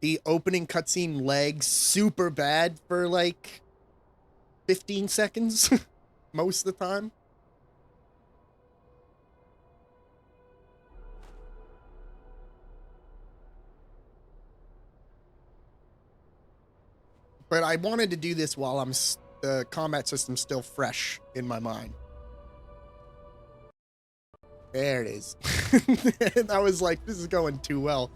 the opening cutscene lags super bad for like 15 seconds most of the time. But I wanted to do this while the combat system's still fresh in my mind. There it is. And I was like, this is going too well.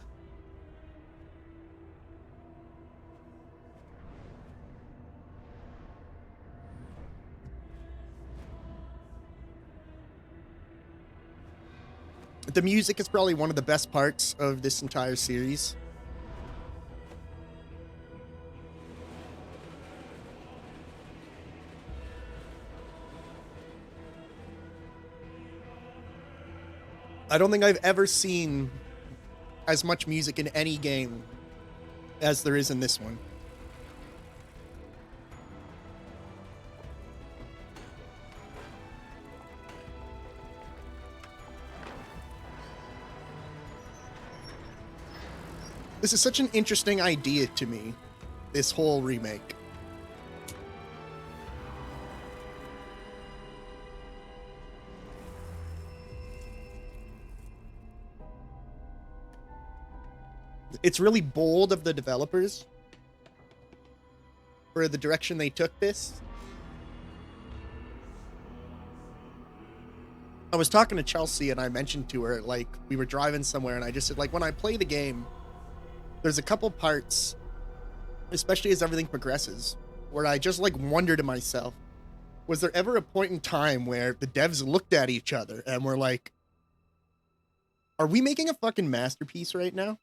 The music is probably one of the best parts of this entire series. I don't think I've ever seen as much music in any game as there is in this one. This is such an interesting idea to me, this whole remake. It's really bold of the developers for the direction they took this. I was talking to Chelsea and I mentioned to her, like, we were driving somewhere and I just said, like, when I play the game, there's a couple parts, especially as everything progresses, where I just, like, wonder to myself, was there ever a point in time where the devs looked at each other and were like, are we making a fucking masterpiece right now?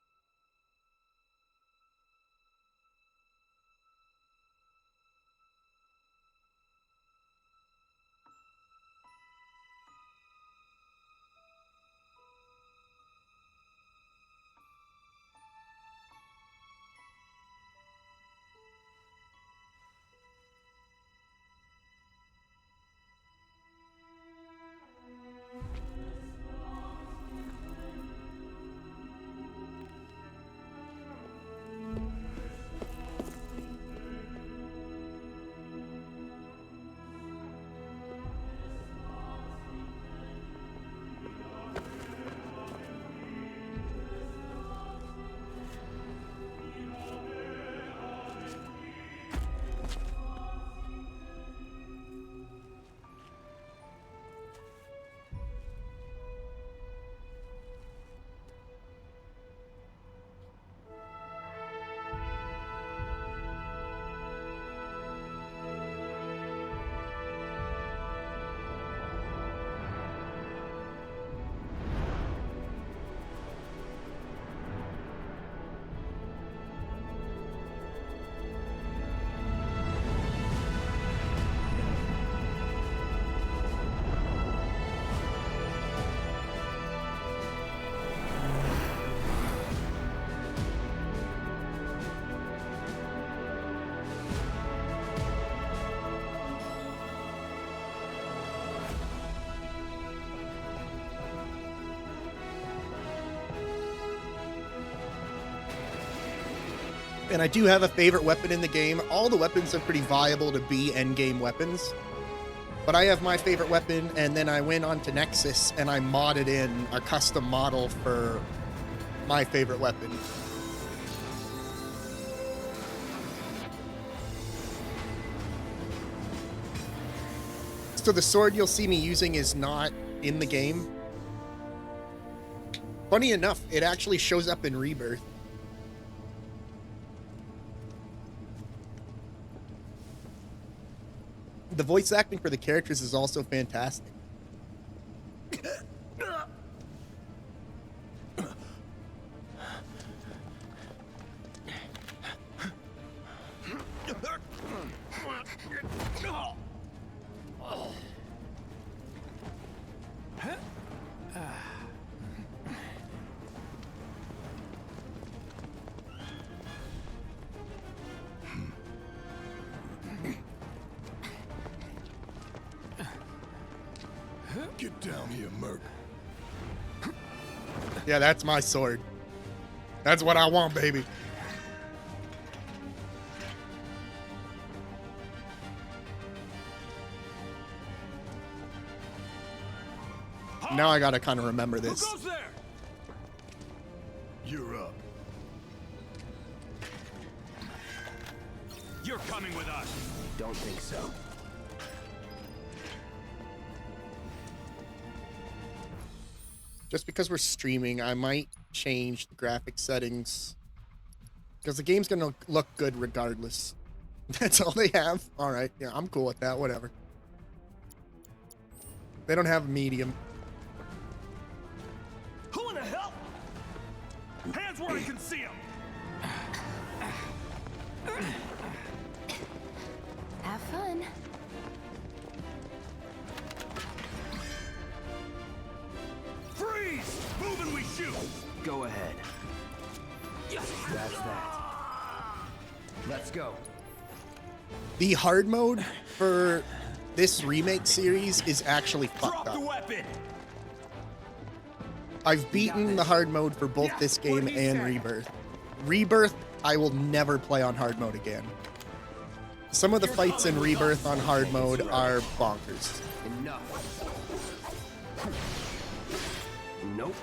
And I do have a favorite weapon in the game. All the weapons are pretty viable to be endgame weapons. But I have my favorite weapon, and then I went on to Nexus and I modded in a custom model for my favorite weapon. So the sword you'll see me using is not in the game. Funny enough, it actually shows up in Rebirth. The voice acting for the characters is also fantastic. Get down here, Merc. Yeah, that's my sword. That's what I want, baby. Now I gotta kind of remember Who this. goes there? You're up. You're coming with us. Don't think so. Just because we're streaming, I might change the graphic settings. Because the game's gonna look good regardless. That's all they have? Alright, yeah, I'm cool with that, whatever. They don't have a medium. Who in the hell? Hands where I can see them. Have fun. Freeze! Move and we shoot. Go ahead. That's that. Let's go. The hard mode for this remake series is actually Drop fucked the up. weapon. I've beaten the hard mode for both this game what he and said. Rebirth. Rebirth, I will never play on hard mode again. Some of the fights in Rebirth on hard mode are bonkers. Enough. Nope.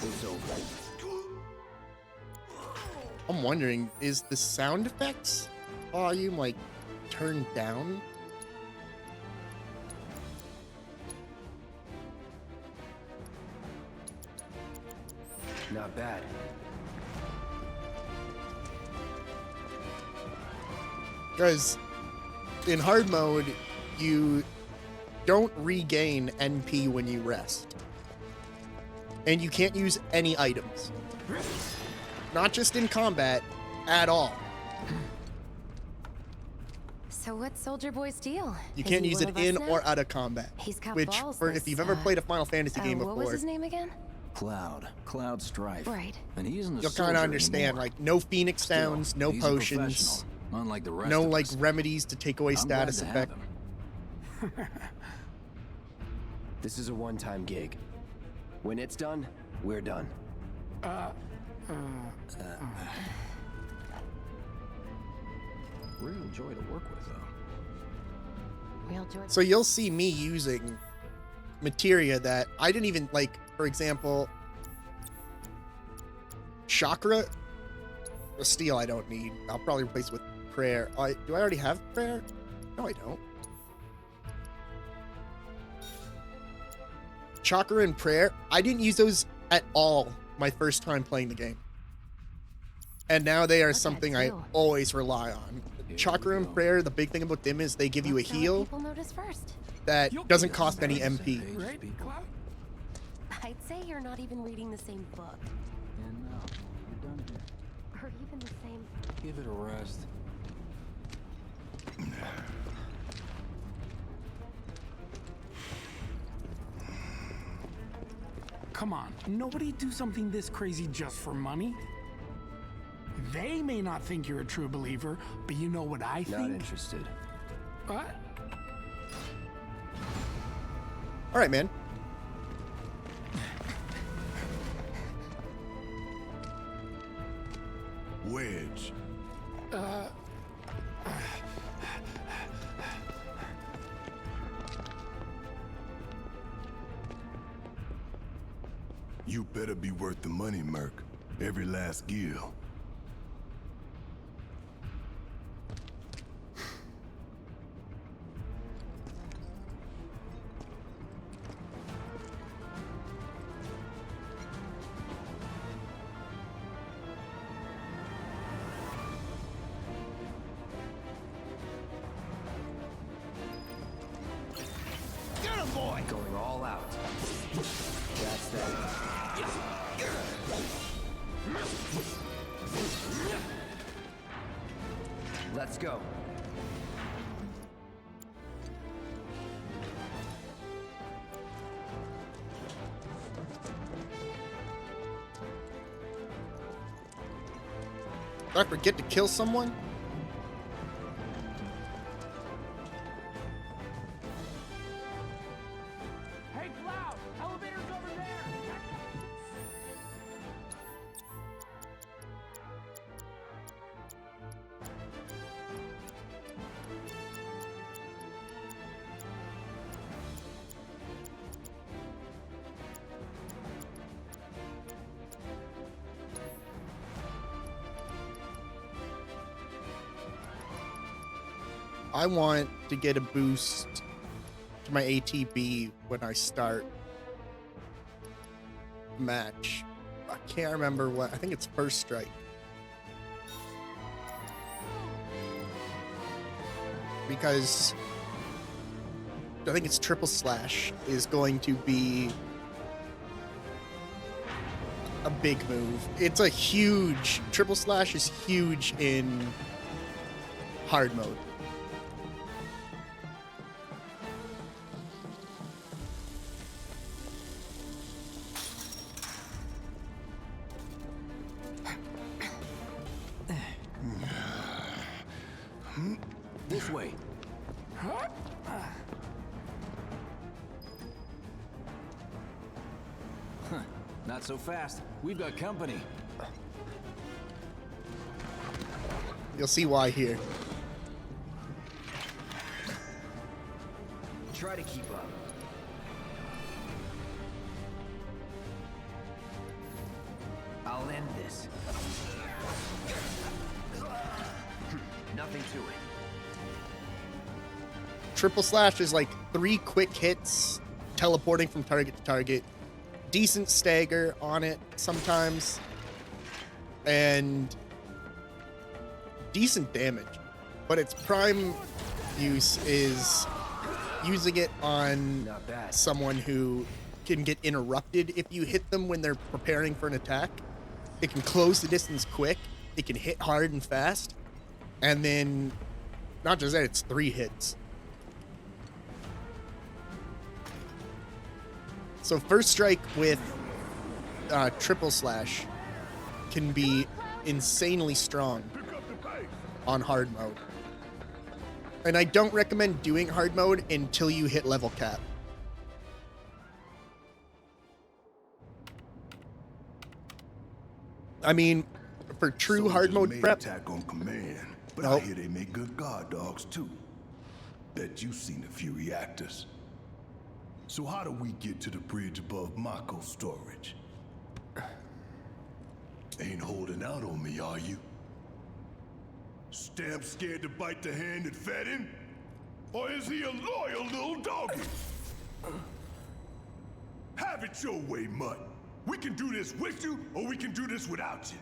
It's over. I'm wondering, is the sound effects volume like turned down? Not bad. Because in hard mode, you don't regain NP when you rest. And you can't use any items. Not just in combat, at all. So what's Soldier Boy's deal? You Is can't he use one it of us in now? or out of combat. He's got Which, balls, for if this, you've ever played a Final Fantasy game what was before, his name again? Cloud Strife. Right. And he isn't a you'll kind soldier of understand, anymore. like, no Phoenix Still, Downs, no he's a potions, professional, unlike the rest no, of like, us. remedies to take away I'm glad status to have effect. him. This is a one-time gig. When it's done, we're done. Real joy to work with, though. Real George. So you'll see me using materia that I didn't even, like, for example, chakra, or steel I don't need. I'll probably replace it with prayer. Do I already have prayer? No, I don't. Chakra and prayer, I didn't use those at all my first time playing the game. And now they are Look at something I you. always rely on. Here Chakra we and go. prayer, the big thing about them is they give you a Let's know what heal people notice first. that You'll doesn't get cost any yourself MP. Page Right, people. Cloud? I'd say you're not even reading the same book. And now, we're done here. Or even the same... Give it a rest. Come on, nobody do something this crazy just for money. They may not think you're a true believer, but you know what I Not think? interested. What? All right, man. Wedge. You better be worth the money, Merc. Every last gil. Going all out. That's that. Let's go. Did I forget to kill someone? Hey, Cloud! Elevator's over there! I want to get a boost to my ATB when I start the match. I can't remember what. I think it's first strike. Because I think it's triple slash is going to be a big move. It's a huge, triple slash is huge in hard mode. This way. Not so fast. We've got company. You'll see why here. Try to keep up. I'll end this. Nothing to it. Triple slash is like 3 quick hits, teleporting from target to target. Decent stagger on it sometimes, and decent damage. But its prime use is using it on Not bad. someone who can get interrupted if you hit them when they're preparing for an attack. It can close the distance quick, it can hit hard and fast, and then not just that, it's 3 hits. So first strike with triple slash can be insanely strong on hard mode. And I don't recommend doing hard mode until you hit level cap. I mean, for true hard mode Soldiers may prep, attack on command, but I Nope. hear they make good guard dogs too. Bet you've seen a few reactors. So how do we get to the bridge above Mako storage? Ain't holding out on me, are you? Stamp scared to bite the hand that fed him? Or is he a loyal little doggy? Have it your way, Mutt. We can do this with you, or we can do this without you.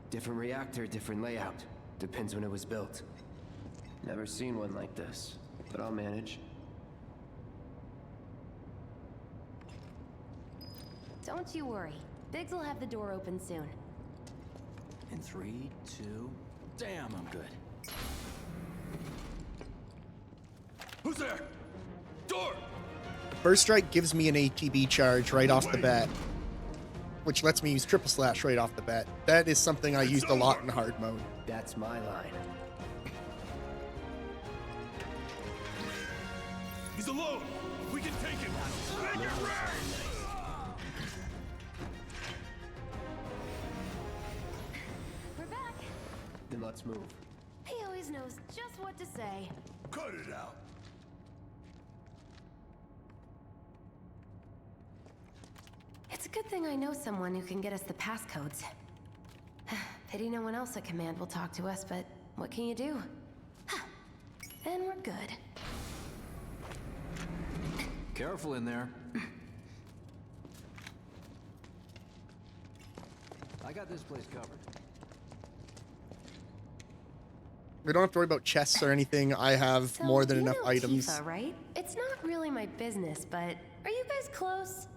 Different reactor, different layout. Depends when it was built. Never seen one like this, but I'll manage. Don't you worry. Biggs will have the door open soon. In 3, 2. Damn, I'm good. Who's there? Door! first strike gives me an ATB charge right off the bat, which lets me use triple slash right off the bat. That is something I used a lot in hard mode. That's my line. He's alone. We can take him. Make it rain! We're back. Then let's move. He always knows just what to say. Cut it out. It's a good thing I know someone who can get us the passcodes. Pity no one else at command will talk to us, but what can you do? Then we're good. Careful in there. I got this place covered. We don't have to worry about chests or anything. I have So, more than you enough know items. Tifa, right? It's not really my business, but are you guys close?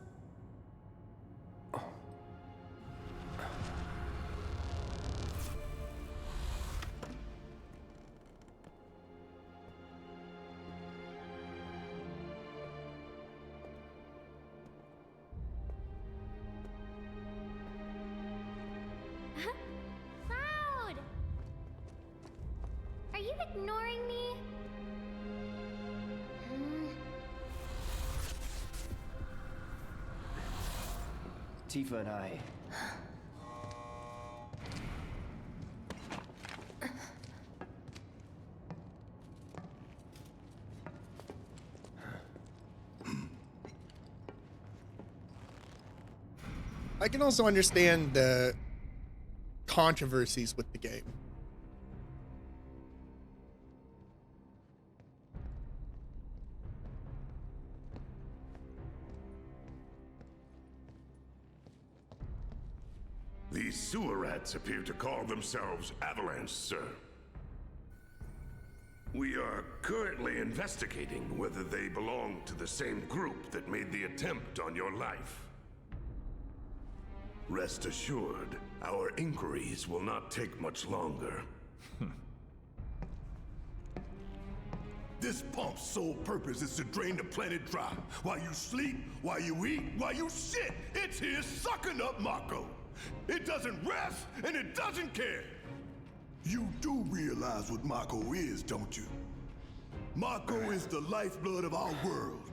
Cloud! Are you ignoring me? Tifa and I. I can also understand the controversies with the game. sewer rats appear to call themselves Avalanche, sir. We are currently investigating whether they belong to the same group that made the attempt on your life. Rest assured, our inquiries will not take much longer. This pump's sole purpose is to drain the planet dry. While you sleep, while you eat, while you shit, it's here sucking up Mako. It doesn't rest, and it doesn't care. You do realize what Mako is, don't you? Mako is the lifeblood of our world.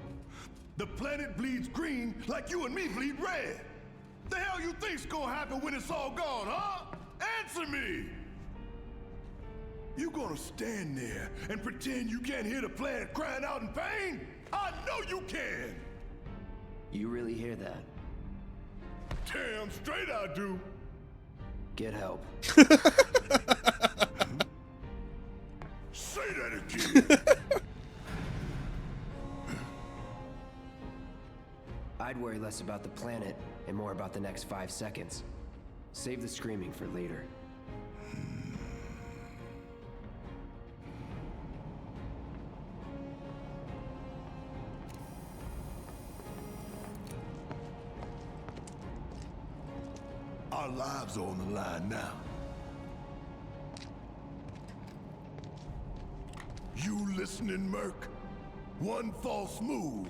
The planet bleeds green like you and me bleed red. The hell you think's gonna happen when it's all gone, huh? Answer me! You gonna stand there and pretend you can't hear the planet crying out in pain? I know you can! You really hear that? Damn straight I do! Get help. Say that again! I'd worry less about the planet and more about the next 5 seconds. Save the screaming for later. Our lives are on the line now. You listening, Merc? One false move,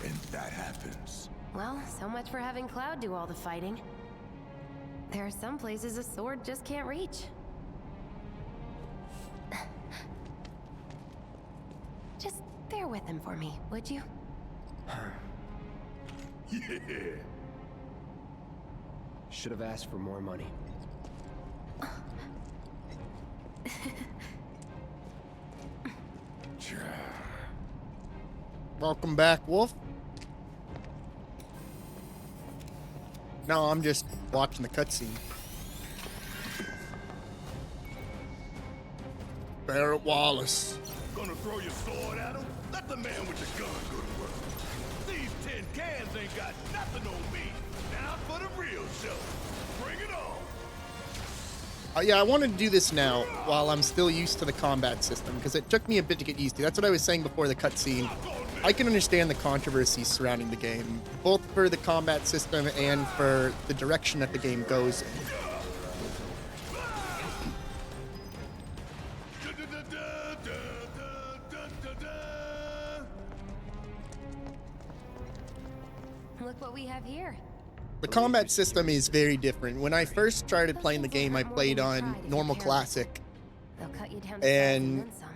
and that happens. Well, so much for having Cloud do all the fighting. There are some places a sword just can't reach. Just bear with him for me, would you? Yeah. Should have asked for more money. Welcome back, Wolf. No, I'm just watching the cutscene. Barrett Wallace. Gonna throw your sword at him? Let the man with the gun go to work. These tin cans ain't got nothing on me. Now for the real show. Bring it on. Yeah, I wanted to do this now while I'm still used to the combat system because it took me a bit to get used to. That's what I was saying before the cutscene. I can understand the controversies surrounding the game, both for the combat system and for the direction that the game goes in. Look what we have here. The combat system is very different. When I first started playing the game, I played on normal classic, They'll cut you down to and size and then some.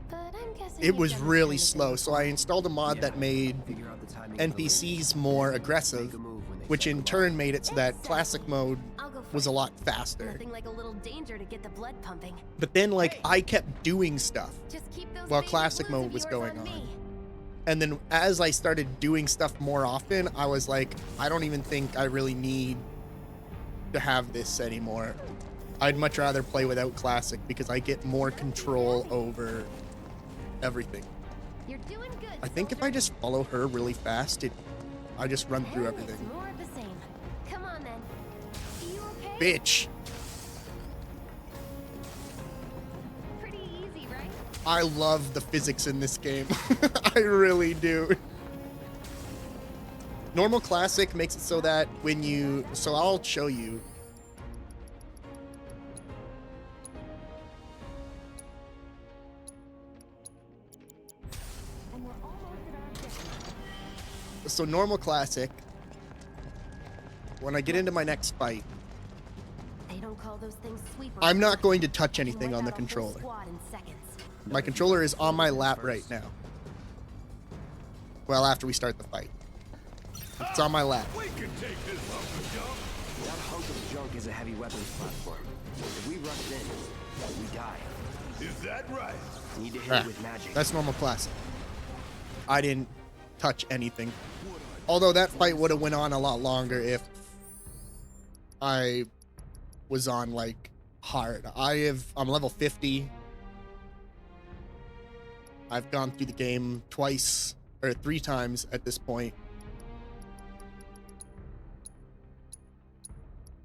But I'm guessing it you've was done this really kind of slow. thing So I installed a mod that made Figure out the timing of the NPCs more aggressive, which in turn made it so that classic mode I'll go was a first. lot faster. Nothing like a little danger to get the blood pumping. But then, like, I kept doing stuff Just keep those while baby classic blues mode of was yours going on. me. And then as I started doing stuff more often, I was like, I don't even think I really need to have this anymore. I'd much rather play without classic because I get more control over everything. You're doing good. I think if I just follow her really fast, I just run through And it's everything. more of the same. Come on then. You okay? Bitch! Pretty easy, right? I love the physics in this game. I really do. Normal classic makes it so that when you... So I'll show you. So normal classic, when I get into my next fight, They don't call those things sweepers. I'm not going to touch I can anything wipe on the out a whole controller. squad in seconds. My controller is on my lap right now. Well, after we start the fight. It's on my lap. We can take this hunk of junk. That hunk of junk is a heavy weapons platform. If we rush in, we die. Is that right? Need to hit Ah, it with magic. that's normal classic. I didn't touch anything. Although that fight would have went on a lot longer if I was on like hard. I'm level 50. I've gone through the game twice or 3 times at this point.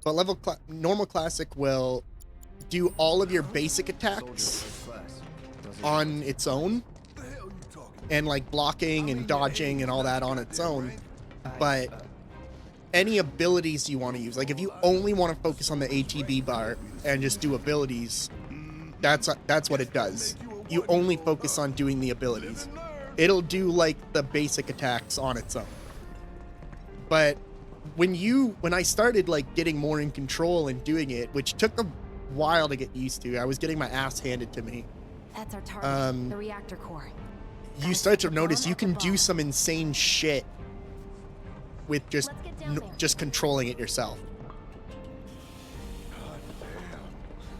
but normal classic will do all of your basic attacks on its own, and like blocking and dodging and all that on its own. But any abilities you want to use, like if you only want to focus on the ATB bar and just do abilities, that's what it does. You only focus on doing the abilities. It'll do like the basic attacks on its own. But when I started like getting more in control and doing it, which took a while to get used to, I was getting my ass handed to me. That's our target, the reactor core. You start to notice you can do some insane shit with just controlling it yourself.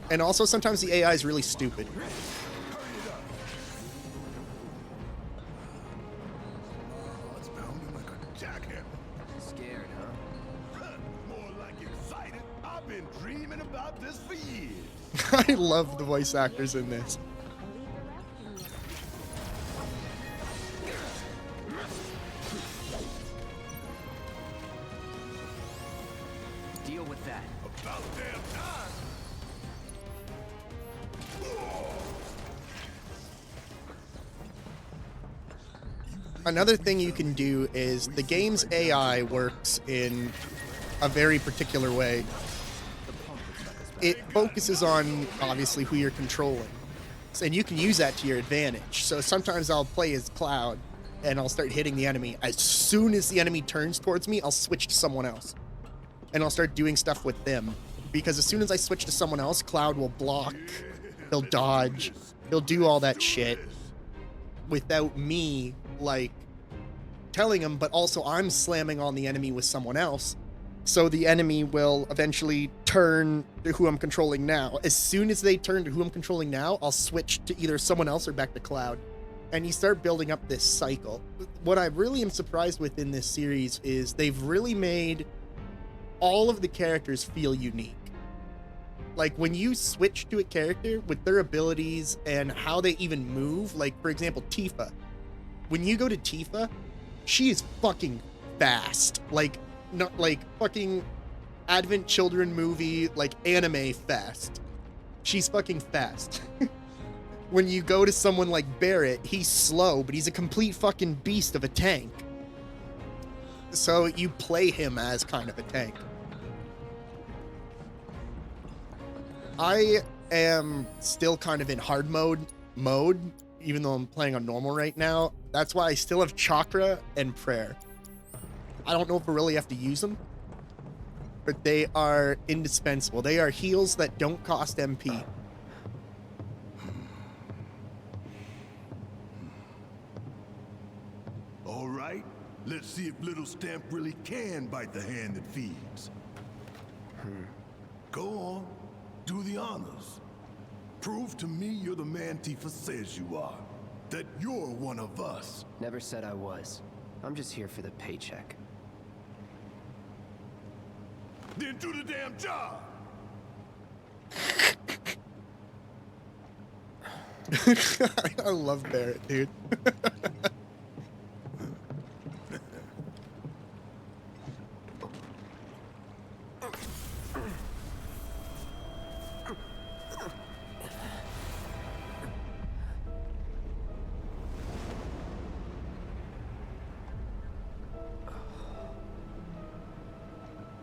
And also sometimes the AI is really stupid. It's pounding like a jackhammer. Scared, huh? More like excited. I've been dreaming about this for years. I love the voice actors in this. Deal with that. About damn time. Another thing you can do is the game's AI works in a very particular way. It focuses on, obviously, who you're controlling. And you can use that to your advantage. So sometimes I'll play as Cloud, and I'll start hitting the enemy. As soon as the enemy turns towards me, I'll switch to someone else. And I'll start doing stuff with them. Because as soon as I switch to someone else, Cloud will block, he'll dodge, he'll do all that shit without me, like, telling him, but also I'm slamming on the enemy with someone else. So the enemy will eventually turn to who I'm controlling now. As soon as they turn to who I'm controlling now, I'll switch to either someone else or back to Cloud. And you start building up this cycle. What I really am surprised with in this series is they've really made all of the characters feel unique. Like when you switch to a character with their abilities and how they even move, like for example, Tifa. When you go to Tifa, she is fucking fast. Like, not like fucking Advent Children movie, like anime fast. She's fucking fast. When you go to someone like Barrett, he's slow, but he's a complete fucking beast of a tank. So you play him as kind of a tank. I am still kind of in hard mode, even though I'm playing on normal right now. That's why I still have Chakra and Prayer. I don't know if I really have to use them, but they are indispensable. They are heals that don't cost MP. All right, let's see if Little Stamp really can bite the hand that feeds. Go on, do the honors. Prove to me you're the man Tifa says you are. That you're one of us. Never said I was. I'm just here for the paycheck. Then do the damn job. I love Barrett, dude.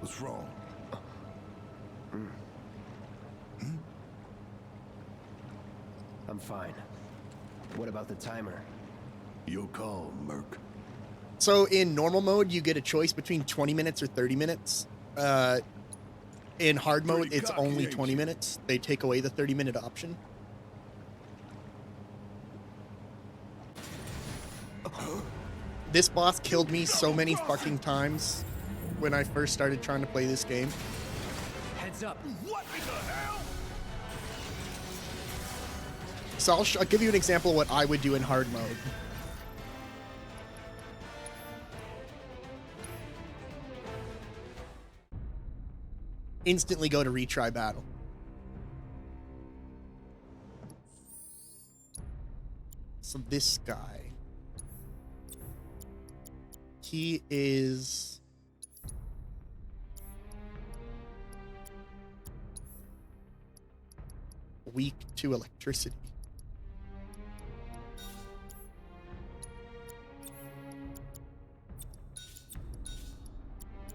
What's wrong? I'm fine. What about the timer? Your call, Merc. So in normal mode, you get a choice between 20 minutes or 30 minutes. In hard mode, it's only 20 minutes. They take away the 30-minute option. This boss killed me so many fucking times when I first started trying to play this game. Heads up. What in the hell? So I'll give you an example of what I would do in hard mode. Instantly go to retry battle. So this guy, he is weak to electricity.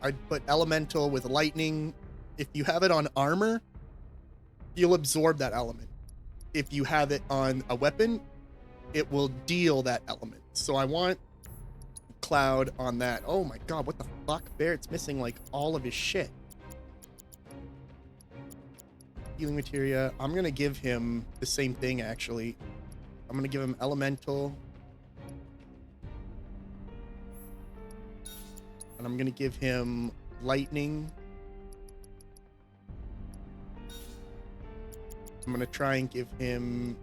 I'd put elemental with lightning. If you have it on armor, you'll absorb that element. If you have it on a weapon, it will deal that element. So I want Cloud on that. Oh my god, what the fuck? Barrett's missing like all of his shit. Healing materia. I'm gonna give him the same thing actually. I'm gonna give him elemental. And I'm gonna give him lightning. I'm gonna try and give him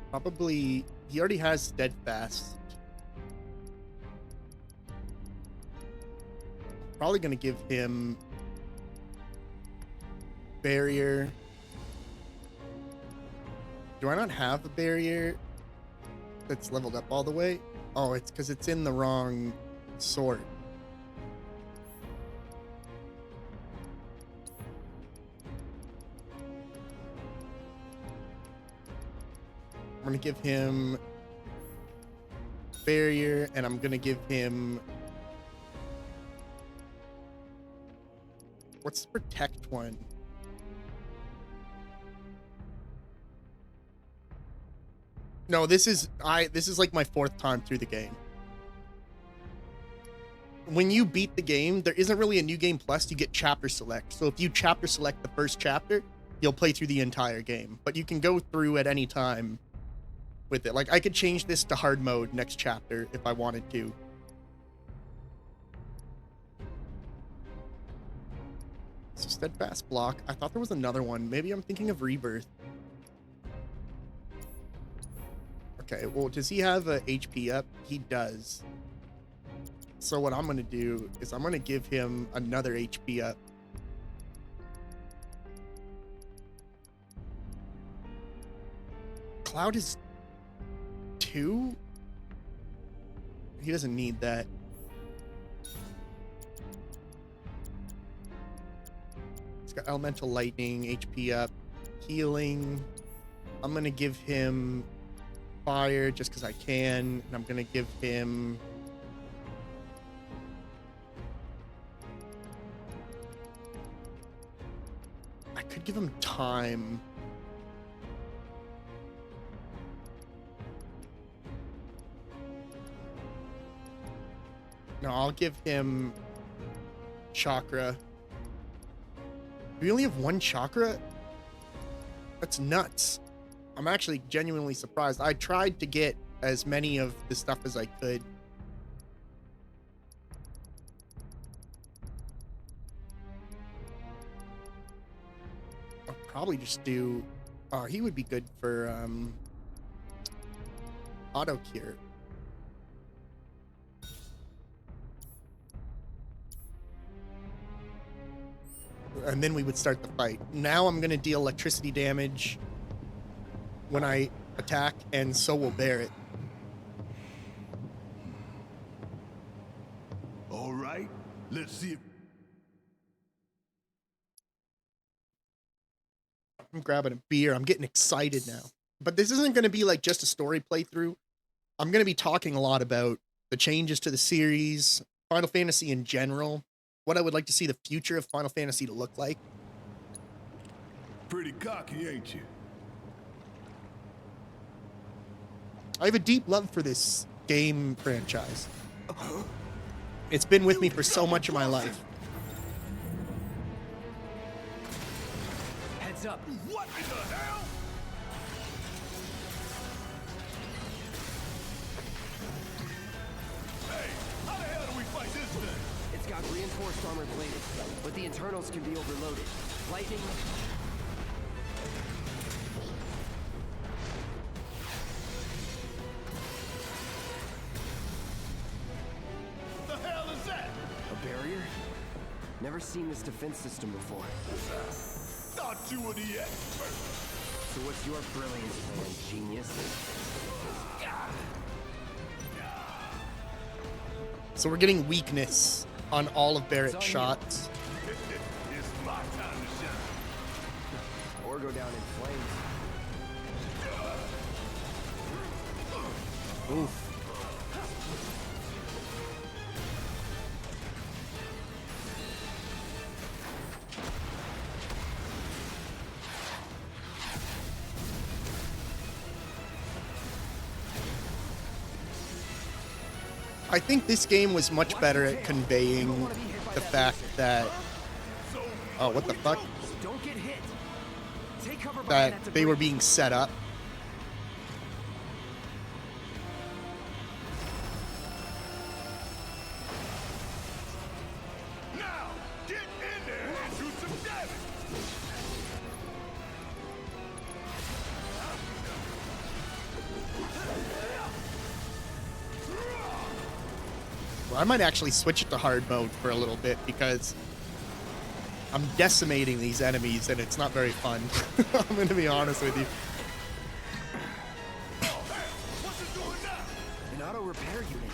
probably, he already has steadfast. Probably gonna give him barrier. Do I not have a barrier that's leveled up all the way? Oh, it's because it's in the wrong sword. I'm gonna give him barrier, and I'm gonna give him, what's the protect one? No, this is like my 4th time through the game. When you beat the game, there isn't really a new game plus, you get chapter select. So if you chapter select the first chapter, you'll play through the entire game. But you can go through at any time with it. Like, I could change this to hard mode next chapter if I wanted to. So steadfast block. I thought there was another one. Maybe I'm thinking of rebirth. Okay, well, does he have a HP up? He does. So what I'm going to do is I'm going to give him another HP up. Cloud is 2? He doesn't need that. He's got elemental lightning, HP up, healing. I'm going to give him fire just because I can, and I'm going to give him I could give him time. No, I'll give him chakra. Do we only have 1 chakra? That's nuts. I'm actually genuinely surprised. I tried to get as many of the stuff as I could. I'll probably just do... Oh, he would be good for auto cure. And then we would start the fight. Now I'm going to deal electricity damage when I attack, and so will Barrett. All right, let's see if... I'm grabbing a beer. I'm getting excited now. But this isn't going to be like just a story playthrough. I'm going to be talking a lot about the changes to the series, Final Fantasy in general, what I would like to see the future of Final Fantasy to look like. Pretty cocky, ain't you? I have a deep love for this game franchise. It's been with me for so much of my life. Heads up. What in the hell? Hey, how the hell do we fight this thing? It's got reinforced armor plated, but the internals can be overloaded. Lightning. The hell is that? A barrier? Never seen this defense system before. Thought you were the expert. So what's your brilliant plan, genius? So we're getting weakness on all of Barrett's shots. It's go down in flames. Oof. I think this game was much better at conveying the fact that, oh, what the fuck? Don't get hit. Take cover That behind that they were debris. being set up. Now, get in there and do some damage. Well, I might actually switch it to hard mode for a little bit because I'm decimating these enemies and it's not very fun. I'm gonna be honest with you. What's it doing now? An auto repair unit.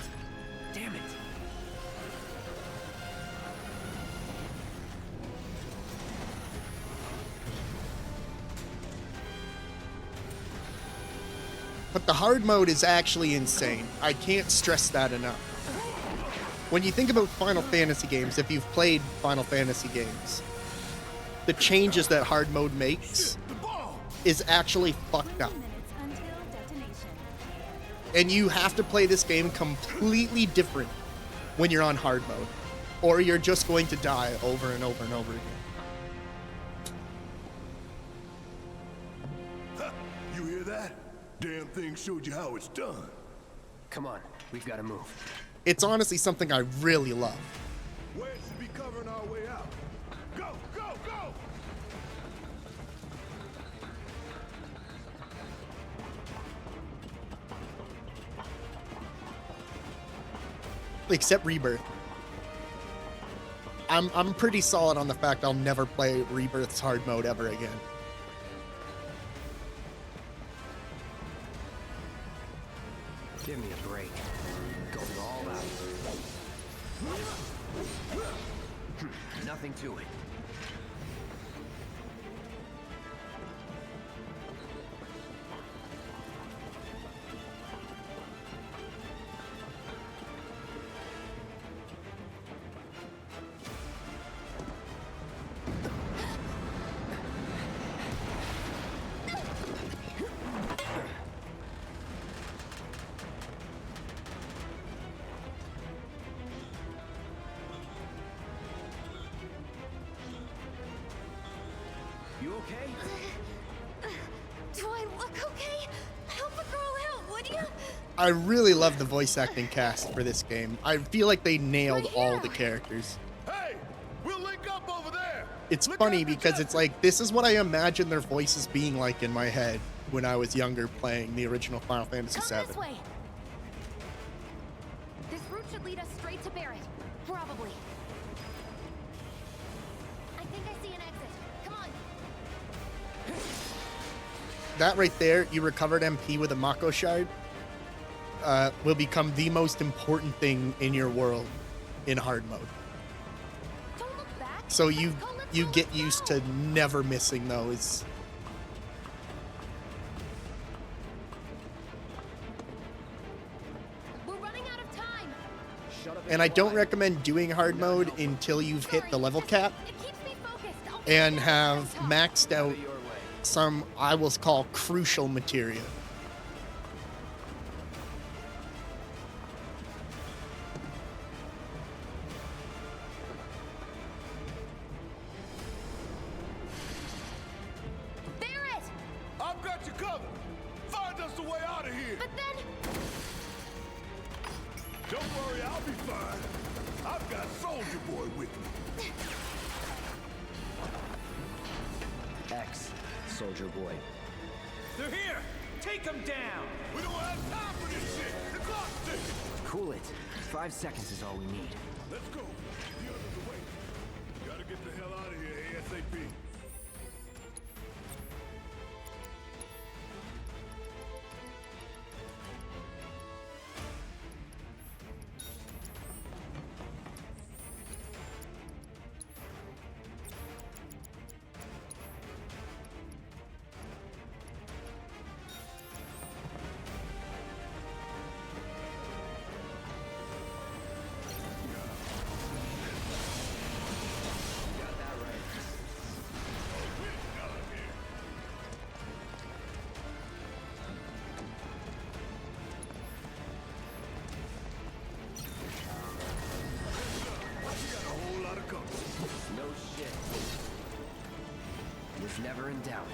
Damn it. But the hard mode is actually insane. I can't stress that enough. When you think about Final Fantasy games, if you've played Final Fantasy games, the changes that hard mode makes The ball. is actually fucked up. 30 minutes until detonation. And you have to play this game completely different when you're on hard mode, or you're just going to die over and over and over again. Huh, you hear that? Damn thing showed you how it's done. Come on, we've got to move. It's honestly something I really love. Where should be covering our way out? Go, go, go! Except Rebirth. I'm pretty solid on the fact I'll never play Rebirth's hard mode ever again. Give me a break. Going all out. Nothing to it. You okay? Do I look okay? Help a girl out, would you? I really love the voice acting cast for this game. I feel like they nailed all the characters. Hey, we'll link up over there. It's Look funny out the because jet. it's like, this is what I imagine their voices being like in my head when I was younger playing the original Final Fantasy Come VII. this way. This route should lead us straight to Barrett. Probably. I think I see an exit. Come on. That right there, you recovered MP with a Mako shard, will become the most important thing in your world in hard mode. Don't look back. So Let's you go, let's you go, get let's used go. to never missing those. We're running out of time. Shut up And I don't recommend doing hard mode until you've hit the level cap It keeps me focused. I'll and figure it have out. maxed out your way. some, I will call, crucial materia. Barrett! I've got you covered. Find us a way out of here. But then Don't worry, I'll be fine. I've got Soldier Boy with me. X, Soldier Boy. They're here! Take them down! We don't have time for this shit. The clock's ticking. Cool it. 5 seconds is all we need. Let's go. The others are waiting. Gotta get the hell out of here ASAP. never in doubt.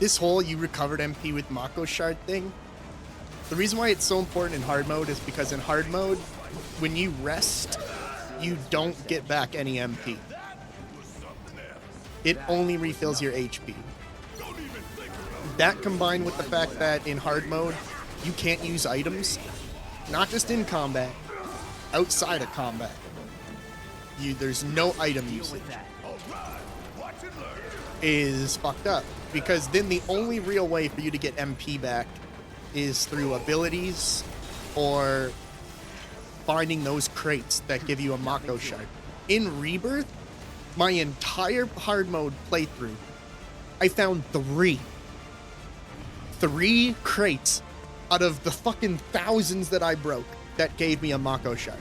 This whole you recovered MP with Mako shard thing, the reason why it's so important in hard mode is because in hard mode, when you rest, you don't get back any MP. It only refills your HP. That combined with the fact that in hard mode, you can't use items, not just in combat, outside of combat. There's no item usage. Is fucked up. Because then the only real way for you to get MP back is through abilities or finding those crates that give you a Mako shard. In Rebirth, my entire hard mode playthrough, I found three crates out of the fucking thousands that I broke that gave me a Mako shard.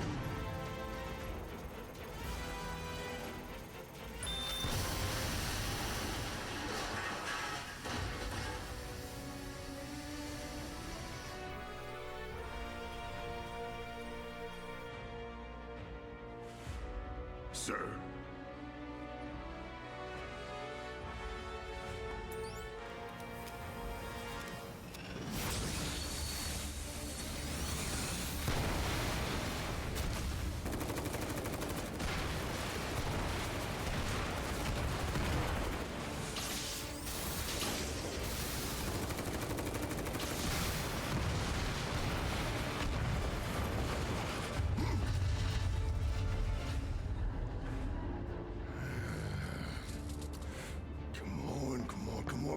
Sir.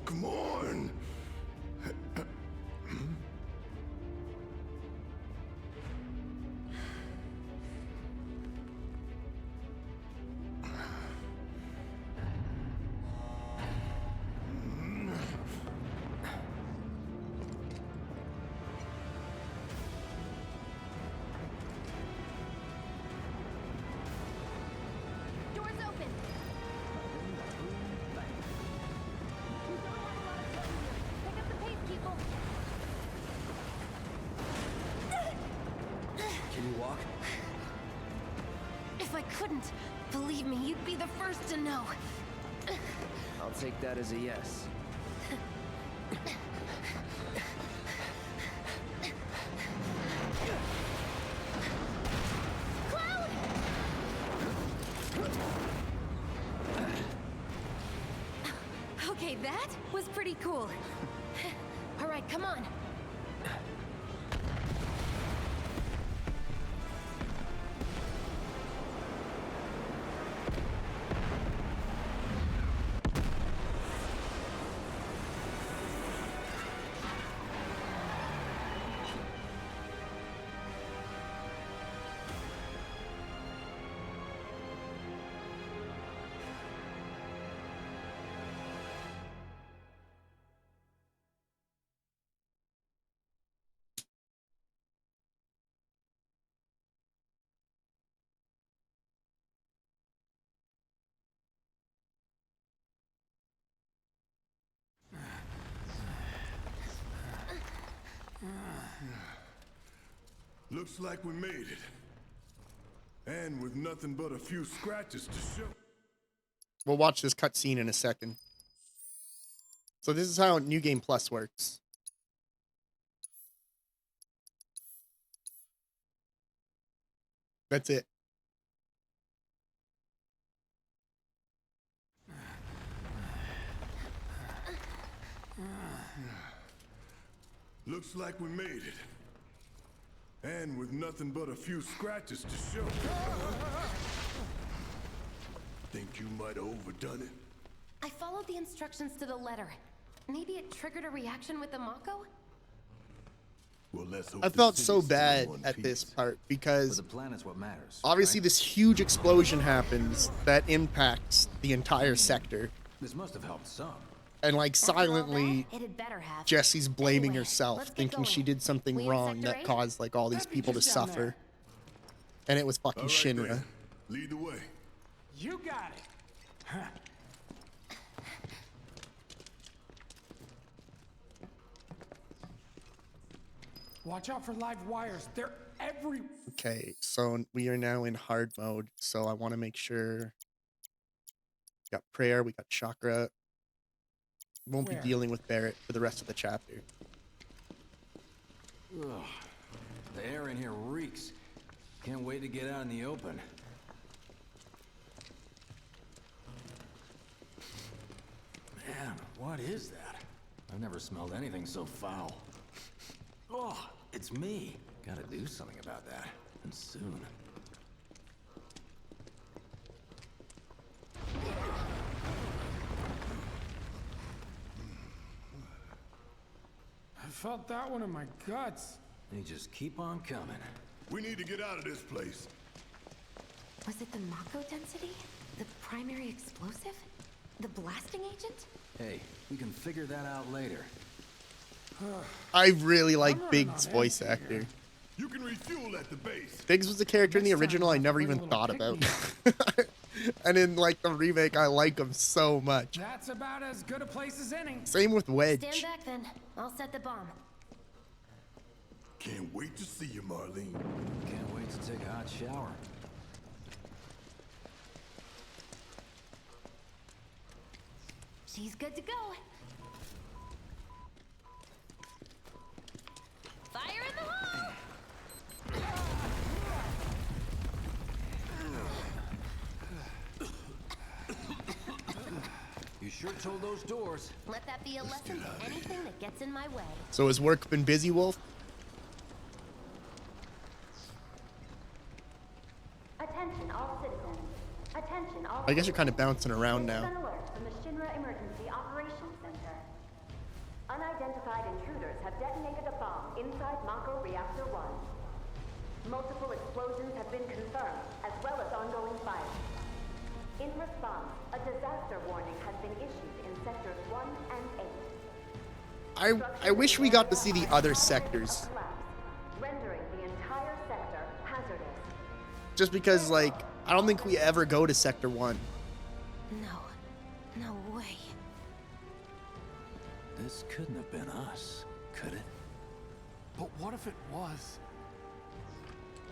Come on! Doors open. Pick up the pace, people. Can you walk? If I couldn't, believe me, you'd be the first to know. I'll take that as a yes. Cloud! Okay, that was pretty cool. All right, come on. Looks like we made it. And with nothing but a few scratches to show. We'll watch this cutscene in a second. So this is how New Game Plus works. That's it. Looks like we made it. And with nothing but a few scratches to show. Think you might have overdone it? I followed the instructions to the letter. Maybe it triggered a reaction with the Mako? Well, let's hope I the felt city's so still in bad one at piece. this part But because the plan is what matters. obviously right? this huge explosion happens that impacts the entire sector. This must have helped some. And like After all silently, that, it'd better have. Jesse's blaming Anyway, herself, let's get thinking she going. did something We in wrong Sector that 8? caused like all these people to just down suffer. there. And it was fucking All right, Shinra. then. Lead the way. You got it. Huh. Watch out for live wires. They're every... Okay, so we are now in hard mode, so I want to make sure. We got prayer, we got chakra. Won't Where? be dealing with Barrett for the rest of the chapter. Ugh. The air in here reeks. Can't wait to get out in the open. Man, what is that? I've never smelled anything so foul. Oh, it's me. Gotta do something about that. And soon. I felt that one in my guts. They just keep on coming. We need to get out of this place. Was it the Mako density? The primary explosive? The blasting agent? Hey, we can figure that out later. I really like running Biggs' on voice empty actor. here. You can refuel at the base. Biggs was a character in the Next time original I'll I never bring a even little thought about. pick-me-up. And in like the remake, I like him so much. That's about as good a place as any. Same with Wedge. Stand back then. I'll set the bomb. Can't wait to see you, Marlene. Can't wait to take a hot shower. She's good to go. Fire in the hole! You sure told those doors. Let that be a lesson to anything that gets in my way. So has work been busy, Wolf? Attention all citizens. Attention all I guess you're kind of bouncing around This is now. an alert from the Shinra Emergency Operations Center. Unidentified intruders have detonated a bomb inside Mako Reactor 1. Multiple explosions have been confirmed, as well as ongoing fire. In response, a disaster warning has been issued in sectors 1 and 8. I wish we got to see the other sectors. Collapse, rendering the entire sector hazardous. Just because, like, I don't think we ever go to Sector 1. No. No way. This couldn't have been us, could it? But what if it was?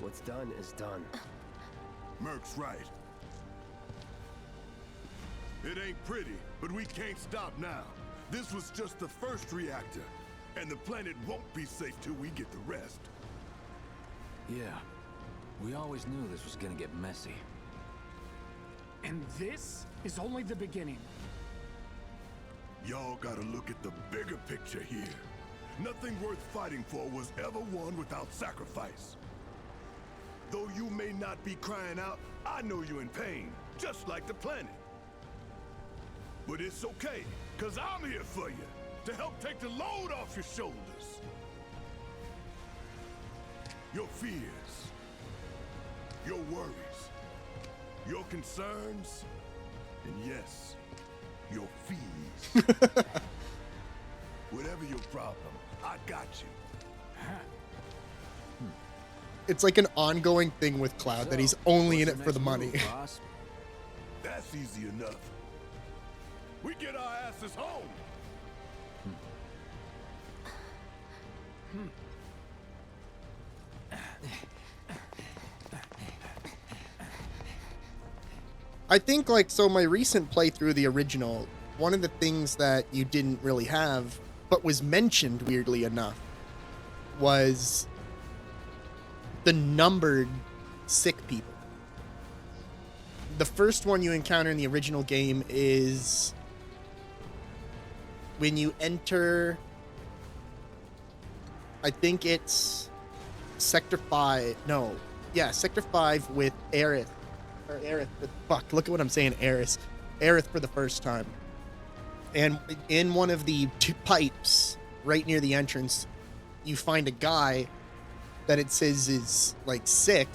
What's done is done. Merc's right. It ain't pretty, but we can't stop now. This was just the first reactor, and the planet won't be safe till we get the rest. Yeah. We always knew this was gonna get messy. And this is only the beginning. Y'all gotta look at the bigger picture here. Nothing worth fighting for was ever won without sacrifice. Though you may not be crying out, I know you're in pain, just like the planet. But it's okay, cause I'm here for you, to help take the load off your shoulders. Your fears, your worries, your concerns, and yes, your fees. Whatever your problem, I got you. It's like an ongoing thing with Cloud that he's only in it for the money. Boss? That's easy enough. We get our asses home. I think, like, so my recent playthrough of the original, one of the things that you didn't really have, but was mentioned weirdly enough, was the numbered sick people. The first one you encounter in the original game is when you enter, I think it's Sector 5, no, yeah, Sector 5 with Aerith. Or Aerith, fuck, look at what I'm saying, Aerith for the first time. And in one of the two pipes, right near the entrance, you find a guy that it says is, like, sick,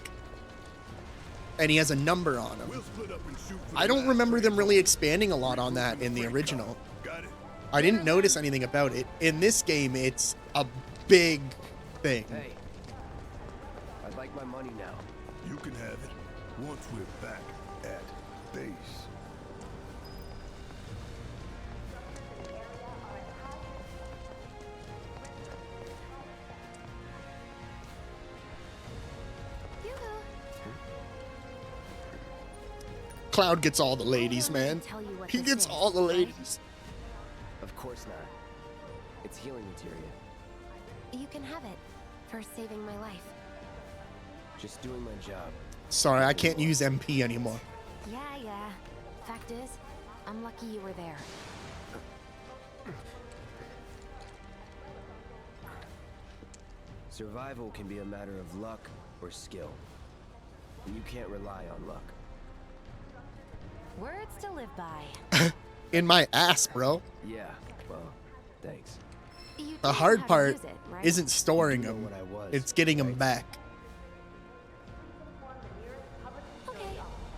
and he has a number on him. We'll split up and shoot for I the don't last remember them train really home. expanding a lot on that in the original. I didn't notice anything about it. In this game, it's a big thing. Hey, I'd like my money now. You can have it once we're back at base. Cloud gets all the ladies, man. Tell you what He this gets is, all the right? ladies. Of course not. It's healing materia. You can have it for saving my life. Just doing my job. Sorry, I can't use MP anymore. Yeah. Fact is, I'm lucky you were there. Survival can be a matter of luck or skill. And you can't rely on luck. Words to live by. In my ass, bro. Yeah, well, thanks. You do The know hard how to part use it, right? isn't storing You know them. what I was, It's getting them right? back. Okay,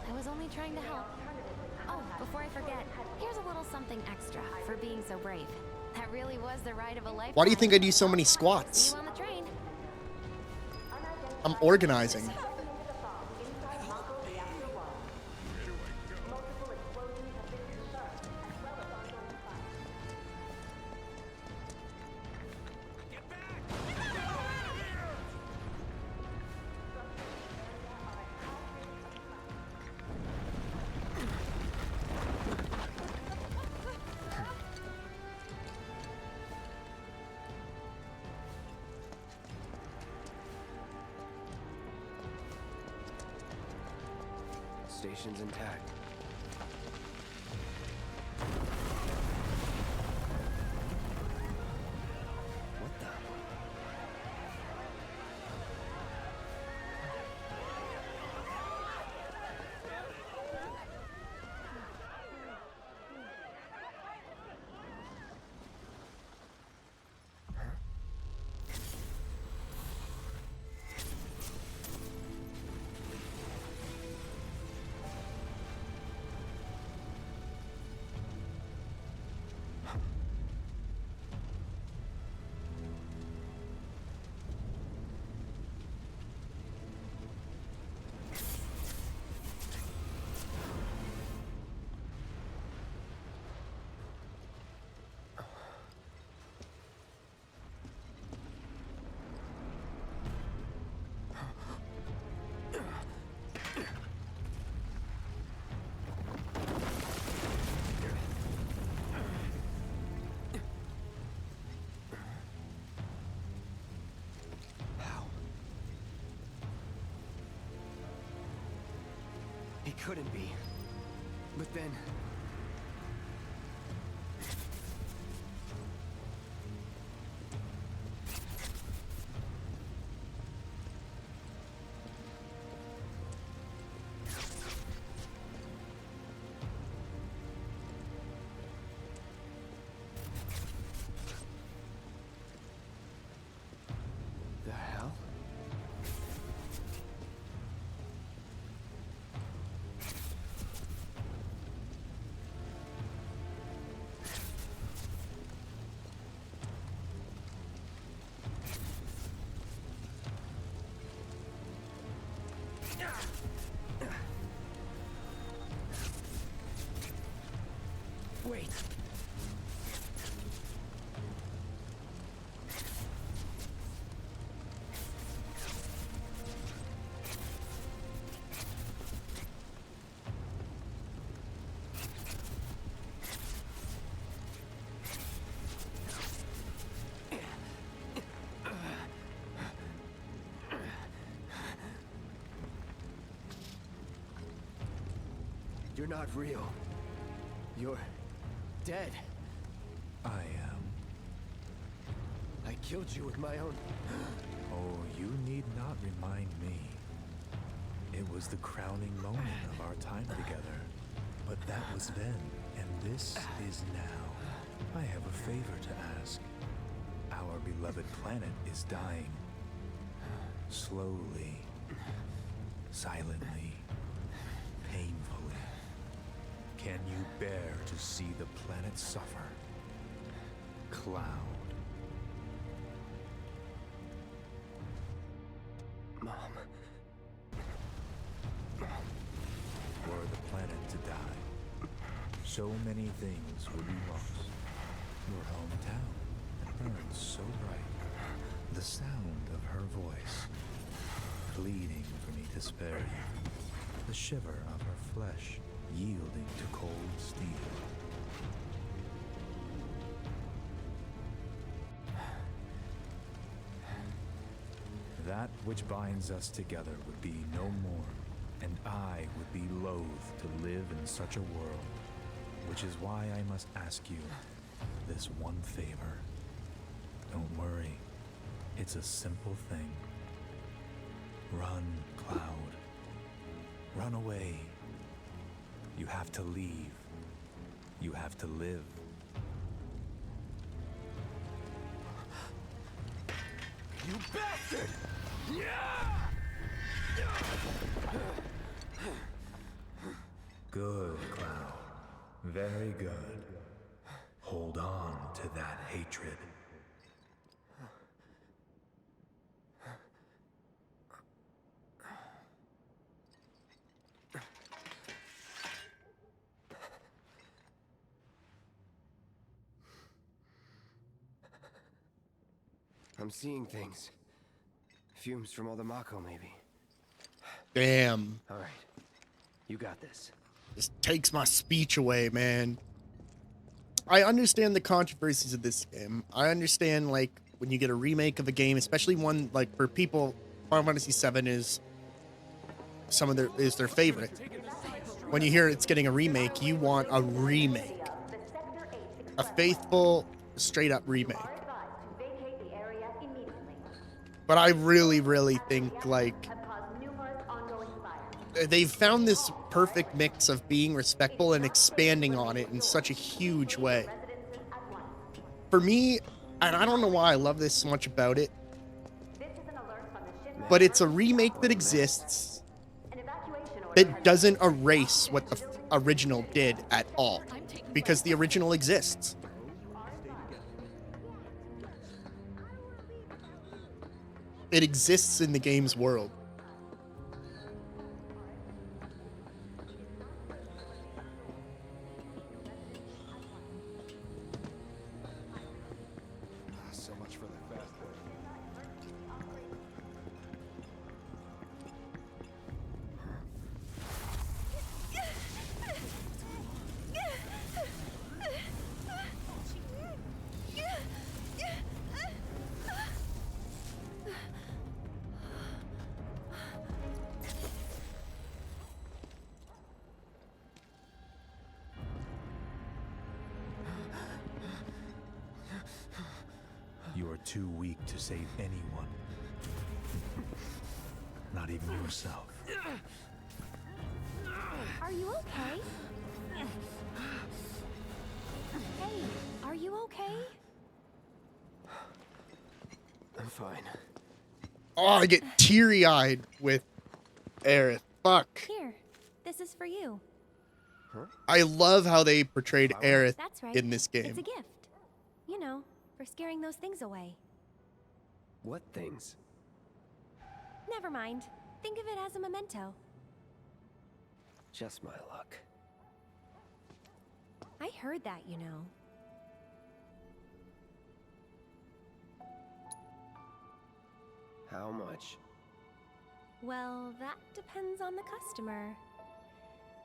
I was only trying to help. Oh, before I forget, here's a little something extra for being so brave. That really was the ride of a lifetime. Why do you think I do so many See squats? you on the train. I'm organizing. Station's intact. What the? It couldn't be. But then... The hell? Wait. You're not real. You're dead. I am. I killed you with my own... Oh, you need not remind me. It was the crowning moment of our time together. But that was then, and this is now. I have a favor to ask. Our beloved planet is dying. Slowly. Silently. Painfully. Can you bear to see the planet suffer? Cloud. Mom. Were the planet to die, so many things would be lost. Your hometown that burns so bright. The sound of her voice, pleading for me to spare you. The shiver of her flesh yielding to cold steel. That which binds us together would be no more, and I would be loath to live in such a world, which is why I must ask you this one favor. Don't worry, it's a simple thing. Run, Cloud. Run away. You have to leave. You have to live. You bastard! Good, Cloud. Very good. Hold on to that hatred. I'm seeing things. Fumes from all the Mako, maybe. Damn. All right. You got this. This takes my speech away, man. I understand the controversies of this game. I understand, like, when you get a remake of a game, especially one, like, for people, Final Fantasy VII is their favorite. When you hear it's getting a remake, you want a remake. A faithful, straight-up remake. But I really, really think, like, they've found this perfect mix of being respectful and expanding on it in such a huge way. For me, and I don't know why I love this so much about it, but it's a remake that exists that doesn't erase what the original did at all, because the original exists. It exists in the game's world. So much for the fast boy. You are too weak to save anyone. Not even yourself. Are you okay? Hey, are you okay? I'm fine. Oh, I get teary-eyed with Aerith. Fuck. Here, this is for you. I love how they portrayed Aerith That's right. in this game. It's a gift. You know, for scaring those things away. What things? Never mind. Think of it as a memento. Just my luck. I heard that, you know. How much? Well, that depends on the customer.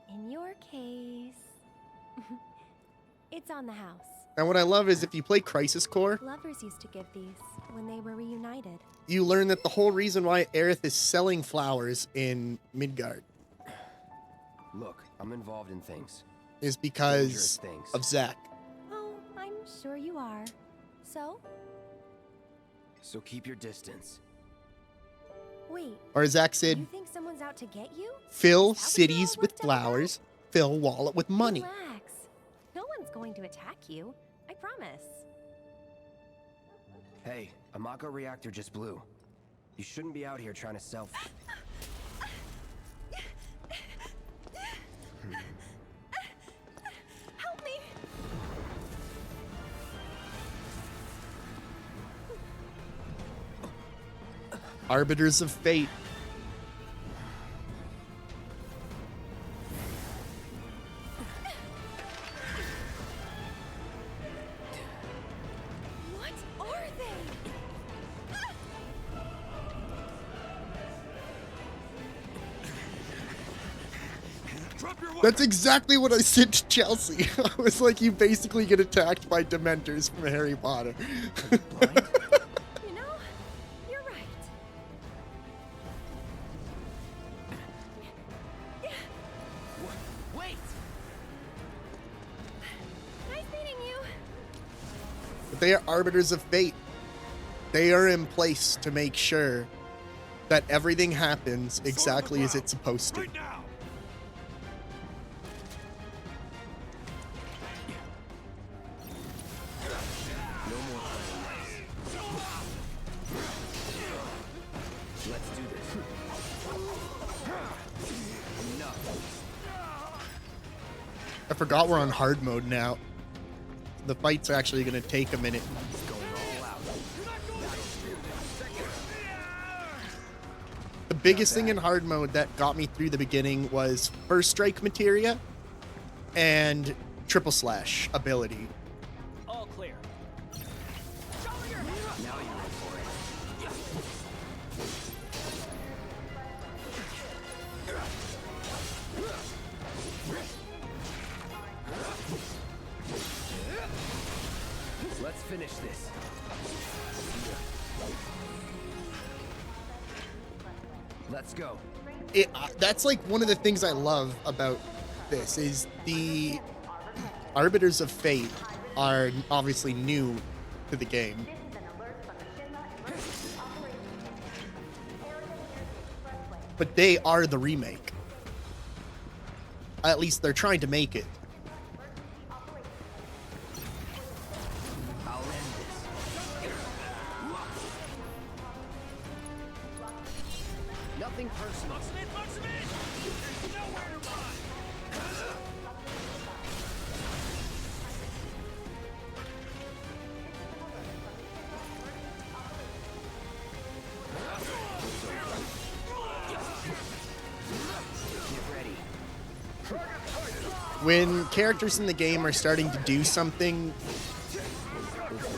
In your case, it's on the house. And what I love is if you play Crisis Core, Lovers used to give these when they were reunited. you learn that the whole reason why Aerith is selling flowers in Midgard Look, I'm involved in things. is because Dangerous things. of Zack. Oh, I'm sure you are. So? So keep your distance. Wait, Or as Zack you said, think someone's out to get you? fill Is that what cities y'all with worked out about? flowers, fill wallet with money. Relax. No one's going to attack you. I promise. Hey, a Mako reactor just blew. You shouldn't be out here trying to sell. Help me! Arbiters of fate. What are they? That's exactly what I said to Chelsea. I was like, you basically get attacked by Dementors from Harry Potter. You know, you're right. Wait! Nice meeting you. But they are arbiters of fate. They are in place to make sure that everything happens exactly as it's supposed to. Right now. No more playing nice. Let's do this. Enough. I forgot we're on hard mode now. The fight's actually going to take a minute. Going all out. The biggest thing in hard mode that got me through the beginning was first strike materia and triple slash ability. All clear. Now you're in for it. Let's finish this. Let's go. That's like one of the things I love about this is the arbiters of fate are obviously new to the game. But they are the remake. At least they're trying to make it. I'll end this. Nothing personal. There's nowhere to run. Get ready. When characters in the game are starting to do something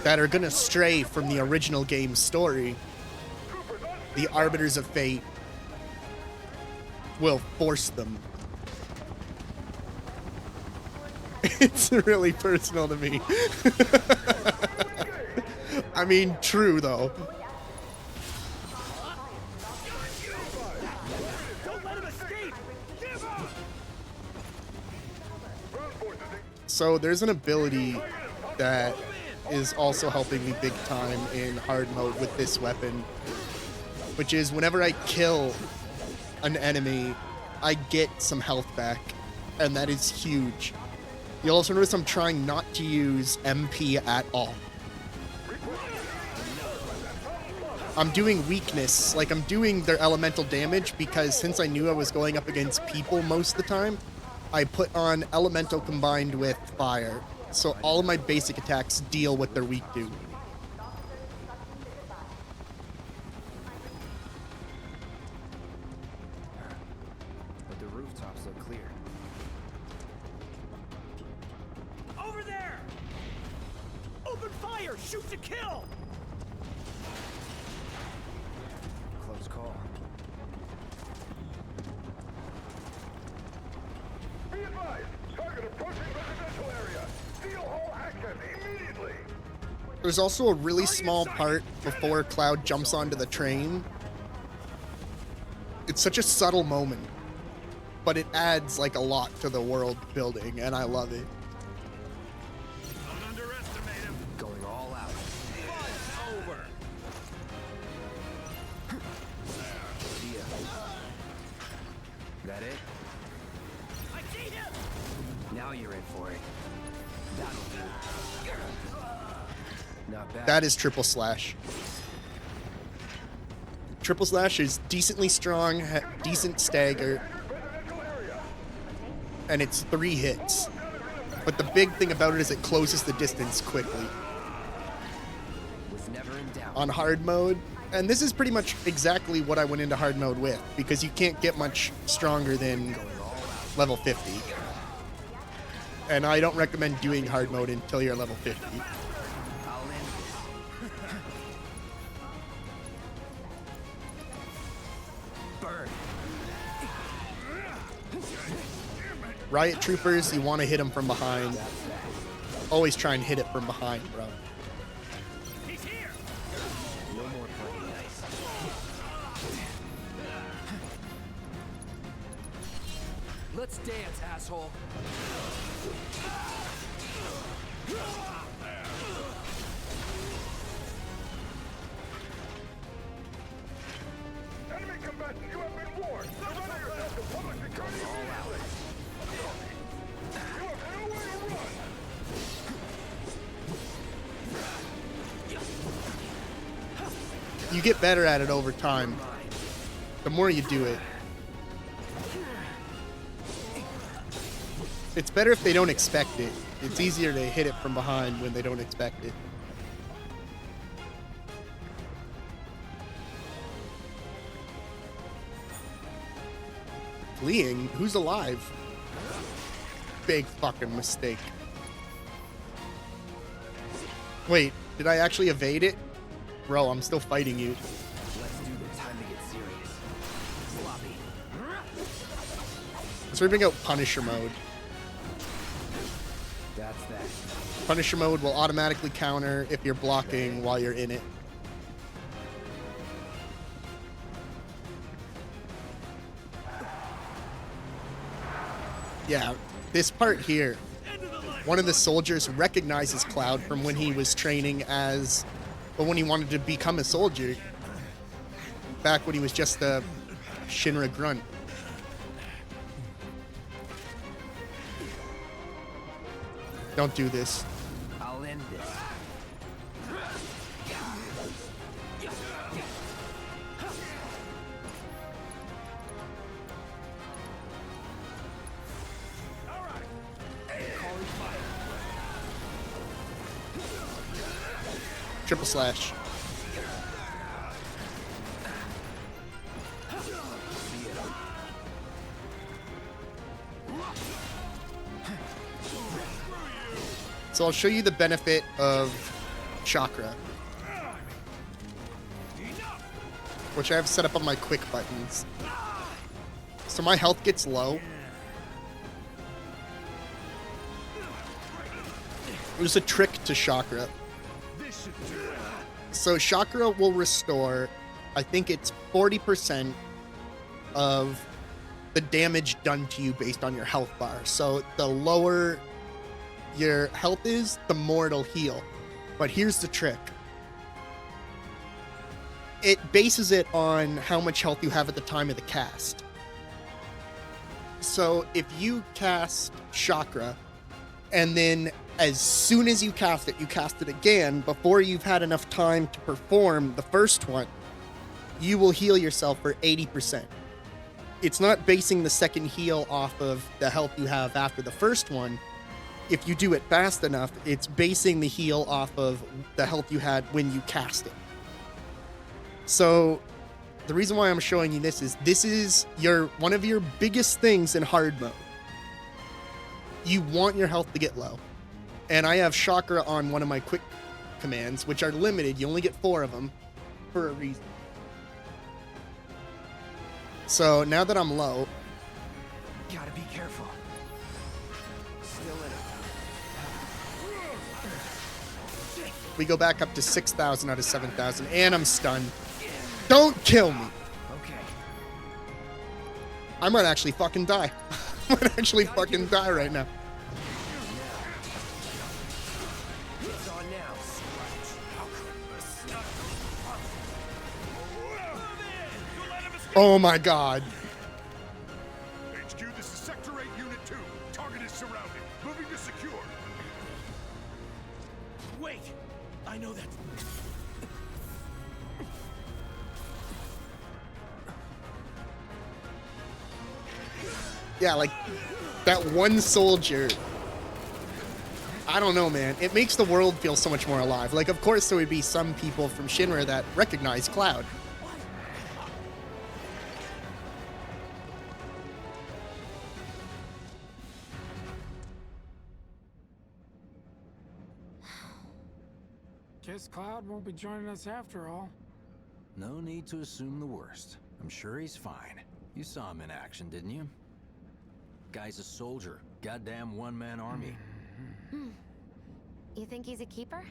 that are going to stray from the original game's story, the arbiters of fate will force them. It's really personal to me. I mean, true though. Don't let him escape. Give up. So there's an ability that is also helping me big time in hard mode with this weapon, which is whenever I kill an enemy, I get some health back, and that is huge. You'll also notice I'm trying not to use MP at all. I'm doing weakness, like I'm doing their elemental damage, because since I knew I was going up against people most of the time, I put on elemental combined with fire. So all of my basic attacks deal what they're weak to. But the rooftops look clear. Over there. Open fire. Shoot to kill. Close call. Be advised, target approaching residential area. Steel hull action immediately. There's also a really small part before Cloud jumps onto the train. It's such a subtle moment, but it adds like a lot to the world building, and I love it. Don't underestimate him. Going all out. Over. See ya. That it? I see him. Now you're in for it. That'll do. Not bad. That is triple slash. Triple slash is decently strong, decent stagger, and it's 3 hits. But the big thing about it is it closes the distance quickly. Was never in doubt. On hard mode, and this is pretty much exactly what I went into hard mode with, because you can't get much stronger than level 50. And I don't recommend doing hard mode until you're level 50. I'll end this. Burn. Riot troopers, you want to hit them from behind. Always try and hit it from behind, bro. He's here. No more playing nice. Let's dance, asshole. Enemy combatant, you have been warned. Surrender yourself to public security immediately. You have nowhere to run. You get better at it over time. The more you do it. It's better if they don't expect it. It's easier to hit it from behind when they don't expect it. Fleeing? Who's alive? Big fucking mistake. Wait, did I actually evade it? Bro, I'm still fighting you. Let's do this. Time to get serious. Sloppy. Let's bring out Punisher mode. That's that. Punisher mode will automatically counter if you're blocking while you're in it. Yeah, this part here, one of the soldiers recognizes Cloud from when he was training as, well, when he wanted to become a soldier, back when he was just a Shinra grunt. Don't do this. I'll end this. Triple slash. So I'll show you the benefit of chakra, which I have set up on my quick buttons. So my health gets low. There's a trick to chakra. So chakra will restore, I think it's 40% of the damage done to you based on your health bar. So the lower your health is, the more it'll heal. But here's the trick. It bases it on how much health you have at the time of the cast. So if you cast chakra, and then as soon as you cast it again, before you've had enough time to perform the first one, you will heal yourself for 80%. It's not basing the second heal off of the health you have after the first one. If you do it fast enough, it's basing the heal off of the health you had when you cast it. So the reason why I'm showing you this is one of your biggest things in hard mode. You want your health to get low. And I have chakra on one of my quick commands, which are limited. You only get 4 of them for a reason. So now that I'm low, Gotta be careful. Still in it. we go back up to 6,000 out of 7,000, and I'm stunned. Don't kill me. Okay. I might actually fucking die. I might actually fucking die right now. It's on now. Oh my god. HQ, this is Sector 8, Unit 2. Target is surrounded. Moving to secure. Wait, I know that. Yeah, like, that one soldier, I don't know, man. It makes the world feel so much more alive. Like, of course there would be some people from Shinra that recognize Cloud. Guess Cloud won't be joining us after all. No need to assume the worst. I'm sure he's fine. You saw him in action, didn't you? Guy's a soldier. Goddamn one-man army. You think he's a keeper?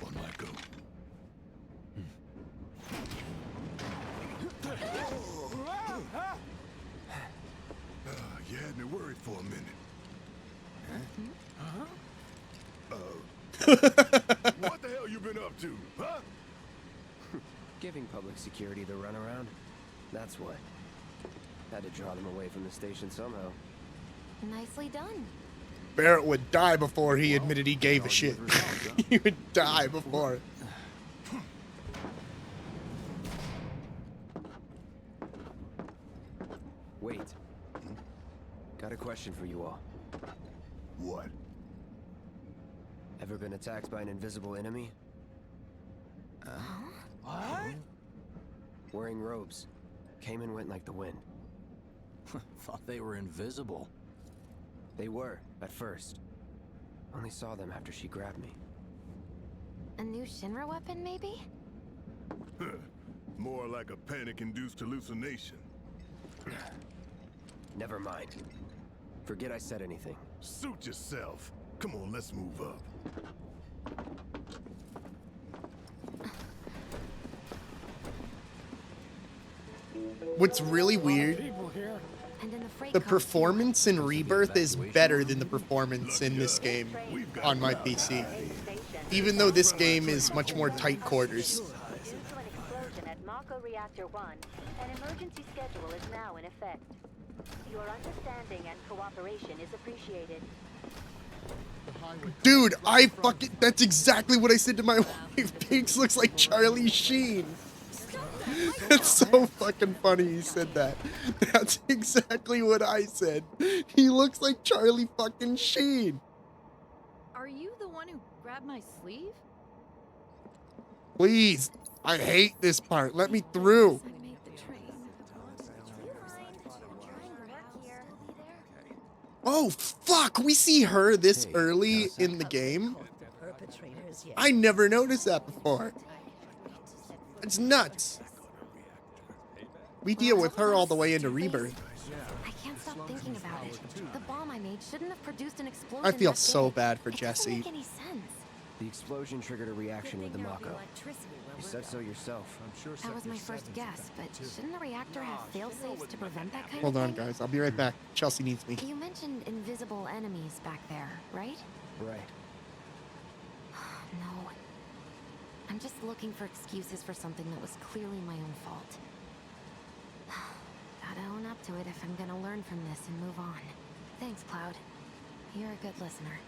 On my go. You had me worried for a minute. What the hell you been up to, huh? Giving public security the runaround. That's what. Had to draw them away from the station somehow. Nicely done. Barrett would die before he admitted he gave a shit. He would die before. Wait. Got a question for you all. What? Ever been attacked by an invisible enemy? What? Wearing robes. Came and went like the wind. Thought they were invisible. They were, at first. Only saw them after she grabbed me. A new Shinra weapon, maybe? More like a panic-induced hallucination. Never mind. Forget I said anything. Suit yourself. Come on, let's move up. What's really weird, And in the freight the car, performance in Rebirth is better than the performance in this game on my PC. Even though this game is much more tight quarters. Due to an explosion at Mako Reactor 1, an emergency schedule is now in effect. Your understanding and cooperation is appreciated. Dude, that's exactly what I said to my wife. Pigs looks like Charlie Sheen. It's so fucking funny he said that. That's exactly what I said. He looks like Charlie fucking Sheen. Are you the one who grabbed my sleeve? Please, I hate this part. Let me through. Oh, fuck. We see her this early in the game. I never noticed that before. It's nuts. We deal with her all the way into Rebirth. I can't stop thinking about it. The bomb I made shouldn't have produced an explosion. I feel that so big. bad for It doesn't Jesse. make any sense. The explosion triggered a reaction with the Mako. You said so yourself. That was my first guess, but shouldn't the reactor have fail-safes to prevent that kind Hold of on, thing? guys. I'll be right back. Chelsea needs me. You mentioned invisible enemies back there, right? Right. No. I'm just looking for excuses for something that was clearly my own fault. Gotta own up to it if I'm gonna learn from this and move on. Thanks, Cloud. You're a good listener.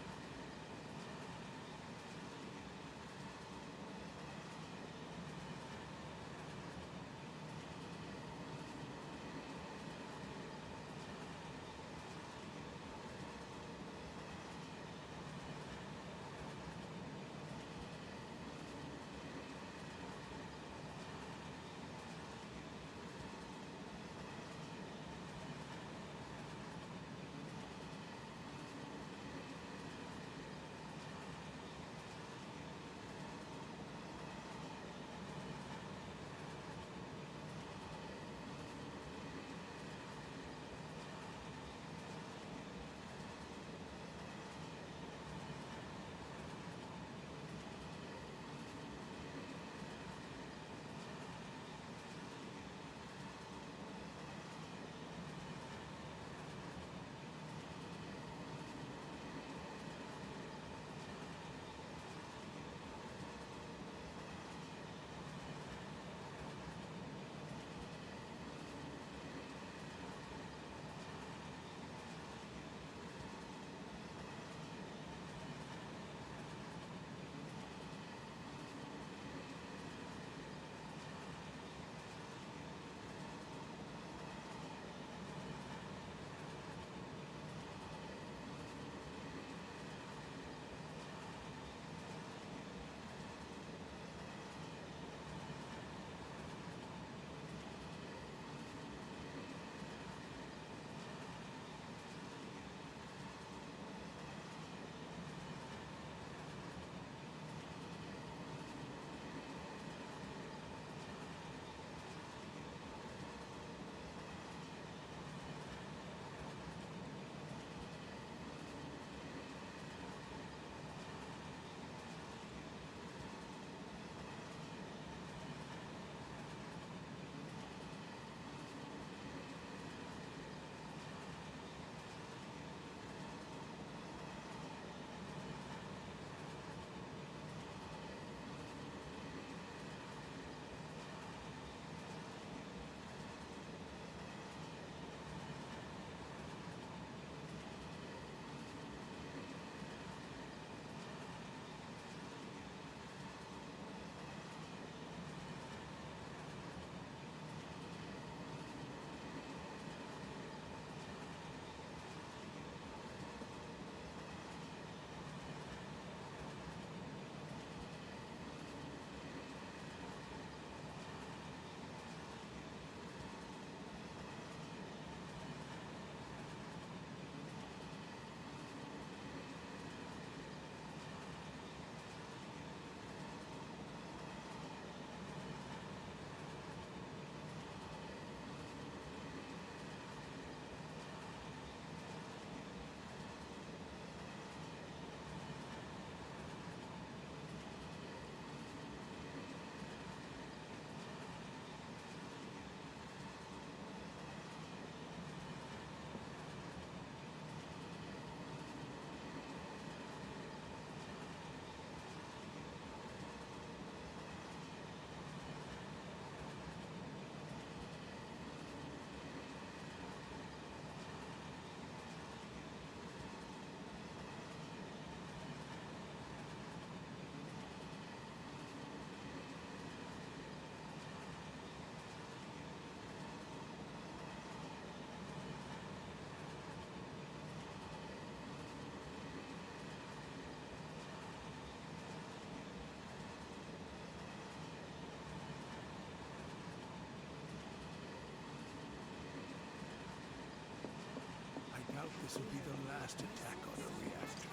This will be the last attack on the reactor.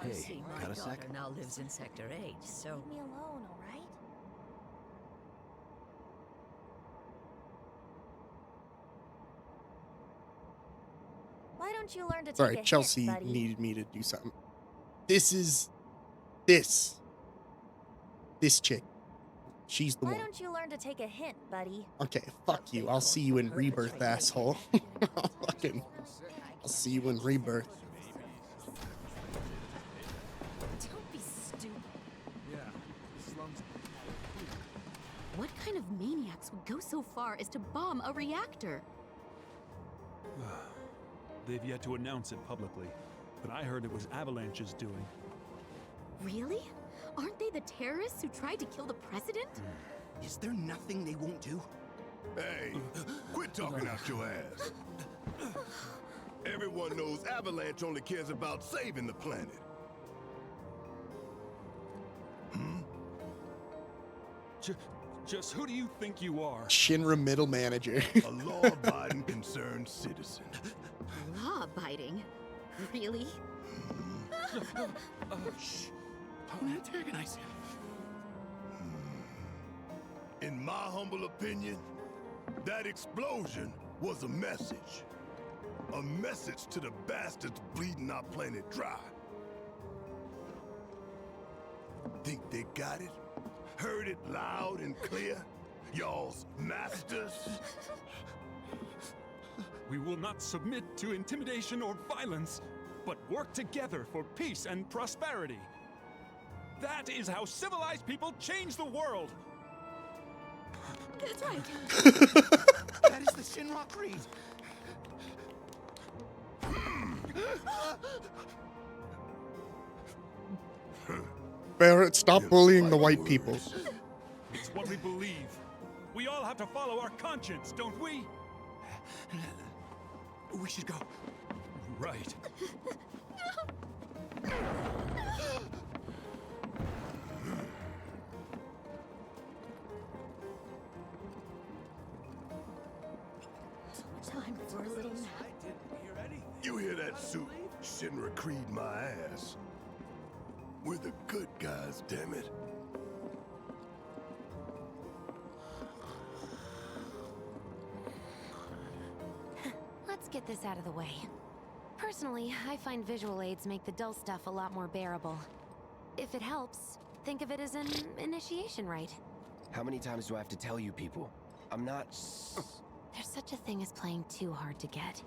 Hey, See, my got a daughter sec? now lives in Sector 8, so... Leave me alone, all right? Why don't you learn to take a Sorry, hit, Chelsea buddy? needed me to do something. This chick. She's the Why one. don't you learn to take a hint, buddy? Okay, fuck you. I'll see you in Rebirth, asshole. I'll see you in Rebirth. Don't be stupid. Yeah, the slums. What kind of maniacs would go so far as to bomb a reactor? They've yet to announce it publicly, but I heard it was Avalanche's doing. Really? Aren't they the terrorists who tried to kill the president? Is there nothing they won't do? Hey, quit talking out your ass. Everyone knows Avalanche only cares about saving the planet. Just who do you think you are? Shinra middle manager. A law-abiding concerned citizen. Law-abiding? Really? Shh. Don't antagonize him. In my humble opinion, that explosion was a message. A message to the bastards bleeding our planet dry. Think they got it? Heard it loud and clear? Y'all's masters? We will not submit to intimidation or violence, but work together for peace and prosperity. That is how civilized people change the world. That's right. That is the Shinra Creed. Barrett, stop bullying the white people. It's what we believe. We all have to follow our conscience, don't we? We should go. Right. Time for a little nap. You hear that, suit? Shinra Creed my ass. We're the good guys, damn it. Let's get this out of the way. Personally, I find visual aids make the dull stuff a lot more bearable. If it helps, think of it as an initiation rite. How many times do I have to tell you people? I'm not... There's such a thing as playing too hard to get.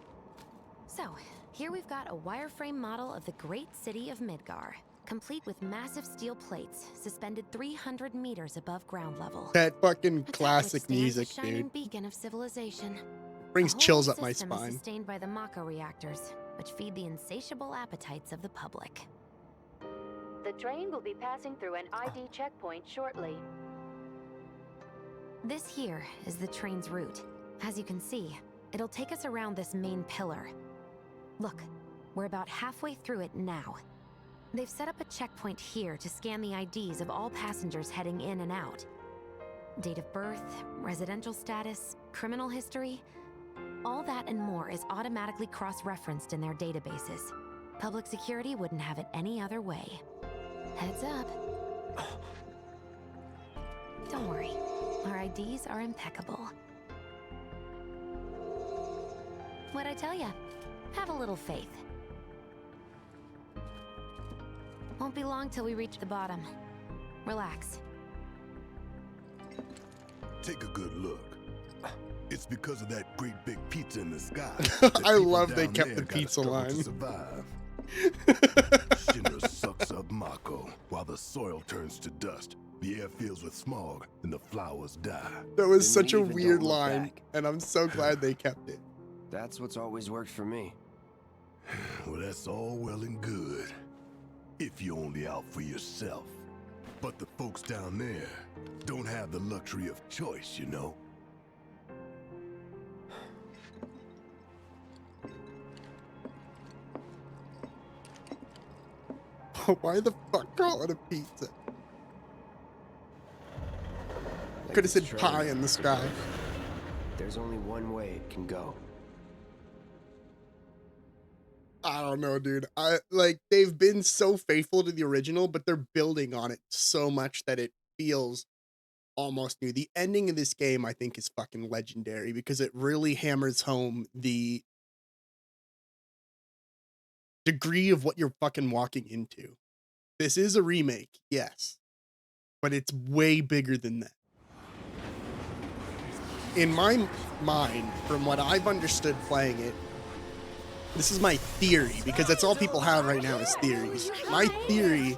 So, here we've got a wireframe model of the great city of Midgar, complete with massive steel plates suspended 300 meters above ground level. That fucking Atop which classic stands music, a shining dude. beacon of civilization. Brings The whole chills up my system is spine. sustained by the Mako reactors, which feed the insatiable appetites of the public. The train will be passing through an ID checkpoint shortly. This here is the train's route. As you can see, it'll take us around this main pillar. Look, we're about halfway through it now. They've set up a checkpoint here to scan the IDs of all passengers heading in and out. Date of birth, residential status, criminal history, all that and more is automatically cross-referenced in their databases. Public security wouldn't have it any other way. Heads up. Don't worry, our IDs are impeccable. What'd I tell ya? Have a little faith. Won't be long till we reach the bottom. Relax. Take a good look. It's because of that great big pizza in the sky. I love they kept the pizza line. Survive. Shinra sucks up Mako while the soil turns to dust. The air fills with smog and the flowers die. That was Then such a leave and weird don't look line, back. and I'm so glad they kept it. That's what's always worked for me. Well, that's all well and good. If you're only out for yourself. But the folks down there don't have the luxury of choice, you know? Why the fuck call it a pizza? Could have said Train. pie in the sky. There's only one way it can go. I don't know, dude. I like they've been so faithful to the original, but they're building on it so much that it feels almost new. The ending of this game, I think, is fucking legendary because it really hammers home the degree of what you're fucking walking into. This is a remake, yes, but it's way bigger than that. In my mind, from what I've understood playing it, this is my theory, because that's all people have right now is theories. My theory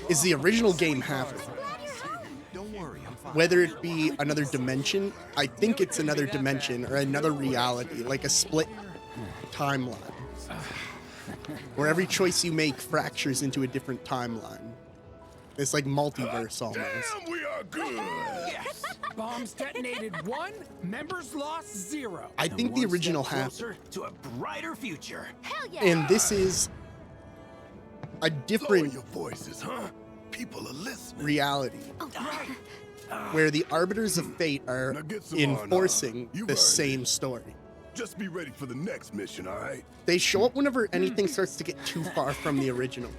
is the original game happened. Whether it be another dimension, I think it's another dimension or another reality, like a split timeline, where every choice you make fractures into a different timeline. It's like multiverse almost. Damn, we are good. Yes. Bombs detonated 1, members lost 0. I think the original happened. To a brighter future. Hell yeah! And this is a different your voices, huh? People are listening. reality, where the arbiters of fate are Now get some enforcing You've the earned same it. story. Just be ready for the next mission, all right? They show up whenever anything starts to get too far from the original.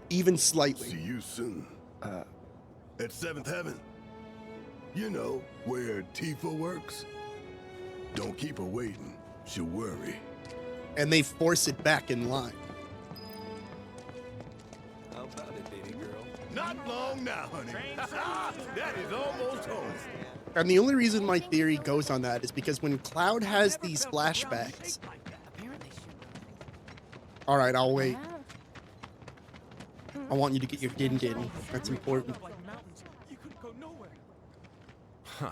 Even slightly. See you soon. At 7th Heaven. You know, where Tifa works. Don't keep her waiting. She'll worry. And they force it back in line. How about it, baby girl? Not long now, honey. That is almost home. And the only reason my theory goes on that is because when Cloud has these flashbacks... Alright, I'll wait. I want you to get your din-din. That's important. Huh.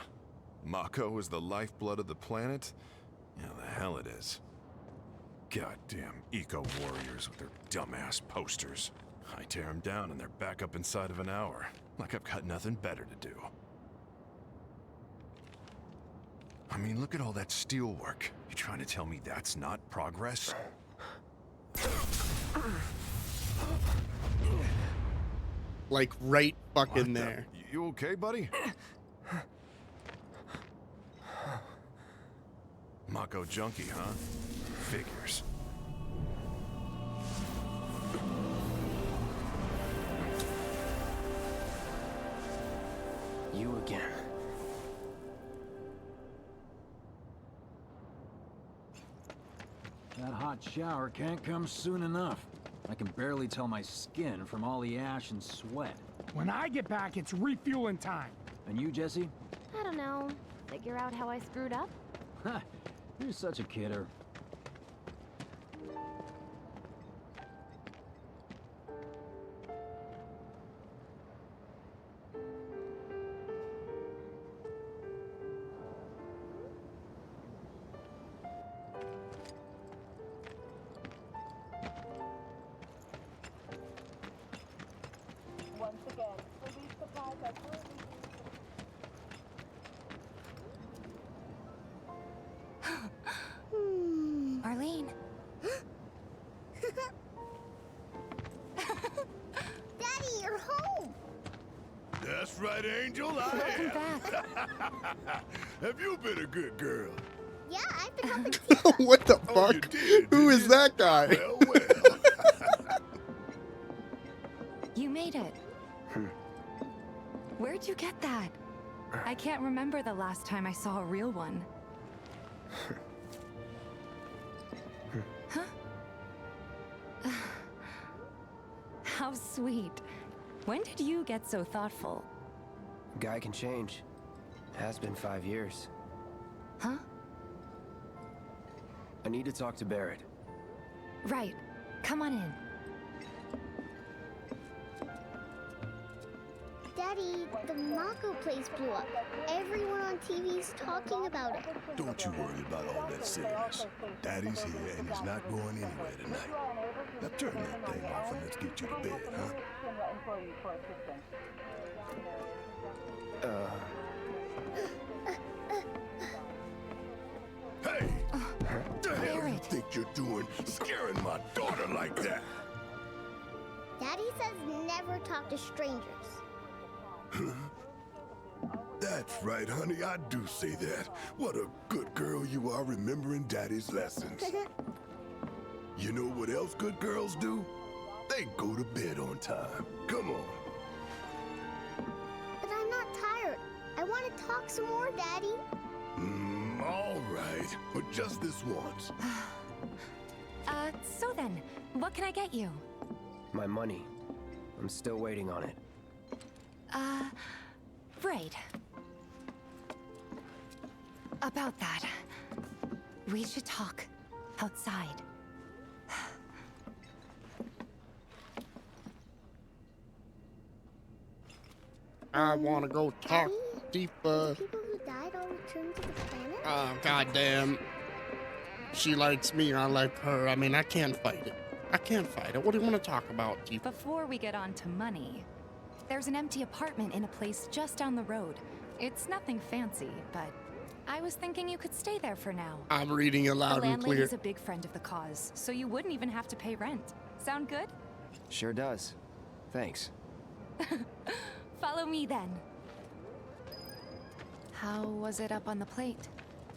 Mako is the lifeblood of the planet? Yeah, the hell it is. Goddamn eco-warriors with their dumbass posters. I tear them down and they're back up inside of an hour. Like I've got nothing better to do. I mean, look at all that steel work. You trying to tell me that's not progress? Like, right fucking there. You okay, buddy? Mako junkie, huh? Figures. You again. That hot shower can't come soon enough. I can barely tell my skin from all the ash and sweat. When I get back, it's refueling time. And you, Jesse? I don't know. Figure out how I screwed up? Ha! You're such a kidder. Once again, relief supplies are currently Arlene. Daddy, you're home! That's right, Angel. I Welcome am. back. Have you been a good girl? Yeah, I've been helping Tifa. What the Oh, fuck? you did, Who did is you? that guy? Well, well. You made it. Where'd you get that? I can't remember the last time I saw a real one. Huh? How sweet. When did you get so thoughtful? Guy can change. Has been 5 years. Huh? I need to talk to Barrett. Right. Come on in. Daddy, the Mako place blew up. Everyone on TV's talking about it. Don't you worry about all that silliness. Daddy's here and he's not going anywhere tonight. Now turn that thing off and let's get you to bed, huh? Hey! What the hell you think you're doing, scaring my daughter like that? Daddy says never talk to strangers. That That's right, honey. I do say that. What a good girl you are remembering Daddy's lessons. You know what else good girls do? They go to bed on time. Come on. But I'm not tired. I want to talk some more, Daddy. All right. But just this once. So then, what can I get you? My money. I'm still waiting on it. Right. About that, we should talk outside. I want to go talk deeper. People who died all returned to the planet? Oh, goddamn. She likes me, I like her. I mean, I can't fight it. I can't fight it. What do you want to talk about, Deep? Before we get on to money, there's an empty apartment in a place just down the road. It's nothing fancy, but I was thinking you could stay there for now. I'm reading it loud the and clear. landlady's a big friend of the cause, so you wouldn't even have to pay rent. Sound good? Sure does. Thanks. Follow me then. How was it up on the plate?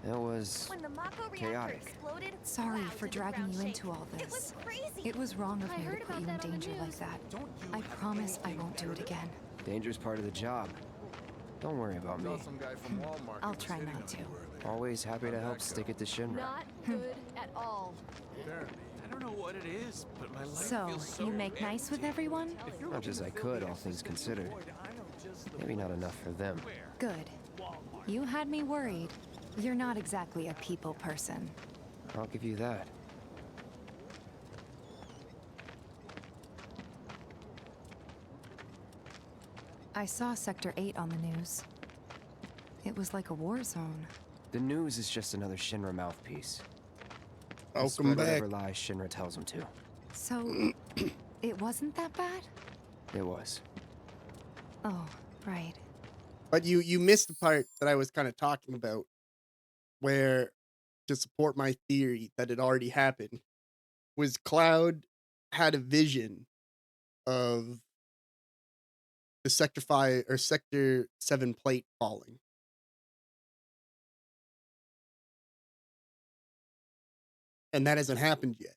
It was When the Mako reactor chaotic. exploded, Sorry clouds for in the dragging ground you shake. into all this. It was crazy. It was wrong of I me to heard put about you in that on the danger like news. that. I promise I won't do it again. Danger's part of the job. Don't worry about me. I'll try not to. Always happy to help stick it to Shinra. Not good at all. I don't know what it is, but my life So, feels so you make nice with everyone? Much as I could, all things considered. Maybe not enough for them. Good. You had me worried. You're not exactly a people person. I'll give you that. I saw Sector 8 on the news. It was like a war zone. The news is just another Shinra mouthpiece. Welcome Spread back. whatever lies Shinra tells them to. So, it wasn't that bad? It was. Oh, right. But you missed the part that I was kind of talking about, where, to support my theory that it already happened, was Cloud had a vision of the Sector 5 or Sector 7 plate falling. And that hasn't happened yet.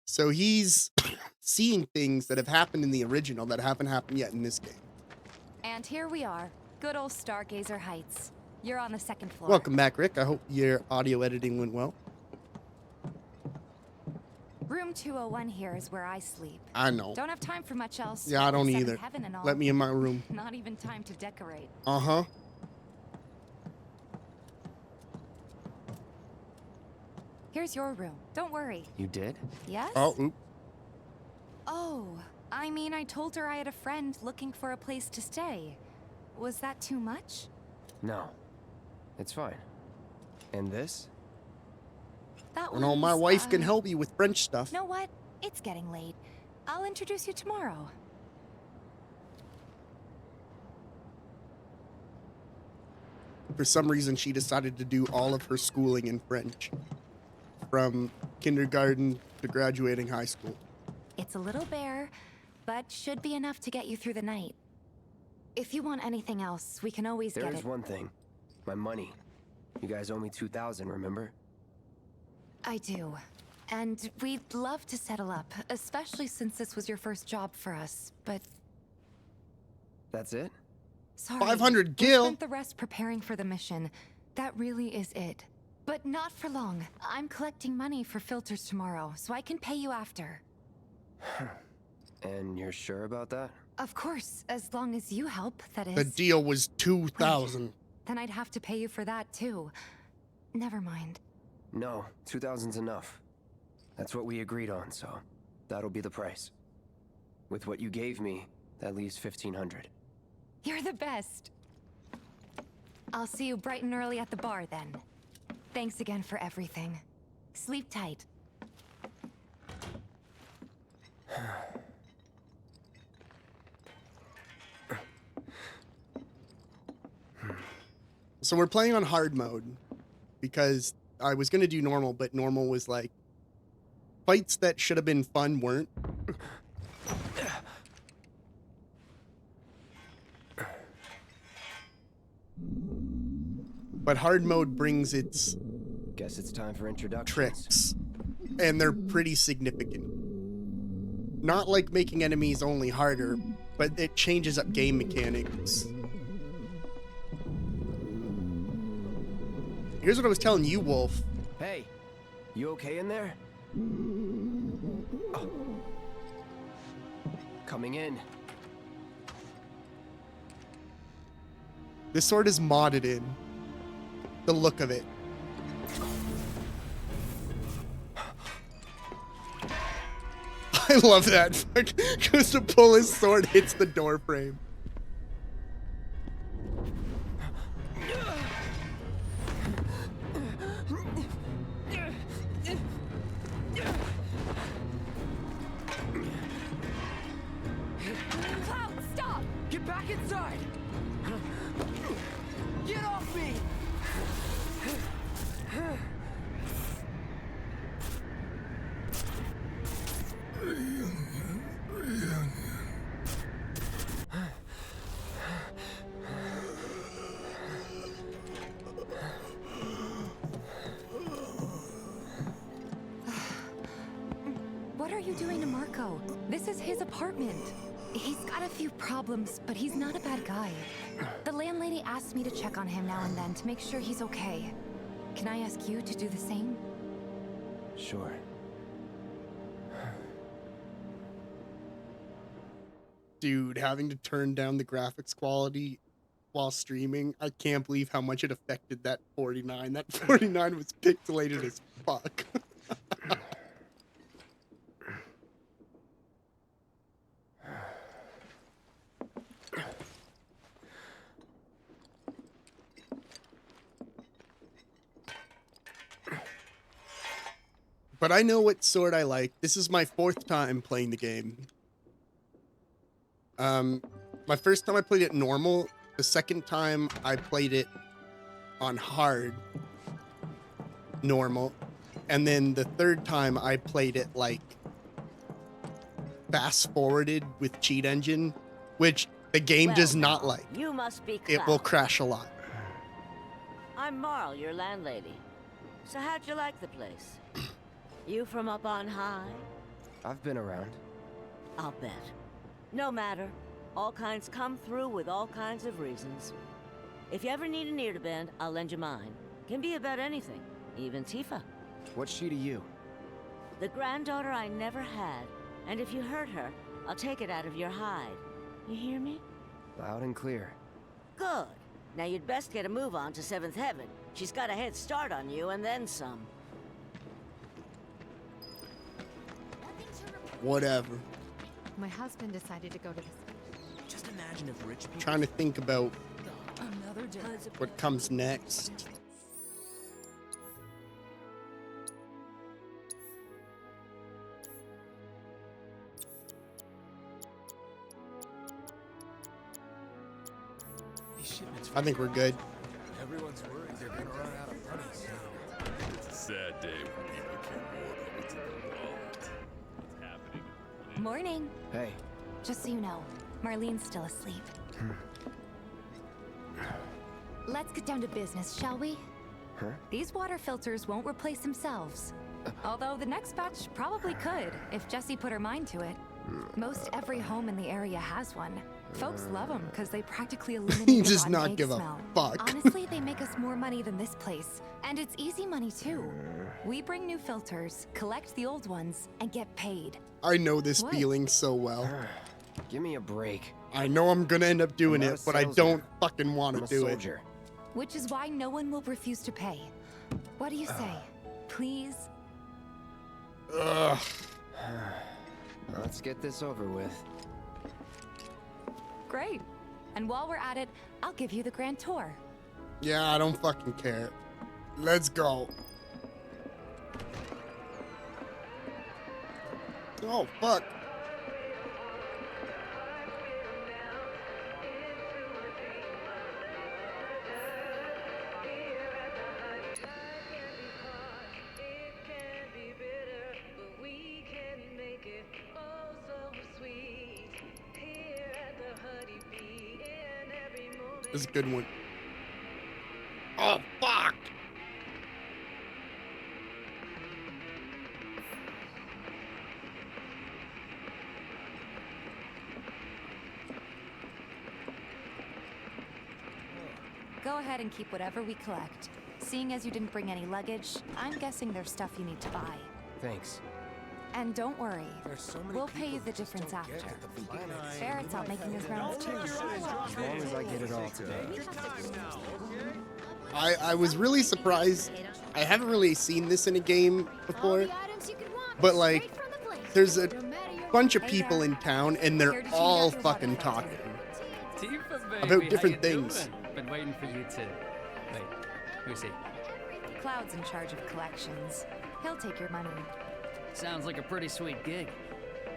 So he's seeing things that have happened in the original that haven't happened yet in this game. And here we are. Good old Stargazer Heights. You're on the second floor. Welcome back, Rick. I hope your audio editing went well. Room 201 here is where I sleep. I know. Don't have time for much else. Yeah, I don't Seventh either. Heaven and all. Let me in my room. Not even time to decorate. Uh-huh. Here's your room. Don't worry. You did? Yes? Oh, oop. Oh, I mean, I told her I had a friend looking for a place to stay. Was that too much? No. It's fine. And this? That You know, my was, wife can help you with French stuff. Know what? It's getting late. I'll introduce you tomorrow. For some reason, she decided to do all of her schooling in French. From kindergarten to graduating high school. It's a little bare, but should be enough to get you through the night. If you want anything else, we can always There get is it. one thing. My money. You guys owe me 2,000, remember? I do. And we'd love to settle up, especially since this was your first job for us, but That's it? sorry. 500 We gil? spent the rest preparing for the mission. That really is it. But not for long. I'm collecting money for filters tomorrow, so I can pay you after. And you're sure about that? Of course, as long as you help, that is. The deal was 2,000. Then I'd have to pay you for that too. Never mind. No, 2,000's enough. That's what we agreed on, so that'll be the price. With what you gave me, that leaves 1,500. You're the best. I'll see you bright and early at the bar then. Thanks again for everything. Sleep tight. So we're playing on hard mode because I was going to do normal, but normal was like fights that should have been fun weren't. But hard mode brings its Guess it's time for introductions. tricks, and they're pretty significant. Not like making enemies only harder, but it changes up game mechanics. Here's what I was telling you, Wolf. Hey, you okay in there? Oh. Coming in. This sword is modded in. The look of it. I love that. Goes to pull his sword, hits the door frame. Cloud, stop! Get back inside! Get off me! What are you doing to Marco? This is his apartment. He's got a few problems, but he's not a bad guy. The landlady asked me to check on him now and then to make sure he's okay. Can I ask you to do the same? Sure. Dude, having to turn down the graphics quality while streaming, I can't believe how much it affected that 49. That 49 was pixelated as fuck. But I know what sword I like. This is my 4th time playing the game. My first time I played it normal. The second time I played it on hard, normal. And then the third time I played it like fast forwarded with cheat engine, which the game Well, does not like. You must be It will Cloud. crash a lot. I'm Marl, your landlady. So how'd you like the place? You from up on high? I've been around. I'll bet. No matter. All kinds come through with all kinds of reasons. If you ever need an ear to bend, I'll lend you mine. Can be about anything, even Tifa. What's she to you? The granddaughter I never had, and if you hurt her, I'll take it out of your hide. You hear me? Loud and clear. Good. Now you'd best get a move on to 7th Heaven. She's got a head start on you, and then some. Whatever. My husband decided to go to this. Just imagine if rich people... Trying to think about Another day. what comes next. I think we're good. Everyone's worried they're gonna run out of money soon. It's a sad day when people can't more than what's in their wallet. What's happening? Morning. Hey. Just so you know, Marlene's still asleep. Let's get down to business, shall we? Huh? These water filters won't replace themselves. Although the next batch probably could, if Jessie put her mind to it. Most every home in the area has one. Folks love them because they practically eliminate He the does rotten not egg give a smell. fuck. Honestly, they make us more money than this place. And it's easy money too. We bring new filters, collect the old ones, and get paid. I know this What? feeling so well. Give me a break. I know I'm gonna end up doing I'm not it, a but I salesman. don't fucking want I'm to a do it. soldier. Which is why no one will refuse to pay. What do you say? Please? Ugh. Let's get this over with. Great. And while we're at it, I'll give you the grand tour. Yeah, I don't fucking care. Let's go. Oh, fuck. This is a good one. Oh, fuck! Go ahead and keep whatever we collect. Seeing as you didn't bring any luggage, I'm guessing there's stuff you need to buy. Thanks. And don't worry, So we'll pay you the difference after. Barrett's out making his rounds too. As long as I get it all today. I was really surprised. I haven't really seen this in a game before, but like, there's a bunch of people in town and they're all fucking talking about different things. Been waiting for you to... Wait, who's he? Cloud's in charge of collections. He'll take your money. Sounds like a pretty sweet gig.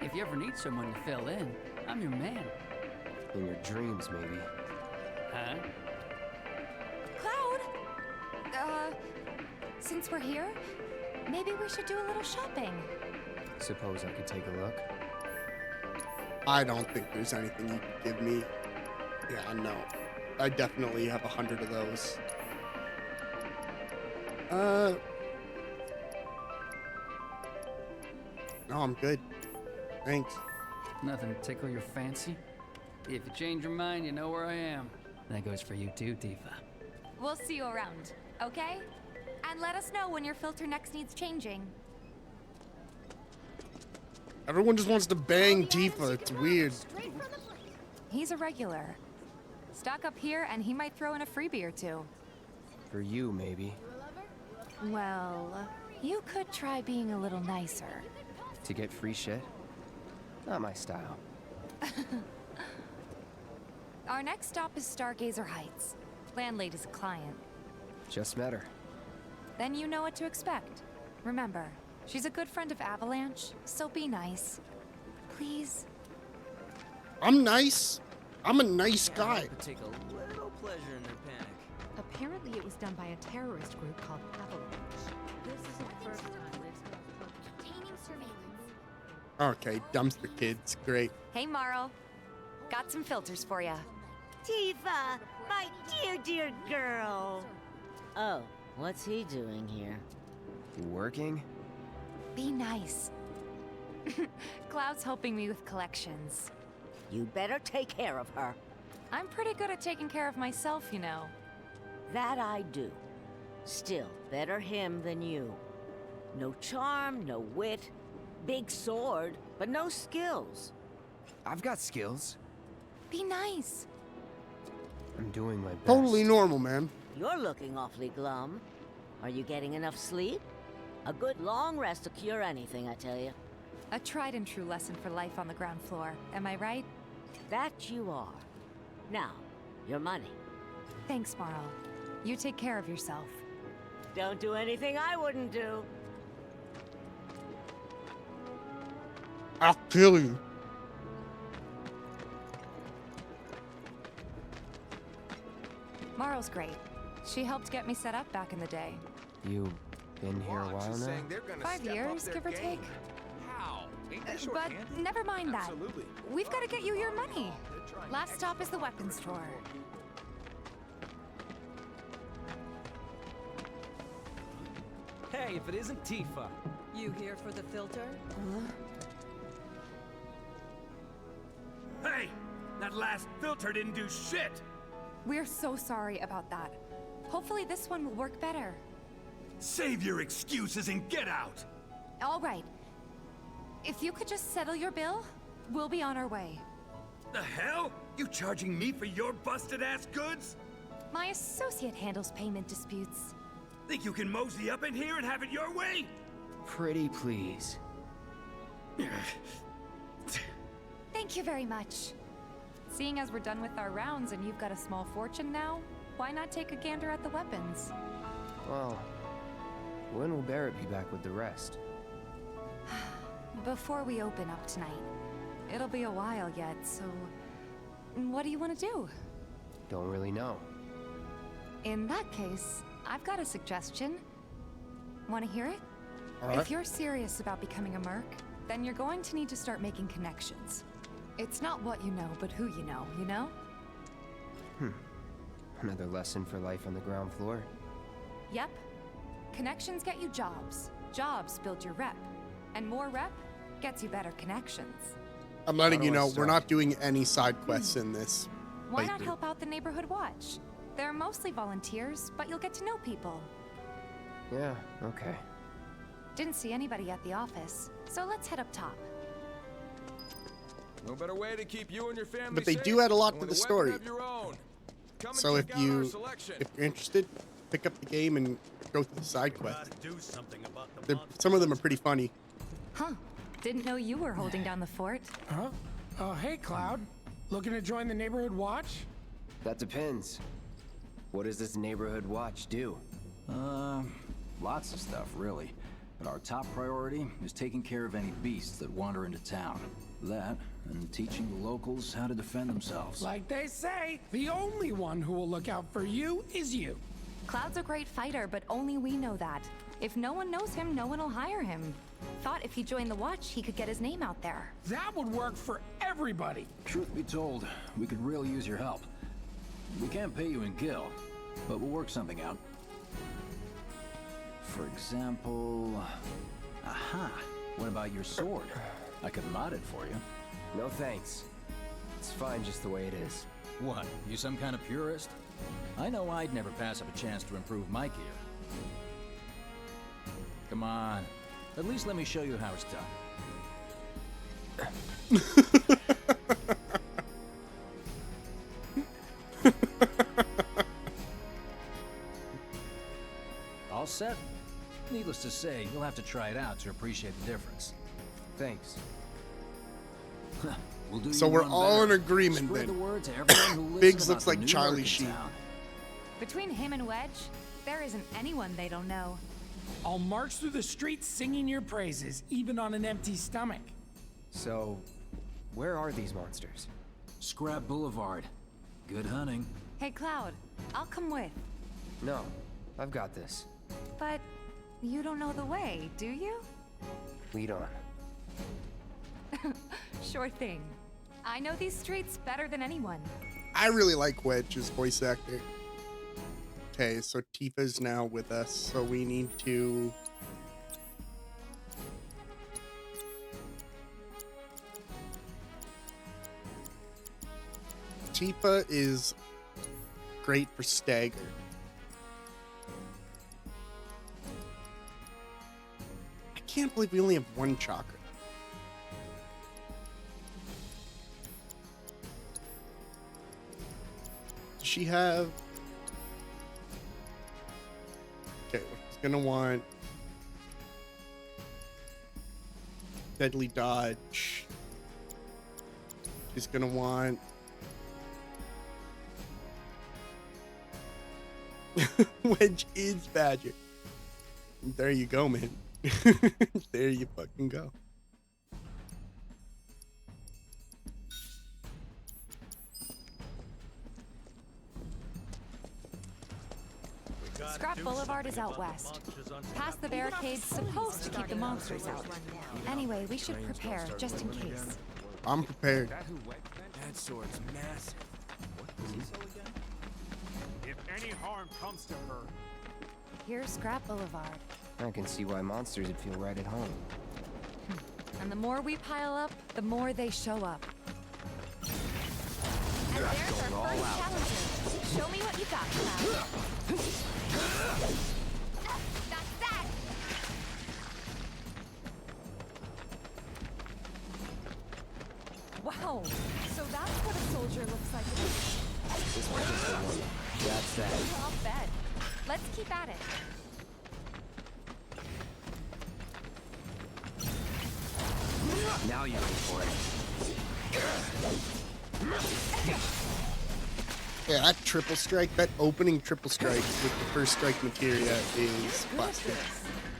If you ever need someone to fill in, I'm your man. In your dreams, maybe. Huh? Cloud! Since we're here, maybe we should do a little shopping. Suppose I could take a look? I don't think there's anything you could give me. Yeah, no. I definitely have 100 of those. No, I'm good. Thanks. Nothing to tickle your fancy? If you change your mind, you know where I am. That goes for you too, Tifa. We'll see you around, okay? And let us know when your filter next needs changing. Everyone just wants to bang Tifa. It's weird. He's a regular. Stock up here and he might throw in a freebie or two. For you, maybe. Well, you could try being a little nicer. To get free shit? Not my style. Our next stop is Stargazer Heights. Landlady's a client. Just met her. Then you know what to expect. Remember, she's a good friend of Avalanche, so be nice. Please. I'm nice. I'm a nice guy. Take a little pleasure in their panic. Apparently it was done by a terrorist group called Avalanche. This is the first time they've containing surveillance. Okay, dumpster kids. Great. Hey, Marl. Got some filters for ya. Tifa, my dear girl. Oh, what's he doing here? Working? Be nice. Cloud's helping me with collections. You better take care of her. I'm pretty good at taking care of myself, you know. That I do. Still, better him than you. No charm, no wit. Big sword, but no skills. I've got skills. Be nice. I'm doing my best. Totally normal, man. You're looking awfully glum. Are you getting enough sleep? A good long rest to cure anything, I tell you. A tried and true lesson for life on the ground floor. Am I right? That you are. Now, your money. Thanks, Marl. You take care of yourself. Don't do anything I wouldn't do. I'll kill you. Marl's great. She helped get me set up back in the day. You been here a while now? 5 years, give or take. But never mind that. We've got to get you your money. Last stop is the weapons store. Hey, if it isn't Tifa. You here for the filter? Hey! That last filter didn't do shit! We're so sorry about that. Hopefully this one will work better. Save your excuses and get out! All right. If you could just settle your bill, we'll be on our way. The hell? You charging me for your busted-ass goods? My associate handles payment disputes. Think you can mosey up in here and have it your way? Pretty please. Thank you very much. Seeing as we're done with our rounds and you've got a small fortune now, why not take a gander at the weapons? Well, when will Barrett be back with the rest? Before we open up tonight. It'll be a while yet, so... what do you want to do? Don't really know. In that case, I've got a suggestion. Want to hear it? All right. If you're serious about becoming a merc, then you're going to need to start making connections. It's not what you know, but who you know, you know? Another lesson for life on the ground floor. Yep. Connections get you jobs. Jobs build your rep. And more rep gets you better connections. I'm letting you know, we're not doing any side quests in this. Why not help out the Neighborhood Watch? They're mostly volunteers, but you'll get to know people. Yeah, okay. Didn't see anybody at the office, so let's head up top. No better way to keep you and your family But they safe do add a lot than to with the a story. weapon of your own. Come and So if check out our selection. you're interested, pick up the game and go through the side quests. Do something about the Some of them are pretty funny. Huh. Didn't know you were holding down the fort. Huh? Oh, hey, Cloud. Looking to join the Neighborhood Watch? That depends. What does this Neighborhood Watch do? Lots of stuff, really. But our top priority is taking care of any beasts that wander into town. That, and teaching the locals how to defend themselves. Like they say, the only one who will look out for you is you. Cloud's a great fighter, but only we know that. If no one knows him, no one will hire him. Thought if he joined the Watch, he could get his name out there. That would work for everybody. Truth be told, we could really use your help. We can't pay you in gil, but we'll work something out. For example... Aha! What about your sword? I could mod it for you. No thanks. It's fine just the way it is. What, you some kind of purist? I know I'd never pass up a chance to improve my gear. Come on. At least let me show you how it's done. All set? Needless to say, you'll have to try it out to appreciate the difference. Thanks. We'll do So you we're one all in better. agreement Spread then. the word to everyone who listens Biggs about looks the like new Charlie work in Sheen. town. Between him and Wedge, there isn't anyone they don't know. I'll march through the streets singing your praises, even on an empty stomach. So, where are these monsters? Scrap Boulevard. Good hunting. Hey, Cloud, I'll come with. No, I've got this. But you don't know the way, do you? Lead on. Sure thing. I know these streets better than anyone. I really like Wedge's voice actor. Okay, so Tifa's now with us, so we need to... Tifa is great for stagger. I can't believe we only have one chakra. Does she have... Okay, she's gonna want Deadly Dodge. She's gonna want Wedge is Badger. There you go, man. There you fucking go. Scrap Boulevard is out west. Past the barricades, supposed to keep the monsters out. Anyway, we should prepare, just in case. I'm prepared. That sword's massive. What is he so again? If any harm comes to her, Here's Scrap Boulevard. I can see why monsters would feel right at home. And the more we pile up, the more they show up. And there's our first challenger. Show me what you got, Cloud. That's that! Wow, so that's what a soldier looks like. This one is the one. That's that. I'll bet. Let's keep at it. Now you're ready for it. Yeah, that triple strike, that opening triple strike with the first strike materia is busted.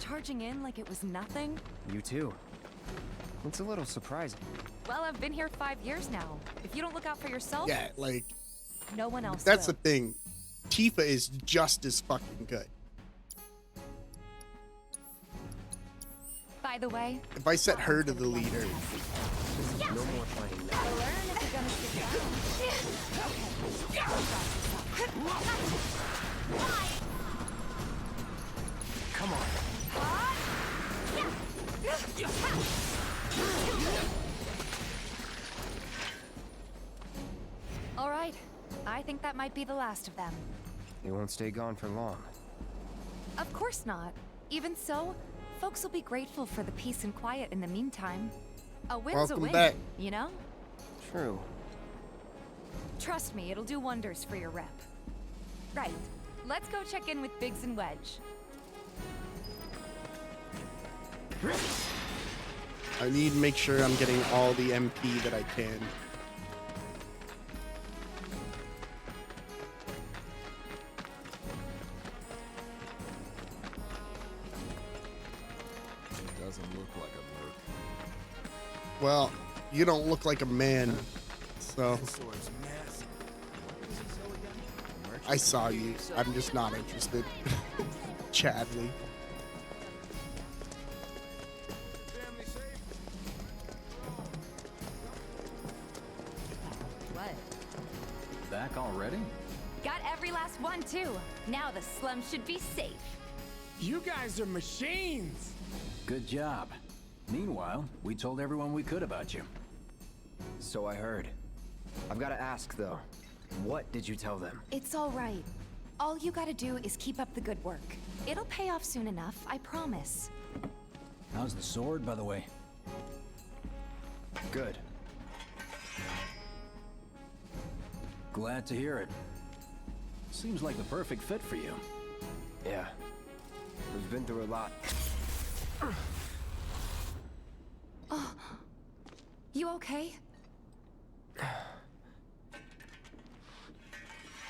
Charging in like it was nothing? You too. It's a little surprising. Well, I've been here 5 years now. If you don't look out for yourself, Yeah, like, no one else that's will. the thing. Tifa is just as fucking good. By the way, If I set her to the leader, No more fighting now. learn if you're gonna sit down. that might be the last of them. They won't stay gone for long. Of course not. Even so, folks will be grateful for the peace and quiet in the meantime. A win's Welcome a win, back. you know? True. Trust me, it'll do wonders for your rep. Right. Let's go check in with Biggs and Wedge. I need to make sure I'm getting all the MP that I can. Doesn't look like a merc. Well, you don't look like a man, so This sword's massive. What does it sell again? Merchant? I saw you. I'm just not interested. Chadley. What? Back already? Got every last one, too. Now the slum should be safe. You guys are machines. Good job. Meanwhile, we told everyone we could about you. So I heard. I've got to ask, though. What did you tell them? It's all right. All you gotta do is keep up the good work. It'll pay off soon enough, I promise. How's the sword, by the way? Good. Glad to hear it. Seems like the perfect fit for you. Yeah. We've been through a lot. Oh, you okay?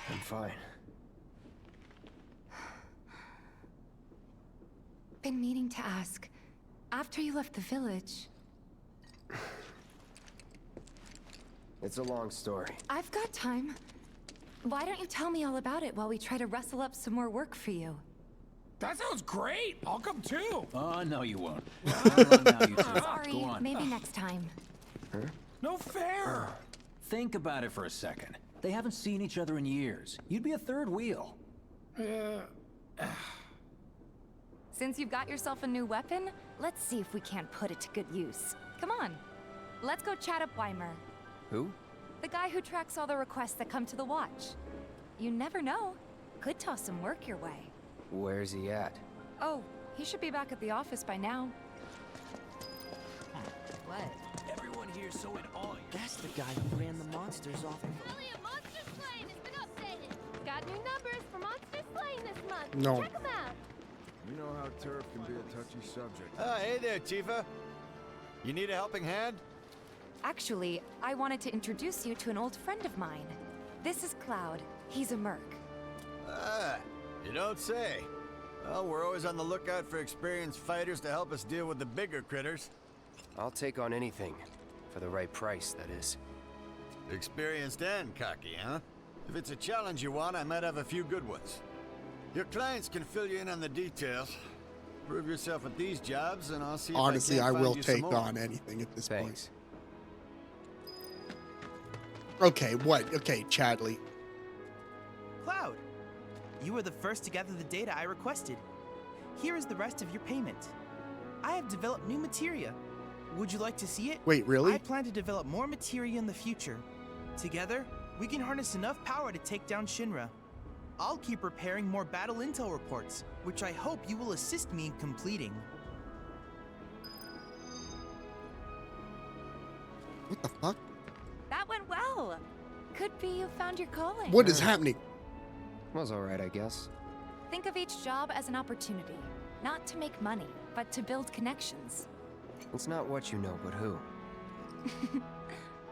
I'm fine. Been meaning to ask. After you left the village... It's a long story. I've got time. Why don't you tell me all about it while we try to rustle up some more work for you? That sounds great. I'll come too. Oh, no, you won't. I'll run now, you two. Sorry, Go on. maybe next time. Huh? No fair. Think about it for a second. They haven't seen each other in years. You'd be a third wheel. Since you've got yourself a new weapon, let's see if we can't put it to good use. Come on. Let's go chat up Weimer. Who? The guy who tracks all the requests that come to the watch. You never know. Could toss some work your way. Where's he at? Oh, he should be back at the office by now. What? Everyone here's so in awe. That's the guy who ran the monsters off of... Brilliant Monster Slaying has been updated. Got new numbers for Monster Slaying this month. No. Check them out. You know how turf can be a touchy subject. Hey there, Tifa. You need a helping hand? Actually, I wanted to introduce you to an old friend of mine. This is Cloud. He's a merc. Ah, you don't say. Well, we're always on the lookout for experienced fighters to help us deal with the bigger critters. I'll take on anything. For the right price, that is. Experienced and cocky, huh? If it's a challenge you want, I might have a few good ones. Your clients can fill you in on the details. Prove yourself at these jobs, and I'll see if Honestly, I I can't will find you some take more. on anything at this Thanks. point. Okay, what? Okay, Chadley. Cloud, you were the first to gather the data I requested. Here is the rest of your payment. I have developed new materia. Would you like to see it? Wait, really? I plan to develop more materia in the future. Together, we can harness enough power to take down Shinra. I'll keep preparing more battle intel reports, which I hope you will assist me in completing. What the fuck? That went well. Could be you found your calling. What is happening? Was alright, I guess. Think of each job as an opportunity. Not to make money, but to build connections. It's not what you know, but who.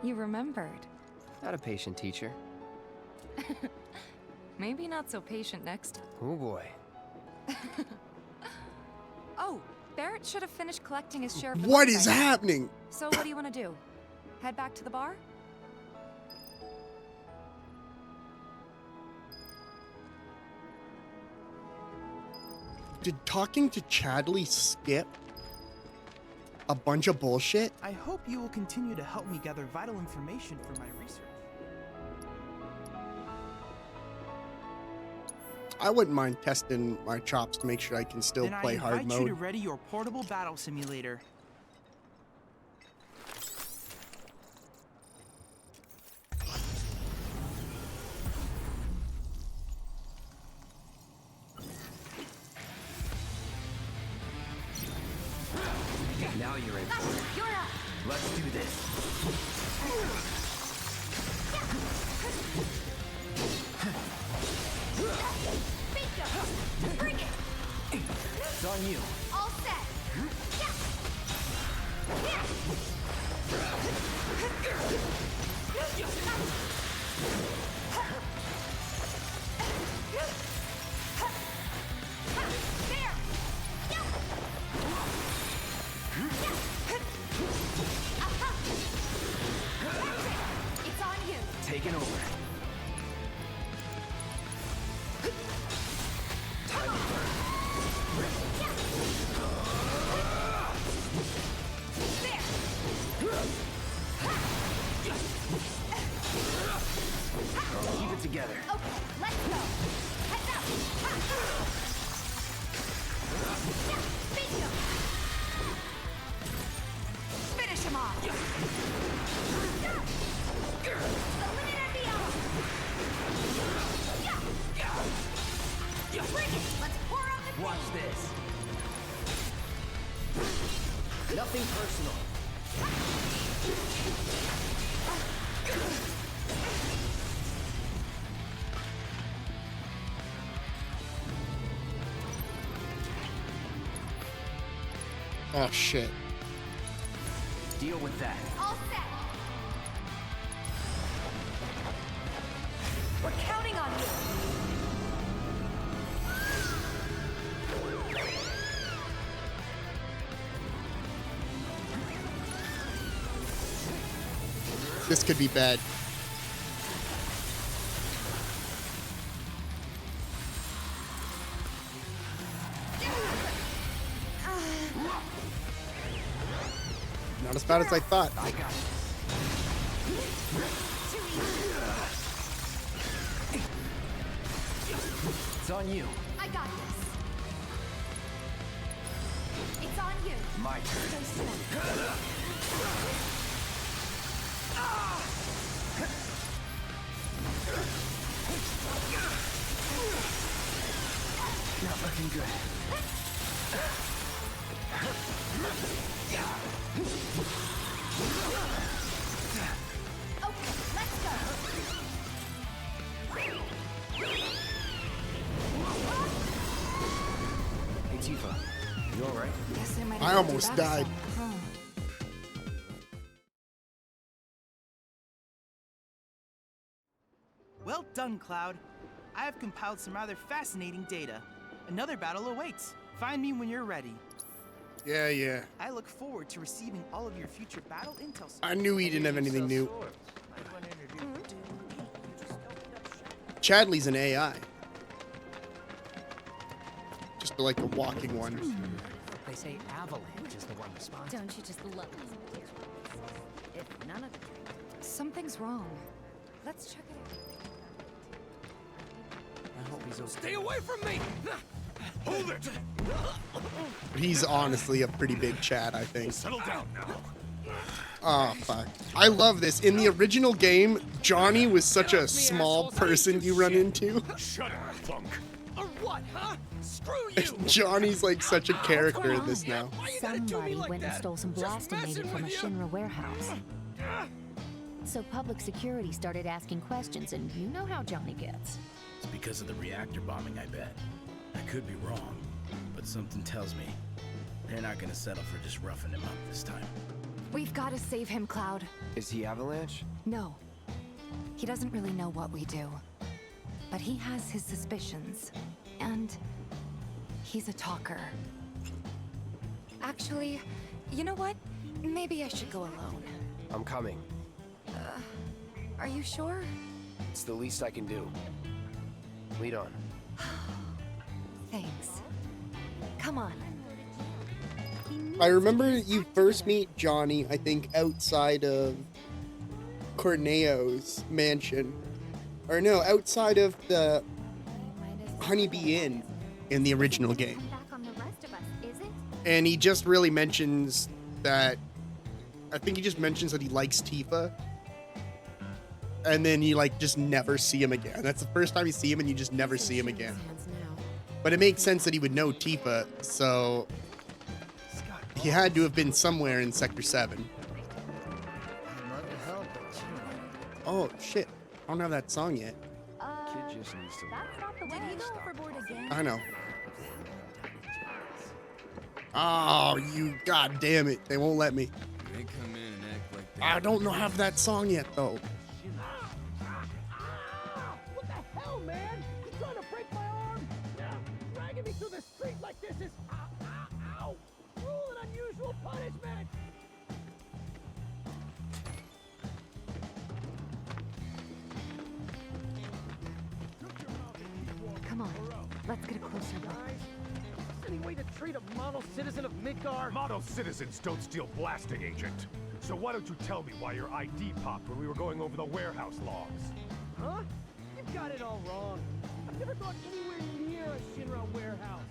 You remembered. Not a patient teacher. Maybe not so patient next time. Oh boy. Oh, Barrett should have finished collecting his share of the What money is by now. happening? So what do you want to do? Head back to the bar? Did talking to Chadley skip a bunch of bullshit? I hope you will continue to help me gather vital information for my research. I wouldn't mind testing my chops to make sure I can still Then play I hard invite you to mode. ready your portable battle simulator. Now you're in for it. You're up. Let's do this. Bingo. Bring it. It's on you. All set. It's on you. Taking over. Time to burn. Keep it together. Okay, let's go. Heads up. Bingo. Finish him off. Eliminate and beyond. Bring it. Let's pour out the pain. Watch this. Nothing personal. Oh shit. Deal with that. All set. We're counting on you. This could be bad. Not as bad as I thought. I got it. It's on you. I got this. It's on you. My turn. Stay strong. Not looking good. Okay, let's go. Hey, Tifa. You alright? Guess I might I have to do almost that died. some. Well done, Cloud. I have compiled some rather fascinating data. Another battle awaits. Find me when you're ready. Yeah, yeah. I look forward to receiving all of your future battle intel. I knew he didn't have anything new. Chadley's an AI. Just like a walking one. They say Avalanche is the one responsible. Don't you just love this? If none of the Something's wrong. Let's check it I hope he's okay. Stay away from me! Hold it! He's honestly a pretty big Chad, I think. Settle down now. Oh, fuck. I love this. In the original game, Johnny was such a small person you run into. Shut up, punk. Or what, huh? Screw you! Johnny's like such a character in this now. Somebody went and stole some blastinator from a Shinra warehouse. So public security started asking questions, and you know how Johnny gets. It's because of the reactor bombing, I bet. I could be wrong, but something tells me they're not gonna settle for just roughing him up this time. We've got to save him, Cloud. Is he Avalanche? No. He doesn't really know what we do. But he has his suspicions. And he's a talker. Actually, you know what? Maybe I should go alone. I'm coming. Are you sure? It's the least I can do. Lead on. Thanks. Come on. I remember you first meet Johnny, I think, outside of Corneo's mansion. Or no, outside of the Honeybee Inn in the original game. And he just really mentions that, I think he just mentions that he likes Tifa. And then you like just never see him again. That's the first time you see him and you just never see him again. But it makes sense that he would know Tifa, so he had to have been somewhere in Sector 7. I'd love to help, but Oh, shit. I don't have that song yet. kid just needs to learn. Did he go overboard again? I know. Oh, you god damn it. They won't let me. They come in and act like they I don't know have that song yet though. What the hell, man? You trying to break my arm? Dragging me through the street like this is ow, cruel and unusual punishment. Come on, let's get a closer look. Any way to treat a model citizen of Midgar? Model citizens don't steal blasting, Agent. So why don't you tell me why your ID popped when we were going over the warehouse logs? Huh? You've got it all wrong. I've never gone anywhere near a Shinra warehouse.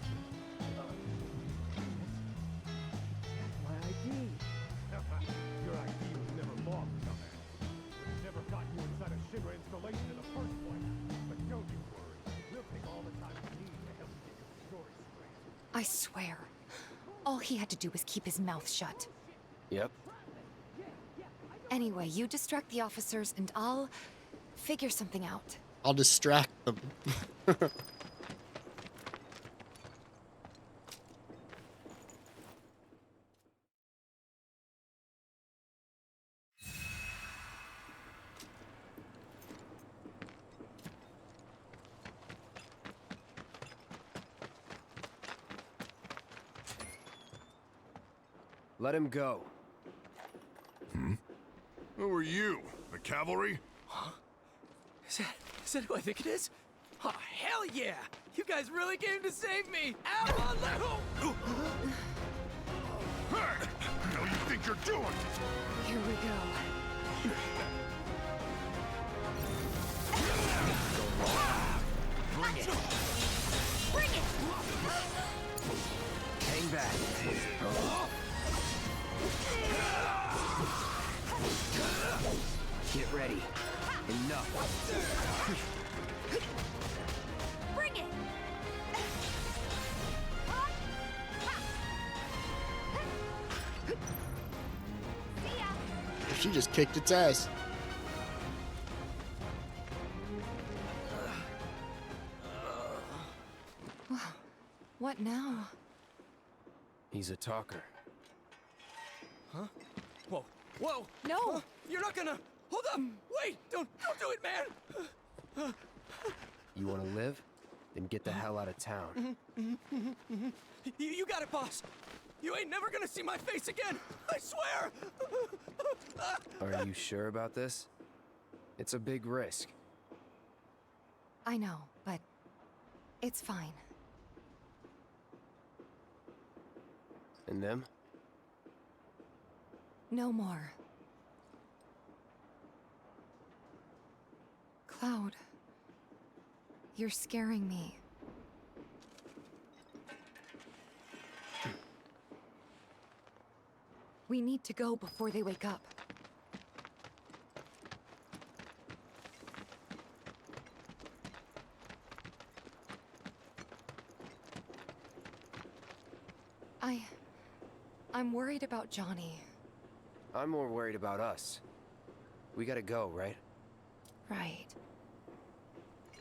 My ID. Your ID was never logged, dumbass. It never got you inside a Shinra installation in the first place. But don't you worry. We'll take all the time we need to help you get your story straight. I swear. All he had to do was keep his mouth shut. Yep. Anyway, you distract the officers and I'll figure something out. I'll distract them. Let him go. Who are you? The cavalry? Huh? Is that who I think it is? Oh, hell yeah! You guys really came to save me! Ow! Hey! What do you think you're doing? Here we go. Bring it! Bring it! Hang back. Get ready. Enough. Bring it! She just kicked its ass. What now? He's a talker. Huh? Whoa! Whoa! No! You're not gonna... Hold up! Wait! Don't do it, man! You want to live? Then get the hell out of town. You got it, boss! You ain't never gonna see my face again! I swear! Are you sure about this? It's a big risk. I know, but it's fine. And them? No more. Cloud, you're scaring me. We need to go before they wake up. I'm worried about Johnny. I'm more worried about us. We gotta go, right? Right.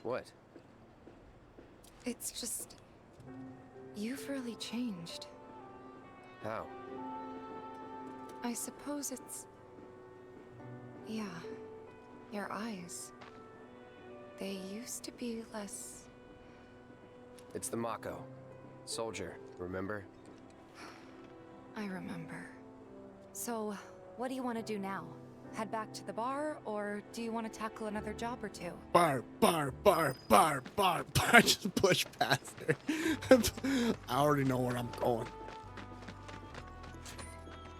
What? It's just... you've really changed. How? I suppose it's... yeah. Your eyes. They used to be less... It's the Mako. Soldier, remember? I remember. So, what do you want to do now? Head back to the bar, or do you want to tackle another job or two? Bar. Just push past her. I already know where I'm going.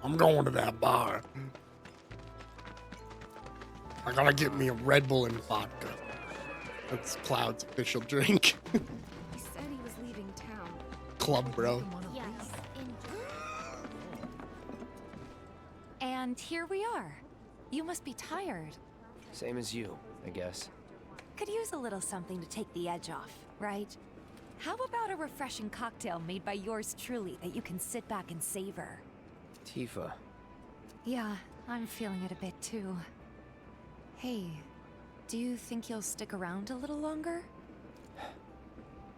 I'm going to that bar. I gotta get me a Red Bull and vodka. That's Cloud's official drink. He said he was leaving town. Club, bro. Yes. And here we are. You must be tired. Same as you, I guess. Could use a little something to take the edge off, right? How about a refreshing cocktail made by yours truly that you can sit back and savor? Tifa. Yeah, I'm feeling it a bit too. Hey, do you think you'll stick around a little longer?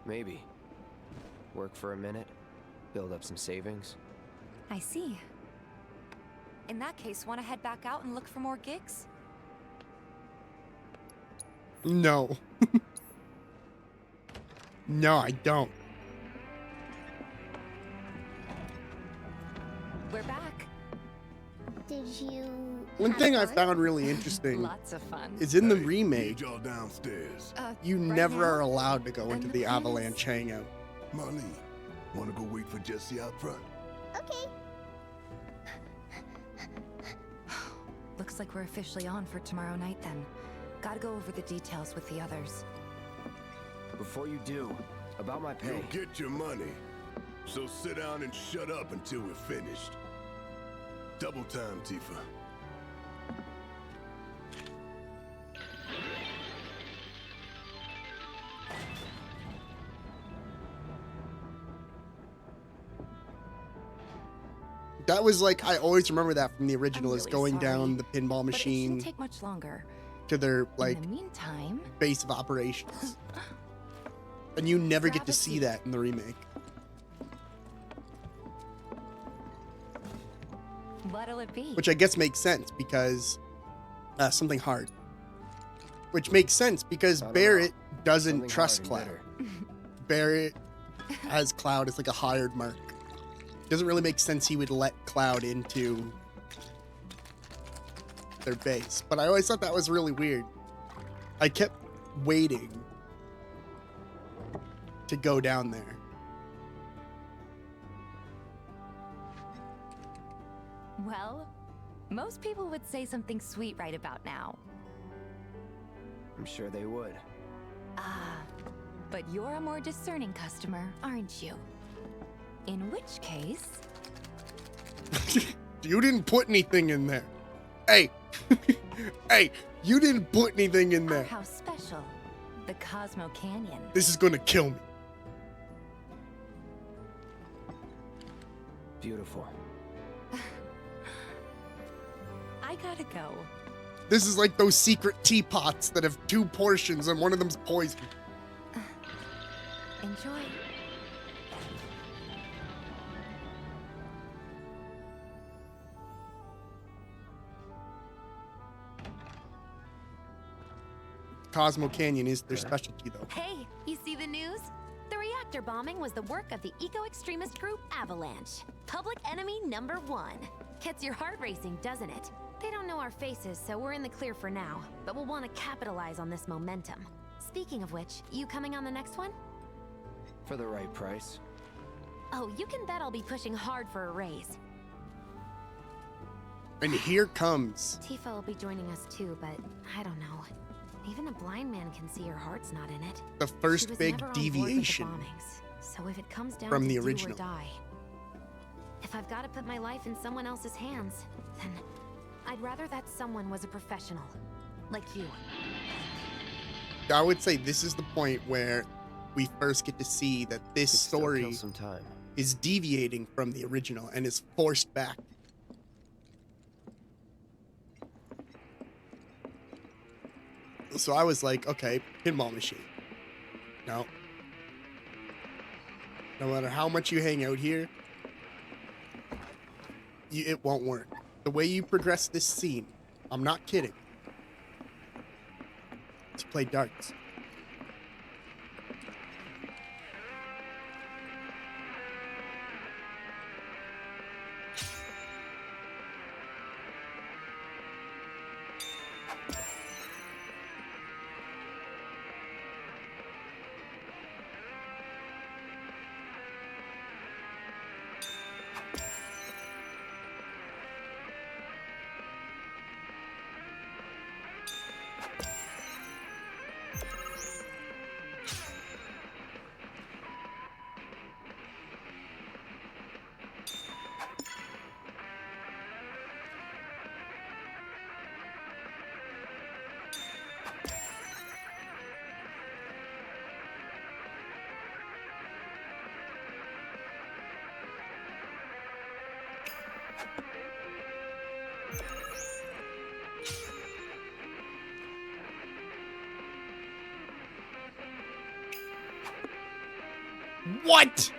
Maybe. Work for a minute, build up some savings. I see. In that case, want to head back out and look for more gigs? No. No, I don't. We're back. Did you... One thing I found really interesting Lots of fun. is in the remake, Y'all downstairs. you never are allowed to go into the Avalanche hangout. Marlene, wanna go wait for Jesse out front? Okay. Looks like we're officially on for tomorrow night then. Gotta go over the details with the others. Before you do, about my pay. You'll get your money. So sit down and shut up until we're finished. Double time, Tifa. That was like, I always remember that from the original, is really going sorry, down the pinball But it machine shouldn't take much longer. to their like In the meantime, base of operations. And you never get Grab to a see seat. that in the remake. what'll it be? Which I guess makes sense because something hard. Which makes sense because I don't Barrett know. doesn't Something trust hard Cloud. and Barrett has Cloud as like a hired mark. Doesn't really make sense he would let Cloud into their base. But I always thought that was really weird. I kept waiting to go down there. Well, most people would say something sweet right about now. I'm sure they would. Ah, but you're a more discerning customer, aren't you? In which case... You didn't put anything in there. Hey! Hey! You didn't put anything in there. How special. The Cosmo Canyon. This is gonna kill me. Beautiful. I gotta go. This is like those secret teapots that have 2 portions and one of them's poison. Enjoy. Cosmo Canyon is their specialty, though. Hey, you see the news? The reactor bombing was the work of the eco-extremist group Avalanche. Public enemy number 1. Gets your heart racing, doesn't it? They don't know our faces, so we're in the clear for now. But we'll want to capitalize on this momentum. Speaking of which, you coming on the next one? For the right price. Oh, you can bet I'll be pushing hard for a raise. And here comes. Tifa will be joining us too, but I don't know. Even a blind man can see her heart's not in it. The She first was big never on board with the deviation bombings, so if it comes down from to the do or original. die, if I've got to put my life in someone else's hands, then I'd rather that someone was a professional, like you. I would say this is the point where we first get to see that this Could still kill story some time. is deviating from the original and is forced back. So I was like, okay, pinball machine. No. No matter how much you hang out here, it won't work. The way you progress this scene, I'm not kidding. Let's play darts. What?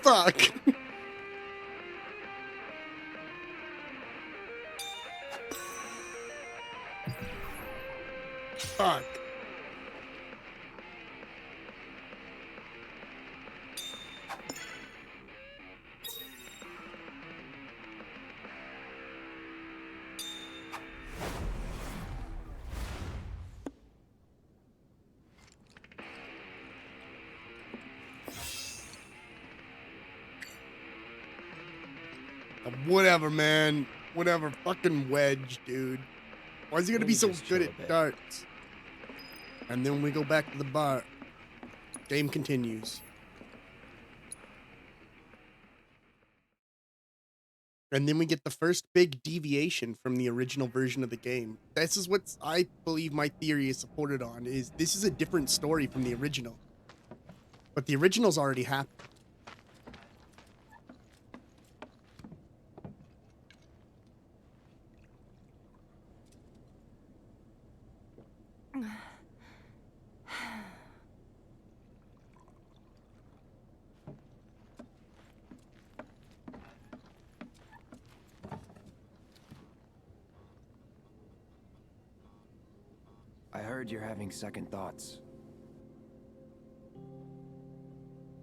Fuck. Fuck. Whatever, man. Whatever. Fucking Wedge, dude. Why is he gonna be so good at darts? And then we go back to the bar. Game continues. And then we get the first big deviation from the original version of the game. This is what I believe my theory is supported on, is this is a different story from the original. But the original's already happened. I heard you're having second thoughts.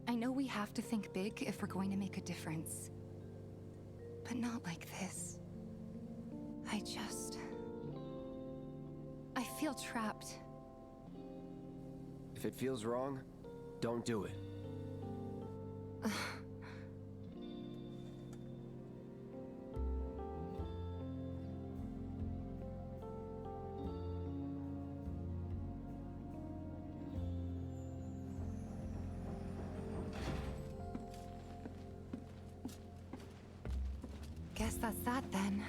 I know we have to think big if we're going to make a difference. But not like this. I feel trapped. If it feels wrong, don't do it. Guess that's that then.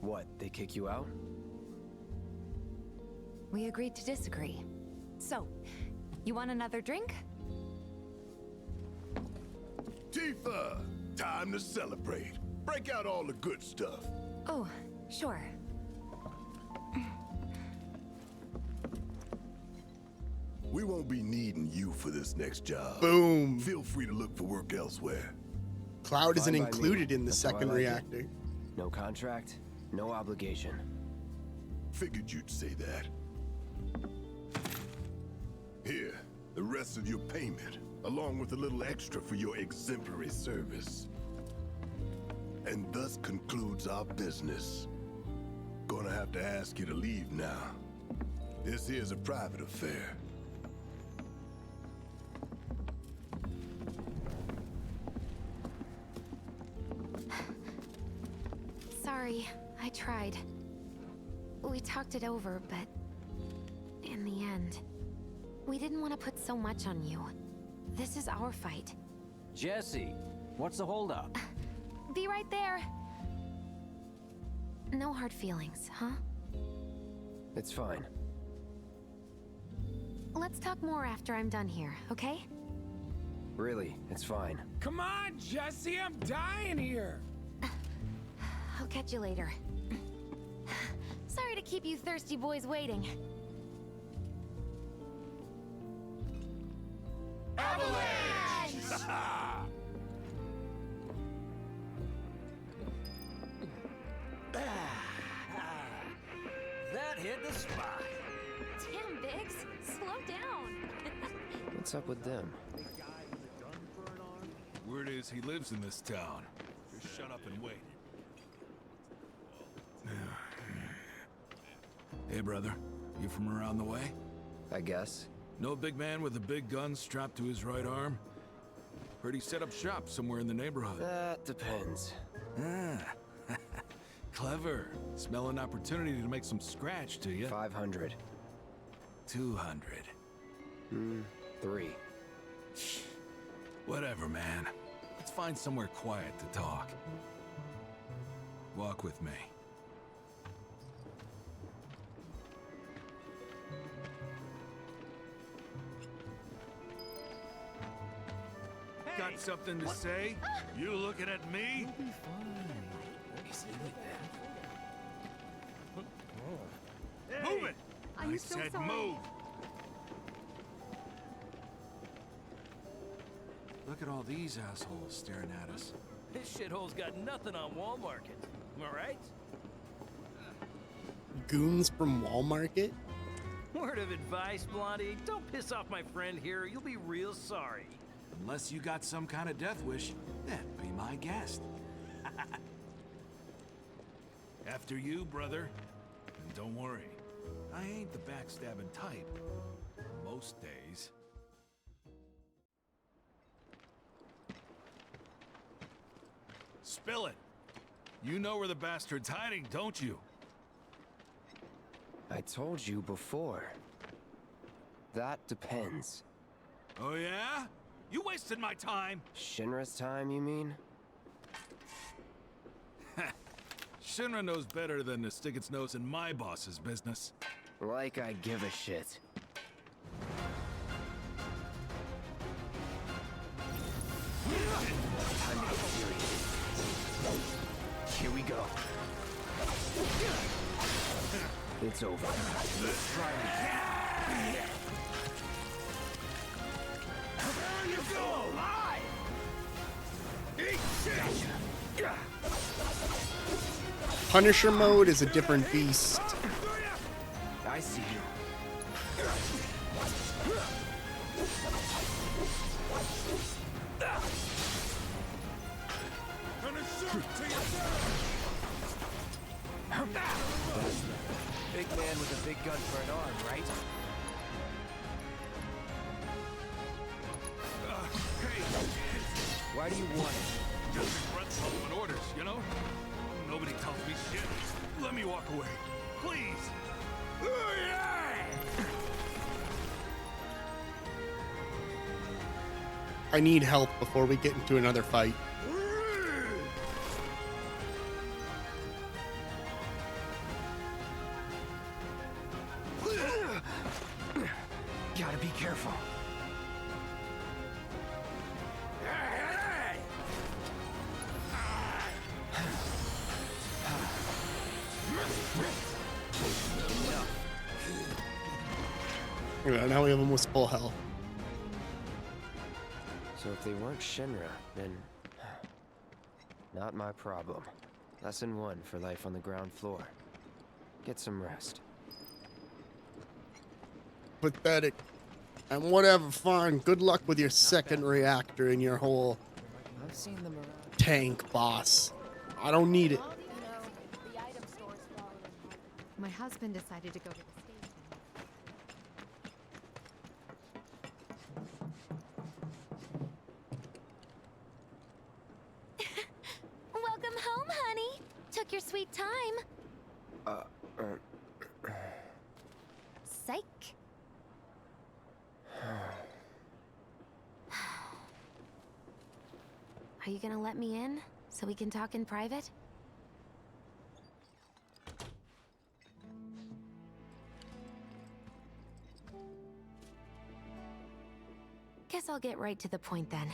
What, they kick you out? We agreed to disagree. So, you want another drink? Tifa, time to celebrate. Break out all the good stuff. Oh, sure. We won't be needing you for this next job. Boom. Feel free to look for work elsewhere. Cloud isn't Fine by included me. in the That's how I second like it. reactor. No contract, no obligation. Figured you'd say that. Here, the rest of your payment, along with a little extra for your exemplary service. And thus concludes our business. Gonna have to ask you to leave now. This here's a private affair. Sorry, I tried. We talked it over, but in the end, we didn't want to put so much on you. This is our fight. Jesse, what's the holdup? Be right there. No hard feelings, huh? It's fine. Let's talk more after I'm done here, okay? Really, it's fine. Come on, Jesse, I'm dying here. I'll catch you later. Sorry to keep you thirsty boys waiting. That hit the spot. Damn, Biggs, slow down. What's up with them? Word is he lives in this town. Just shut up and wait. Hey, brother. You from around the way? I guess. Know a big man with a big gun strapped to his right arm? Heard he set up shop somewhere in the neighborhood. That depends. Ah. Clever. Smell an opportunity to make some scratch, do you? 500. 200. 3. Whatever, man. Let's find somewhere quiet to talk. Walk with me. got something to say? You looking at me? Move it! I'm I so said sorry. move! Look at all these assholes staring at us. This shithole's got nothing on Wall Market. Am I right? Goons from Walmart? Word of advice, Blondie. Don't piss off my friend here. You'll be real sorry. Unless you got some kind of death wish, then be my guest. After you, brother. And don't worry, I ain't the backstabbing type. Most days. Spill it. You know where the bastard's hiding, don't you? I told you before. That depends. Oh yeah? You wasted my time. Shinra's time, you mean? Shinra knows better than to stick its nose in my boss's business. Like I give a shit. Time to get serious. Here we go. It's over. Let's try it again. There you go! Lie! Eat shit! Gotcha. Punisher mode is a different beast. I see you. Big man with a big gun for an arm, right? Why do you want it? Just run following orders, you know? Nobody tells me shit. Let me walk away. Please! I need help before we get into another fight. Gotta be careful. Yeah, now we have almost full health. So if they weren't Shinra, then not my problem. Lesson 1 for life on the ground floor. Get some rest. Pathetic. And whatever, fine. Good luck with your second reactor and your whole I've seen them around. tank, boss. I don't need it. My husband decided to go to the station. Welcome home, honey. Took your sweet time. Psych. Are you gonna let me in so we can talk in private? Guess I'll get right to the point then.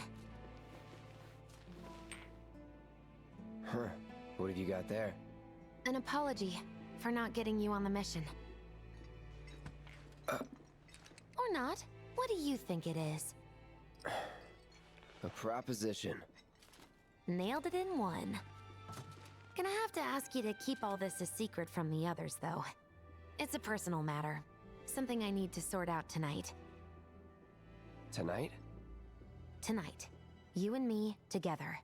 Huh. What have you got there? An apology for not getting you on the mission. Or not. What do you think it is? A proposition. Nailed it in one. Gonna have to ask you to keep all this a secret from the others, though. It's a personal matter. Something I need to sort out tonight. Tonight? Tonight. You and me, together.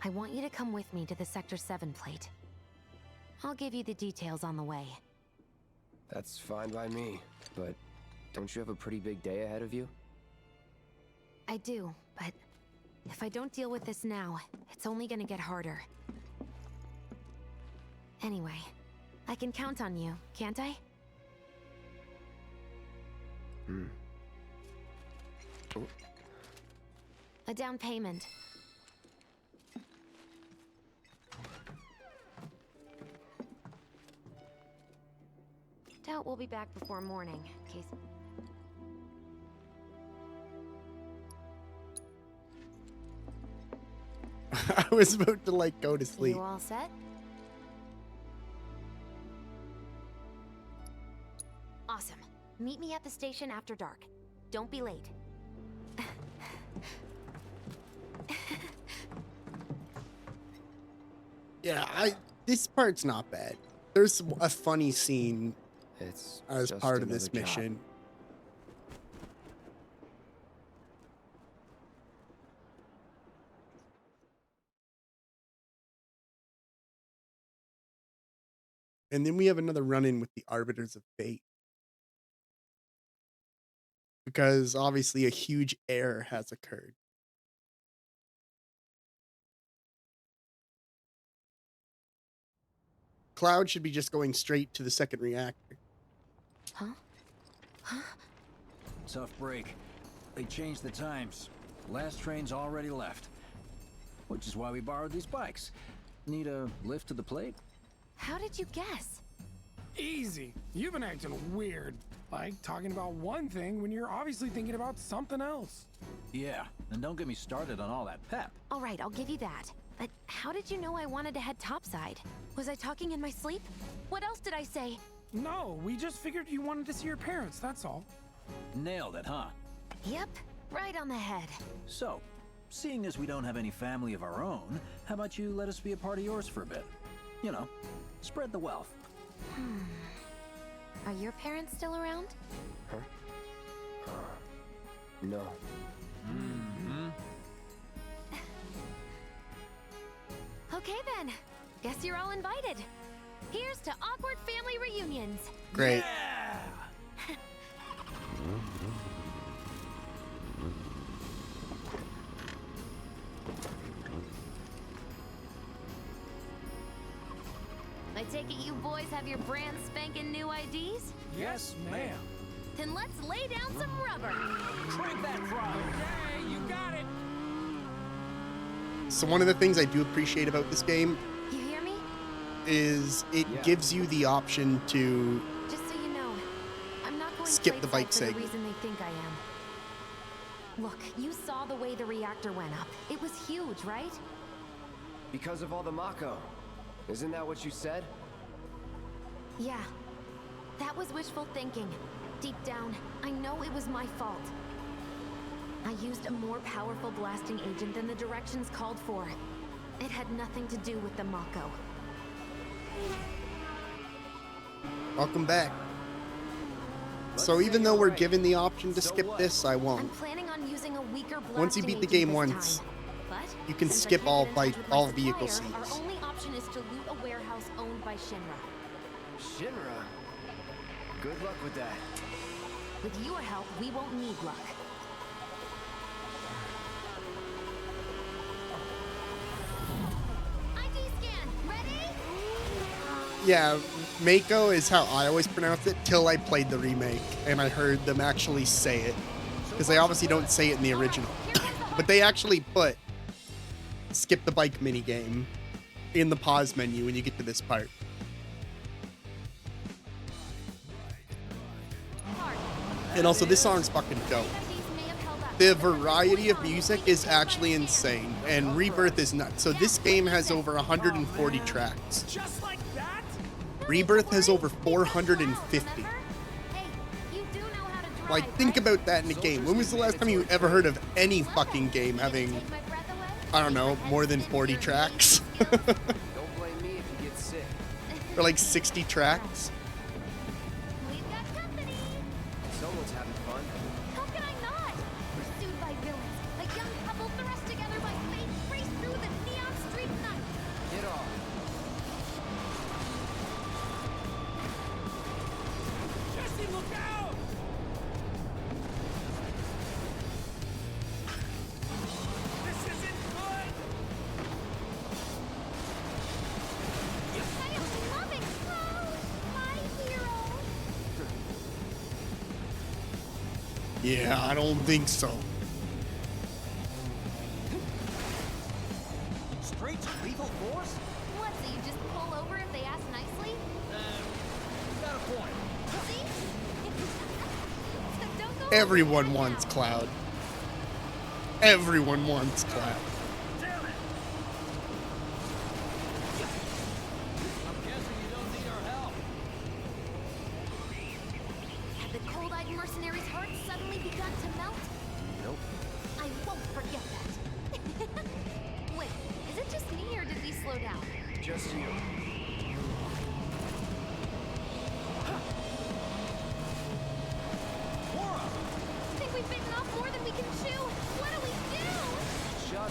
I want you to come with me to the Sector 7 plate. I'll give you the details on the way. That's fine by me, but don't you have a pretty big day ahead of you? I do, but if I don't deal with this now, it's only gonna get harder. Anyway, I can count on you, can't I? A down payment. Doubt we'll be back before morning, in case... I was about to like go to sleep. You all set? Awesome. Meet me at the station after dark. Don't be late. Yeah, this part's not bad. There's a funny scene as just part of this another job. mission. And then we have another run-in with the Arbiters of Fate. Because obviously a huge error has occurred. Cloud should be just going straight to the second reactor. Huh? Tough break. They changed the times. Last train's already left. Which is why we borrowed these bikes. Need a lift to the plate? How did you guess? Easy. You've been acting weird. Like talking about one thing when you're obviously thinking about something else. Yeah, and don't get me started on all that pep. All right, I'll give you that. But how did you know I wanted to head topside? Was I talking in my sleep? What else did I say? No, we just figured you wanted to see your parents, that's all. Nailed it, huh? Yep, right on the head. So, seeing as we don't have any family of our own, how about you let us be a part of yours for a bit? You know, spread the wealth. Are your parents still around? Huh? No. Okay then. Guess you're all invited. Here's to awkward family reunions. Great. I take it you boys have your brand spanking new IDs? Yes, ma'am. Then let's lay down some rubber. Crank that frog. Okay, you got it. So one of the things I do appreciate about this game You hear me? is it gives you the option to Just so you know, I'm not going skip the bike for the segment. reason they think I am. Look, you saw the way the reactor went up. It was huge, right? Because of all the Mako. Isn't that what you said? Yeah. That was wishful thinking. Deep down, I know it was my fault. I used a more powerful blasting agent than the directions called for. It had nothing to do with the Mako. Welcome back. So even though we're given the option to skip this, I I'm won't. planning on using a weaker blasting Once you beat the agent game this once, time. But you can since I skip can't all get in touch with my all vehicle supplier, scenes. Our only option is to loot a warehouse owned by Shinra. Shinra? Good luck with that. With your help, we won't need luck. ID scan, ready? Yeah, Mako is how I always pronounce it till I played the remake and I heard them actually say it. Because they obviously don't say it in the original. But they actually put skip the bike minigame in the pause menu when you get to this part. And also, this song's fucking dope. The variety of music is actually insane, and Rebirth is nuts. So this game has over 140 tracks. Just like that? Rebirth has over 450. Like, think about that in a game. When was the last time you ever heard of any fucking game having, I don't know, more than 40 tracks? Don't blame me if you get sick. Or like 60 tracks? Someone's having fun. How can I not? Pursued by villains, a young couple thrust together by fate race through the neon street night. Get off. Jesse, look out! This isn't good! I am loving Cloud, my hero. Yeah, I don't think so. Straight to lethal force? What, so you just pull over if they ask nicely? Got a point. See? So don't go Everyone wants Cloud. Everyone wants Cloud. Damn it! terrified mercenary's heart suddenly begun to melt? Nope. I won't forget that. Wait, is it just me or did we slow down? Just you. I think we've bitten off more than we can chew. What do we do? Shut up.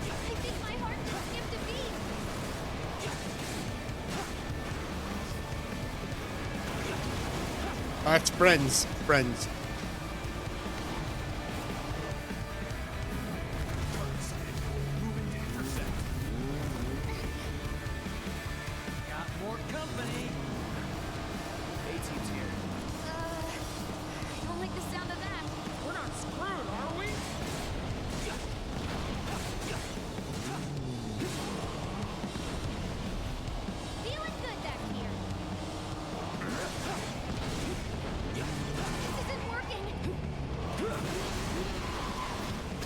I think my heart just skipped a beat. It's friends. Friends. Got more company. A-Team's here. I don't like the sound of that. We're not screwed, are we? Feeling good back here. This isn't working.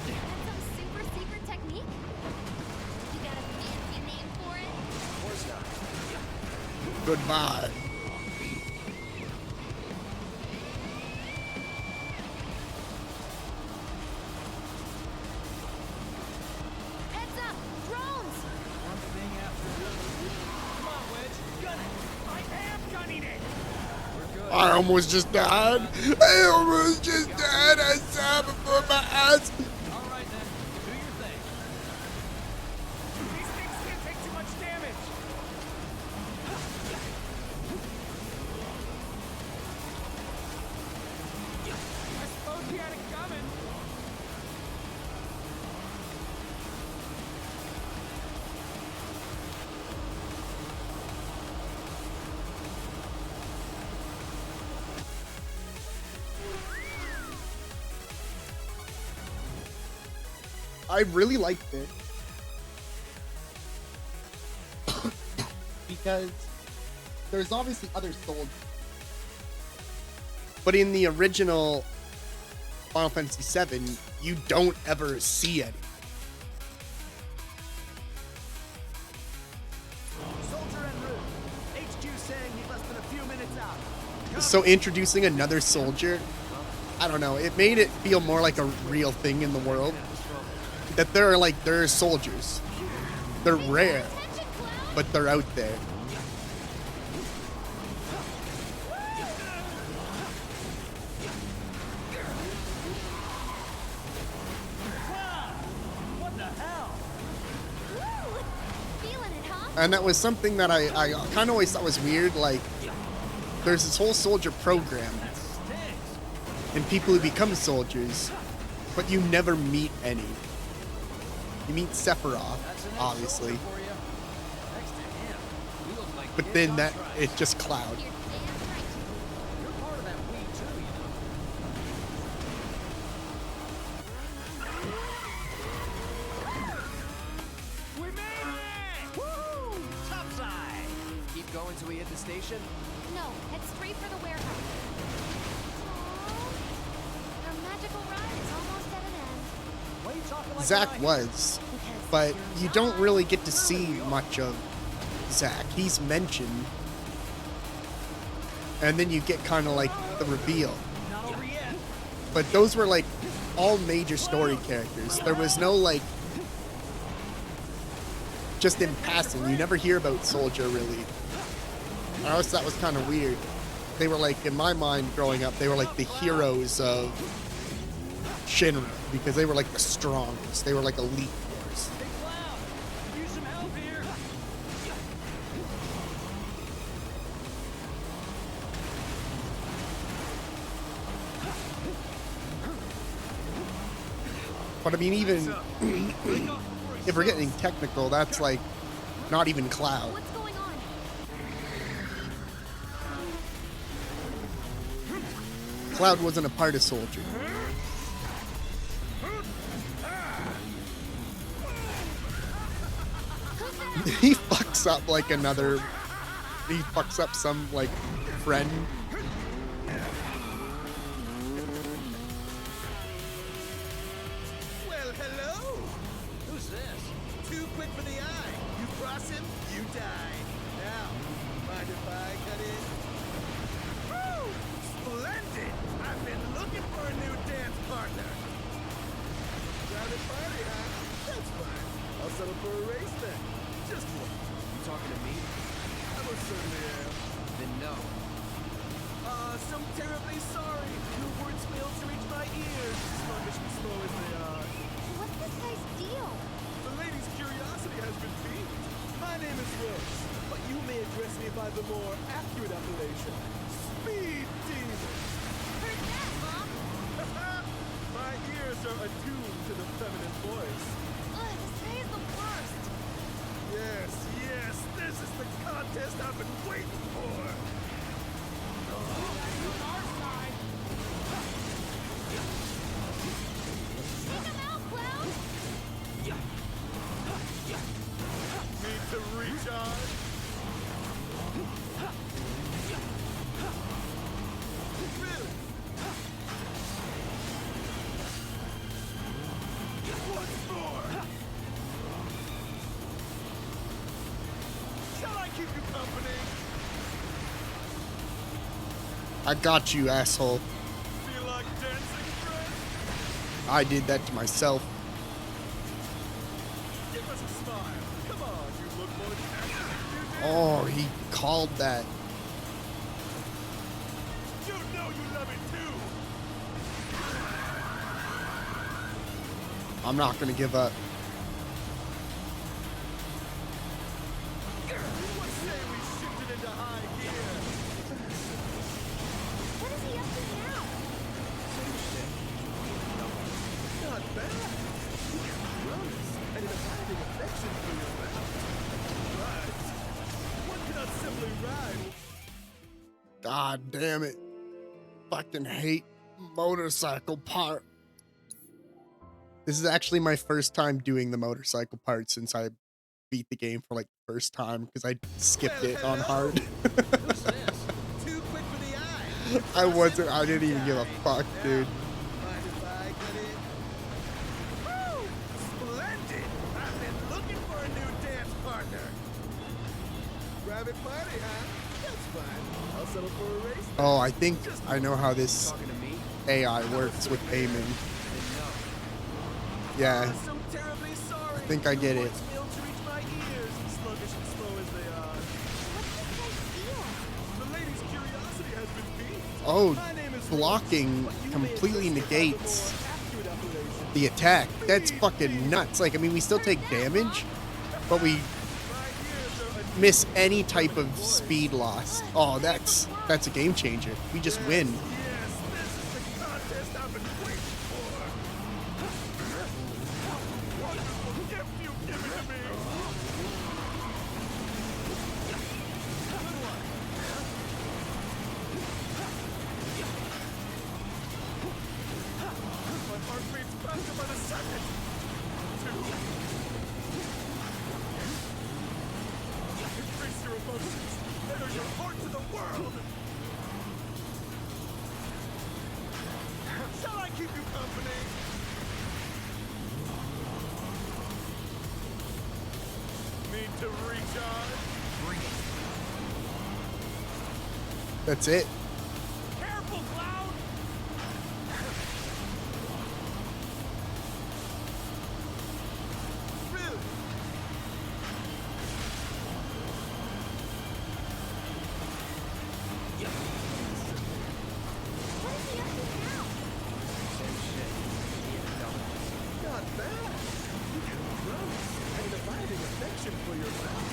That's some super secret technique? You got a fancy name for it? Of course not. Goodbye. Heads up! Drones! One thing after another. Come on, Wedge. Gun it. I am gunning it. We're good. I almost just died. I almost just died. I saw before my eyes. All right, then. Do your thing. These things can't take too much damage. I suppose he had it coming. I really liked it. Because there's obviously other soldiers. But in the original Final Fantasy VII, you don't ever see any. Soldier en route. HQ saying he's less than a few minutes out. So introducing another soldier, I don't know, it made it feel more like a real thing in the world. That there are soldiers. They're rare, but they're out there. What the hell? Woo! Feeling it, huh? And that was something that I kind of always thought was weird. Like, there's this whole soldier program and people who become soldiers, but you never meet any. You meet Sephiroth, obviously, but then it's just Cloud. You're part of that we too, you know. We made it! Woo! Topside! Keep going till we hit the station? No, head straight for the warehouse. Aww. Our magical ride is almost at an end. Why are you talking like Zack that? was, but you don't really get to see much of Zack. He's mentioned, and then you get kind of like the reveal. Not over yet. But those were like all major story characters. There was no like just in passing. You never hear about Soldier really. I always thought was kind of weird. They were like, in my mind growing up, they were like the heroes of Shinra because they were like the strongest. They were like elite force. Hey, Cloud! Use some help here! But I mean, even if we're getting technical, that's like not even Cloud. What's going on? Cloud wasn't a part of Soldier. He fucks up like another. He fucks up some like friend. Well, hello! Who's this? Too quick for the eye. You cross him, you die. Now, mind if I race then. Just one. You talking to me? I most certainly am. Then no. So terribly sorry. Your words fail to reach my ears, sluggish and slow as they are. What's this guy's deal? The lady's curiosity has been piqued. My name is Rose, but you may address me by the more accurate appellation, Speed Demon. Heard that, Mom? My ears are attuned to the feminine voice. Ugh, this guy is the worst. Yes, yes, this is the contest I've been waiting for. Take him out, Cloud! Need to recharge? Really? Once more! Shall I keep you company? I got you, asshole. Feel like dancing, friend? I did that to myself. Give us a smile. Come on, you look more than Oh, he called that. You know you love it too. I'm not gonna give up. What say we shift it into high gear? What is he up to now? Not bad. Promise and an abiding affection for your mouth. Right. One cannot simply ride. God damn it. Fucking hate motorcycle part. This is actually my first time doing the motorcycle part since I beat the game for like the first time because I skipped it on hard. Who's this? Too quick for the eye. I didn't even give a fuck, dude. Mind if I get in? Woo! Splendid! I've been looking for a new dance partner. Private party, huh? That's fine. I'll settle for a race. Oh, I think I know how this AI works with payment. Yeah, So terribly sorry. I think I get it. Words fail to reach my ears, sluggish and slow as they are. The lady's curiosity has been piqued. Oh, My name is blocking completely negates the attack. That's fucking nuts. Like, I mean, we still take damage, but we miss any type of speed loss. Oh, that's a game changer. We just win. Yes, this is the contest I've been waiting for. Wonderful gift you've given to me. Good one. My heart beats faster by the second. Increase your emotions. Enter your heart to the world. Shall I keep you company? Need to recharge? Bring it. That's it. Careful, Cloud! Really? What is he up to now? Not bad. You can promise and an abiding affection for your mouth.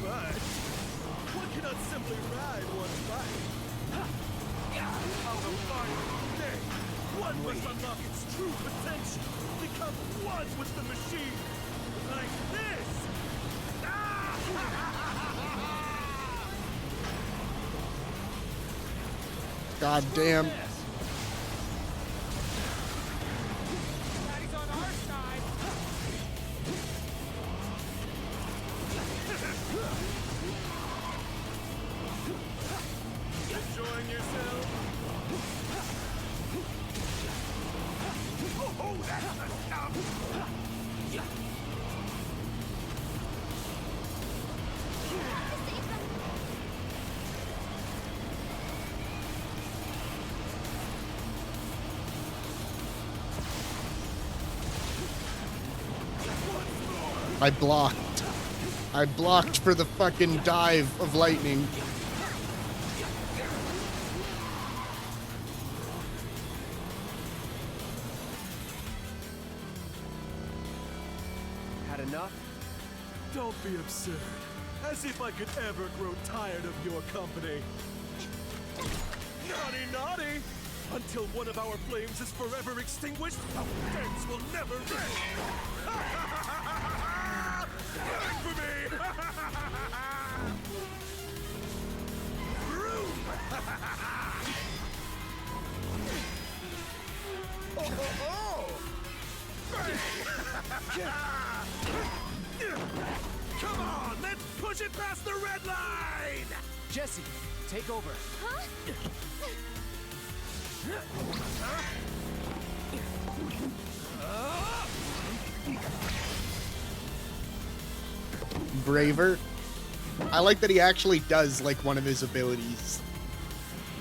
But one cannot simply ride one bike. Out of fire, nay, one must unlock its true potential. Become one with the machine. Like this. God damn. Daddy's on our side. Enjoying yourself? Oh, that's the stuff! I blocked. I blocked for the fucking dive of lightning. Had enough? Don't be absurd. As if I could ever grow tired of your company. Naughty, naughty! Until one of our flames is forever extinguished, our dance will never end! Wait for me! Come on, let's push it past the red line! Jesse, take over. Huh? Braver. I like that he actually does like one of his abilities.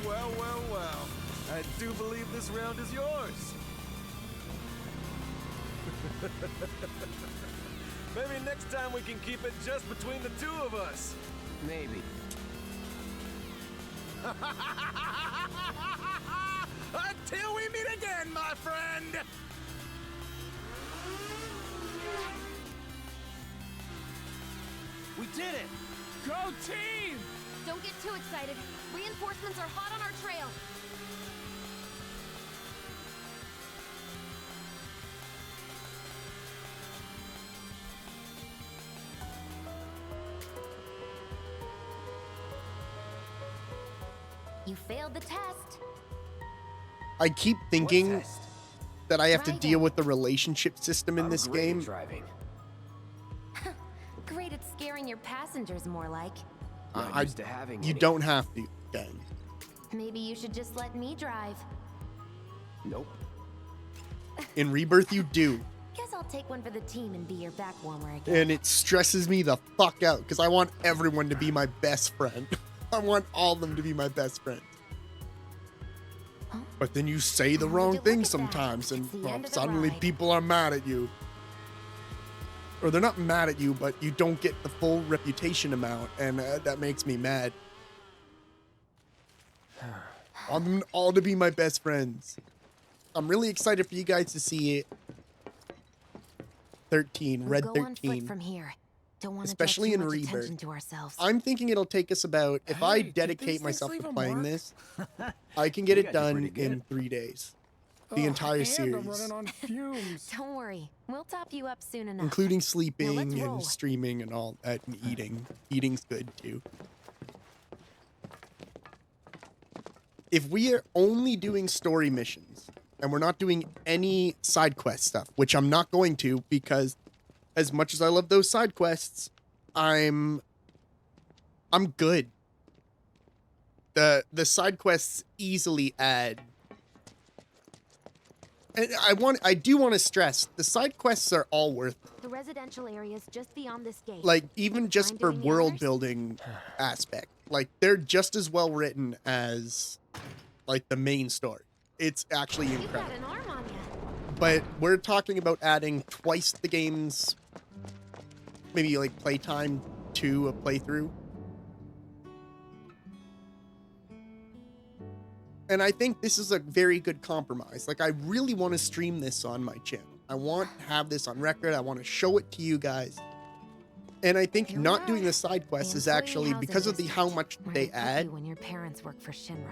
Well, well, well. I do believe this round is yours. Maybe next time we can keep it just between the two of us. Maybe. Until we meet again, my friend! We did it! Go team! Don't get too excited. Reinforcements are hot on our trail. You failed the test. I keep thinking that I have to deal with the relationship system in this game. Driving. Great at scaring your passengers, more like. Not used to having You any. don't have to, gang. Maybe you should just let me drive. Nope. In Rebirth, you do. Guess I'll take one for the team and be your back warmer again. And it stresses me the fuck out because I want everyone to be my best friend. I want all of them to be my best friend. But then you say the wrong thing sometimes and suddenly people are mad at you. Or they're not mad at you, but you don't get the full reputation amount, and that makes me mad. I want them all to be my best friends. I'm really excited for you guys to see it. 13, Red We'll go on 13. foot from here. Don't want to Especially in much Rebirth. attention to ourselves. I'm thinking it'll take us about, if I dedicate myself to playing this, I can get it done in 3 days. The entire series. I'm running on fumes. Don't worry. We'll top you up soon enough. Including sleeping let's roll. and streaming and all that, and eating. Eating's good too. If we are only doing story missions and we're not doing any side quest stuff, which I'm not going to because as much as I love those side quests, I'm good. The side quests easily add. And I do want to stress the side quests are all worth it. The residential areas just beyond this gate. Like even just Mind for doing the world honors? building aspect, like they're just as well written as like the main story. It's actually You've incredible. got an arm on you. But we're talking about adding twice the game's maybe like playtime to a playthrough. And I think this is a very good compromise. Like, I really want to stream this on my channel. I want to have this on record. I want to show it to you guys. And I think not doing the side quests is actually, because of how much they add, When your parents work for Shinra.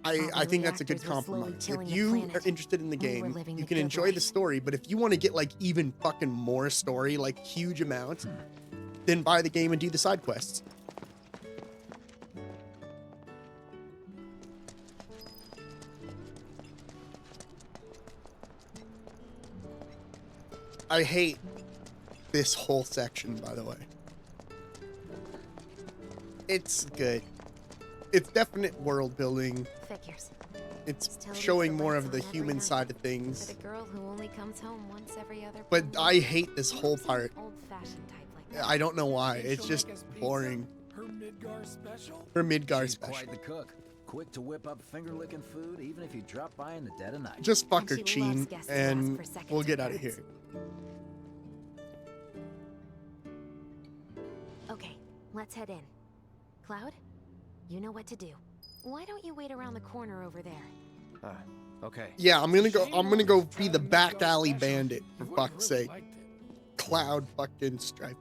I think that's a good reactors were slowly compromise. killing If the you planet, are interested in the we were game, living you the can good enjoy life. the story. But if you want to get like even fucking more story, like huge amounts, then buy the game and do the side quests. I hate this whole section, by the way. It's good. It's definite world building. Figures. It's Still showing leaves the more lights of the on every human night. side of things. For the girl who only comes home once every other. But blue I moon. hate this whole part. Old-fashioned type like that. I don't know why. It's just boring. Her Midgar special? Her Midgar She's special. quite the cook. Quick to whip up finger-licking food, even if you drop by in the dead of night. Just fuck her, And she loves Sheen, guests who ask and for second we'll get out of opinions. here. Let's head in. Cloud, you know what to do. Why don't you wait around the corner over there? Okay. Yeah, I'm gonna go be the back alley bandit, for fuck's sake. Cloud fucking Stripe.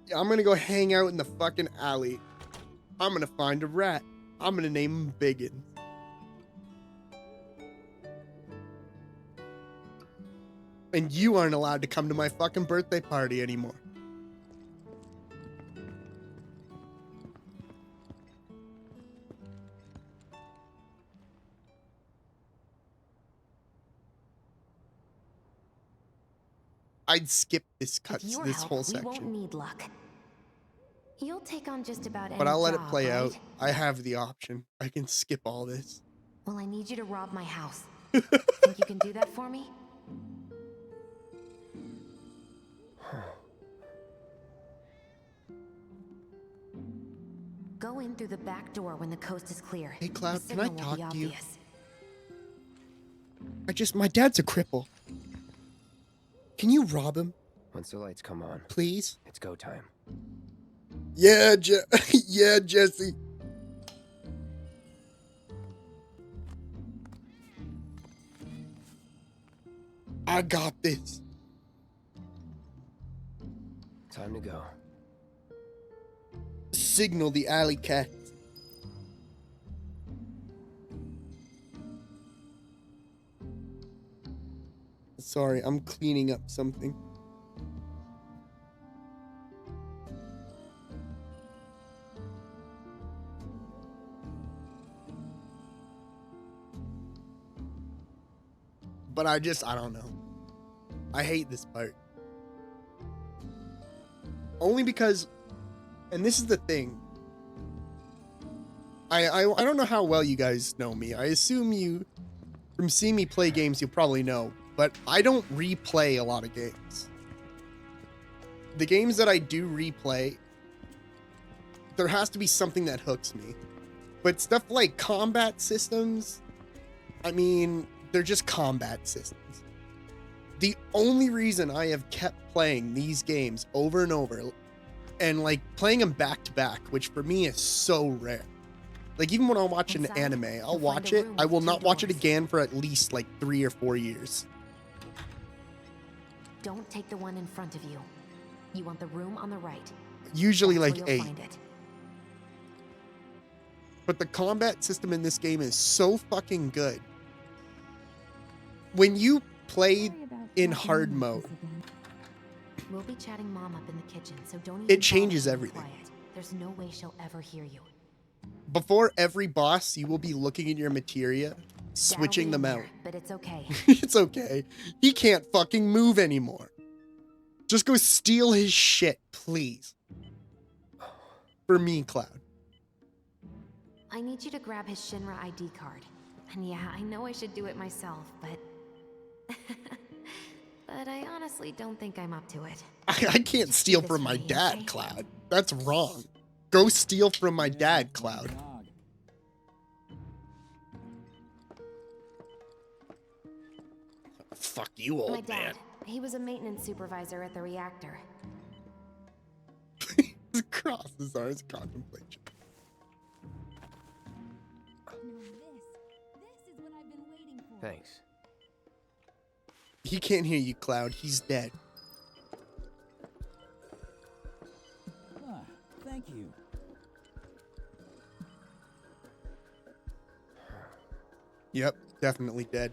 Yeah, I'm gonna go hang out in the fucking alley. I'm gonna find a rat. I'm gonna name him Biggin. And you aren't allowed to come to my fucking birthday party anymore. I'd skip this whole We won't section. need luck. You'll take on just about any But I'll let it job, play out. right? I have the option. I can skip all this. Well, I need you to rob my house. Think you can do that for me? Go in through the back door when the coast is clear. Hey, Cloud, The can I signal will be talk to you? obvious. My dad's a cripple. Can you rob him? Once the lights come on, please? It's go time. Yeah, yeah, Jesse. I got this. Time to go. Signal the alley cat. Sorry, I'm cleaning up something. But I don't know. I hate this part. Only because, and this is the thing. I don't know how well you guys know me. I assume you, from seeing me play games, you probably know. But I don't replay a lot of games. The games that I do replay, there has to be something that hooks me. But stuff like combat systems, I mean, they're just combat systems. The only reason I have kept playing these games over and over, and like playing them back to back, which for me is so rare. Like even when I watch an anime, I'll watch it. I will not watch it again for at least like 3 or 4 years. Don't take the one in front of you. You want the room on the right. Usually That's like where you'll 8. find it. But the combat system in this game is so fucking good. When you play in hard mode, We'll be chatting Mom up in the kitchen, so don't even it changes bother being everything. quiet. There's no way she'll ever hear you. Before every boss, you will be looking at your materia, switching them out. But it's okay. It's okay. He can't fucking move anymore. Just go steal his shit, please. For me, Cloud. I need you to grab his Shinra ID card. And yeah, I know I should do it myself, but... but I honestly don't think I'm up to it. I can't steal from my dad, Cloud. That's wrong. Go steal from my dad, Cloud. Fuck you, My old dad, man. he was a maintenance supervisor at the reactor. His crosses are his contemplation. Thanks. He can't hear you, Cloud. He's dead. Ah, thank you. Yep, definitely dead.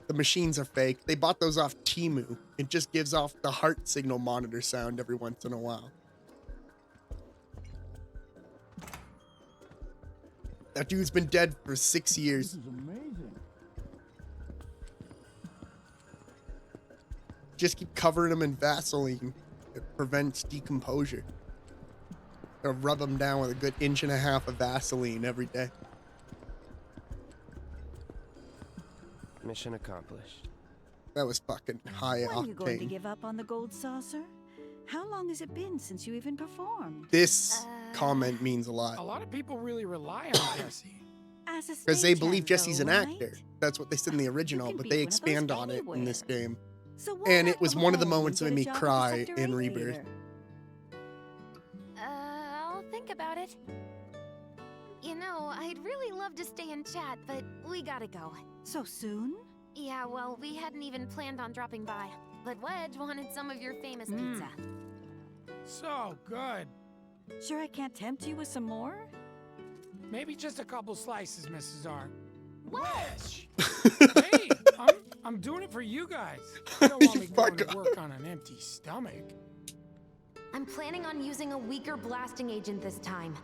The machines are fake. They bought those off Temu. It just gives off the heart signal monitor sound every once in a while. That dude's been dead for 6 years. This is amazing. Just keep covering them in Vaseline. It prevents decomposure. Gotta rub them down with a good 1.5 inches of Vaseline every day. Mission accomplished. That was fucking high When are you going to octane. give up on the gold saucer? How long has it been since you even performed? This comment means a lot. A lot of people really rely on Jesse. As a Because they stagehand, believe Jesse's an though, right? actor. That's what they said in the original, can but be they one of those expand on it in this anywhere. game. So why And not it was come one of the home and moments that get made a me job at cry Sector in 8 Rebirth. theater? I'll think about it. You know, I'd really love to stay and chat, but we gotta go. So soon? Yeah, well, we hadn't even planned on dropping by. But Wedge wanted some of your famous pizza. So good. Sure I can't tempt you with some more? Maybe just a couple slices, Mrs. R. Wedge! Hey, I'm doing it for you guys. You don't want me going to work on an empty stomach. I'm planning on using a weaker blasting agent this time.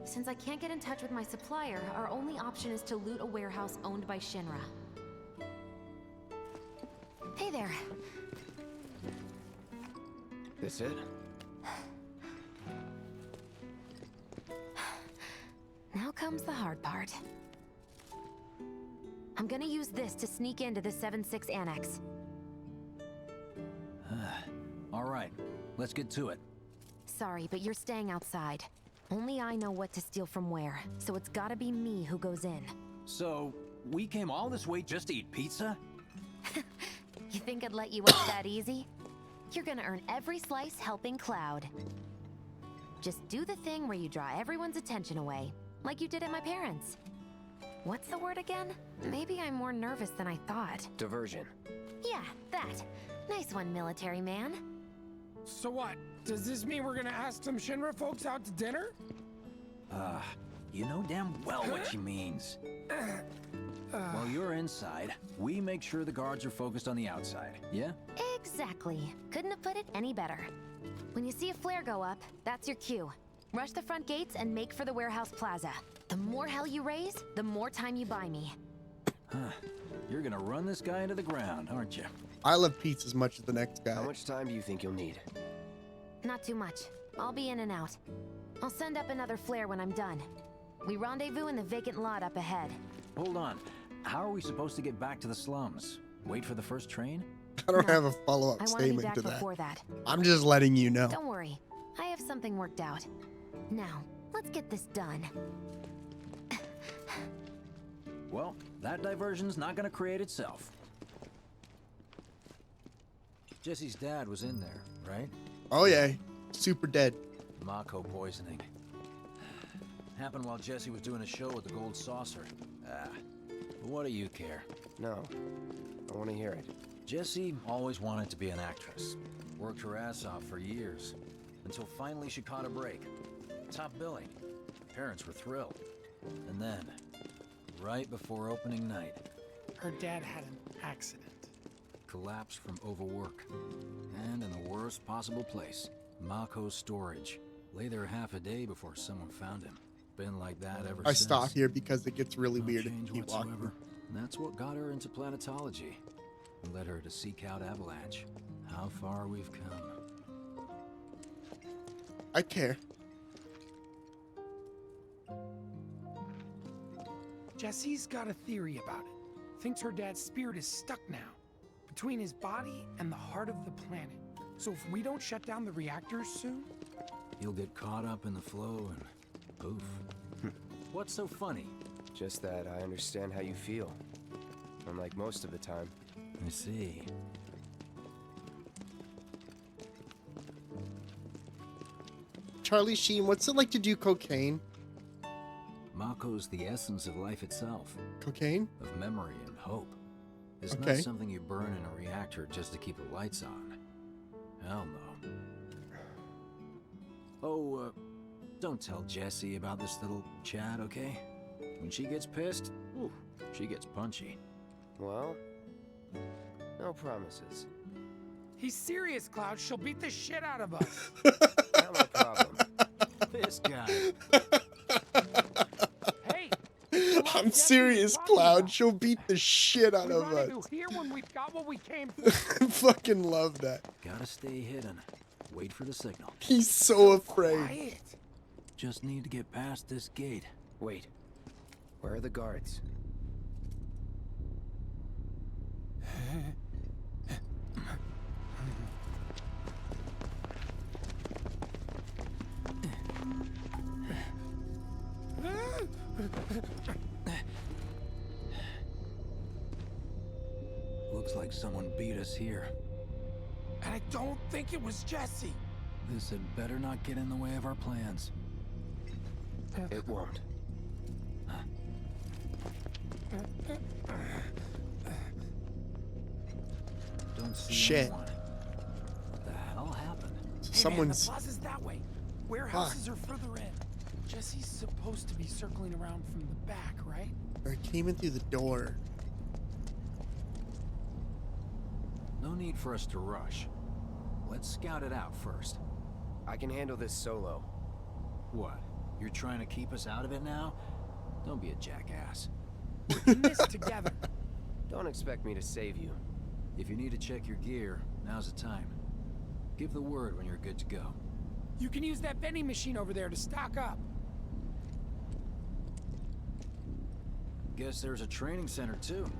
Since I can't get in touch with my supplier, our only option is to loot a warehouse owned by Shinra. Hey there. This it? Now comes the hard part. I'm gonna use this to sneak into the 7-6 annex. All right, let's get to it. Sorry, but you're staying outside. Only I know what to steal from where, so it's gotta be me who goes in. So, we came all this way just to eat pizza? You think I'd let you up that easy? You're gonna earn every slice helping Cloud. Just do the thing where you draw everyone's attention away, like you did at my parents'. What's the word again? Maybe I'm more nervous than I thought. Diversion. Yeah, that. Nice one, military man. So what? Does this mean we're gonna ask some Shinra folks out to dinner? You know damn well what she means. While you're inside, we make sure the guards are focused on the outside, yeah? Exactly. Couldn't have put it any better. When you see a flare go up, that's your cue. Rush the front gates and make for the warehouse plaza. The more hell you raise, the more time you buy me. You're gonna run this guy into the ground, aren't you? I love pizza as much as the next guy. How much time do you think you'll need? Not too much. I'll be in and out. I'll send up another flare when I'm done. We rendezvous in the vacant lot up ahead. Hold on. How are we supposed to get back to the slums? Wait for the first train? I don't have a follow-up I want to be statement back to that. before that. I'm just letting you know. Don't worry. I have something worked out. Now, let's get this done. Well, that diversion's not gonna create itself. Jesse's dad was in there, right? Oh yeah, super dead. Mako poisoning. Happened while Jesse was doing a show with the Gold Saucer. What do you care? No, I want to hear it. Jessie always wanted to be an actress. Worked her ass off for years. Until finally she caught a break. Top billing. Parents were thrilled. And then, right before opening night, Her dad had an accident. collapsed from overwork. And in the worst possible place, Mako's storage. Lay there half a day before someone found him. Been like that ever I since. stop here because it gets really No weird if change you keep walking. whatsoever. That's what got her into planetology. And led her to seek out Avalanche. How far we've come. I care. Jesse's got a theory about it. Thinks her dad's spirit is stuck now, between his body and the heart of the planet. So if we don't shut down the reactors soon, He'll get caught up in the flow and poof. What's so funny? Just that I understand how you feel. Unlike most of the time. I see. Charlie Sheen, what's it like to do cocaine? Mako's the essence of life itself. Cocaine? Of memory and hope. It's Okay. not something you burn in a reactor just to keep the lights on. Hell no. Oh, don't tell Jessie about this little chat, okay? When she gets pissed, ooh, she gets punchy. Well, no promises. he's serious, Cloud. She'll beat the shit out of us. Not my problem. This guy. Hey, I'm serious, Cloud. She'll beat the shit out of us. rendezvous here when we've got what we came for. Fucking love that. Gotta stay hidden. Wait for the signal. He's so afraid. Quiet. Just need to get past this gate. Wait. Where are the guards? Looks like someone beat us here. And I don't think it was Jesse. This had better not get in the way of our plans. It won't. Don't see Shit. anyone. What the hell happened? Someone's. Hey man, the plaza's that way. Warehouses are further in. Jesse's supposed to be circling around from the back, right? I came in through the door. No need for us to rush. Let's scout it out first. I can handle this solo. What? You're trying to keep us out of it now? Don't be a jackass. We're in this together. Don't expect me to save you. If you need to check your gear, now's the time. Give the word when you're good to go. You can use that vending machine over there to stock up. Guess there's a training center too.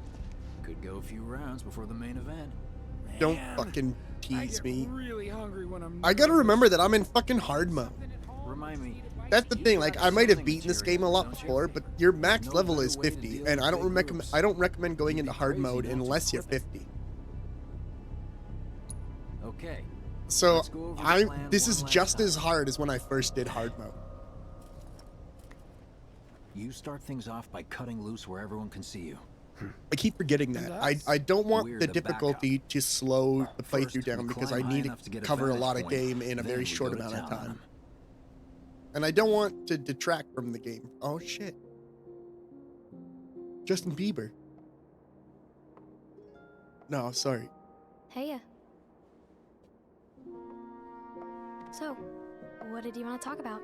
Could go a few rounds before the main event. Don't fucking tease me. Really hungry when I'm I gotta remember that I'm in fucking hard mode. Remind me. That's the thing. Like, I might have beaten this game a lot before, but your max level is 50, and I don't recommend going into hard mode unless you're 50. Okay. So this is just as hard as when I first did hard mode. You start things off by cutting loose where everyone can see you. I keep forgetting that. I don't want We're the the difficulty to slow the playthrough First, down we because climb I high need enough to to get a cover a lot of vantage point. game in a Then very we short go to amount of town on time. 'em. And I don't want to detract from the game. Oh shit. Justin Bieber. No, sorry. Heya. So, what did you want to talk about?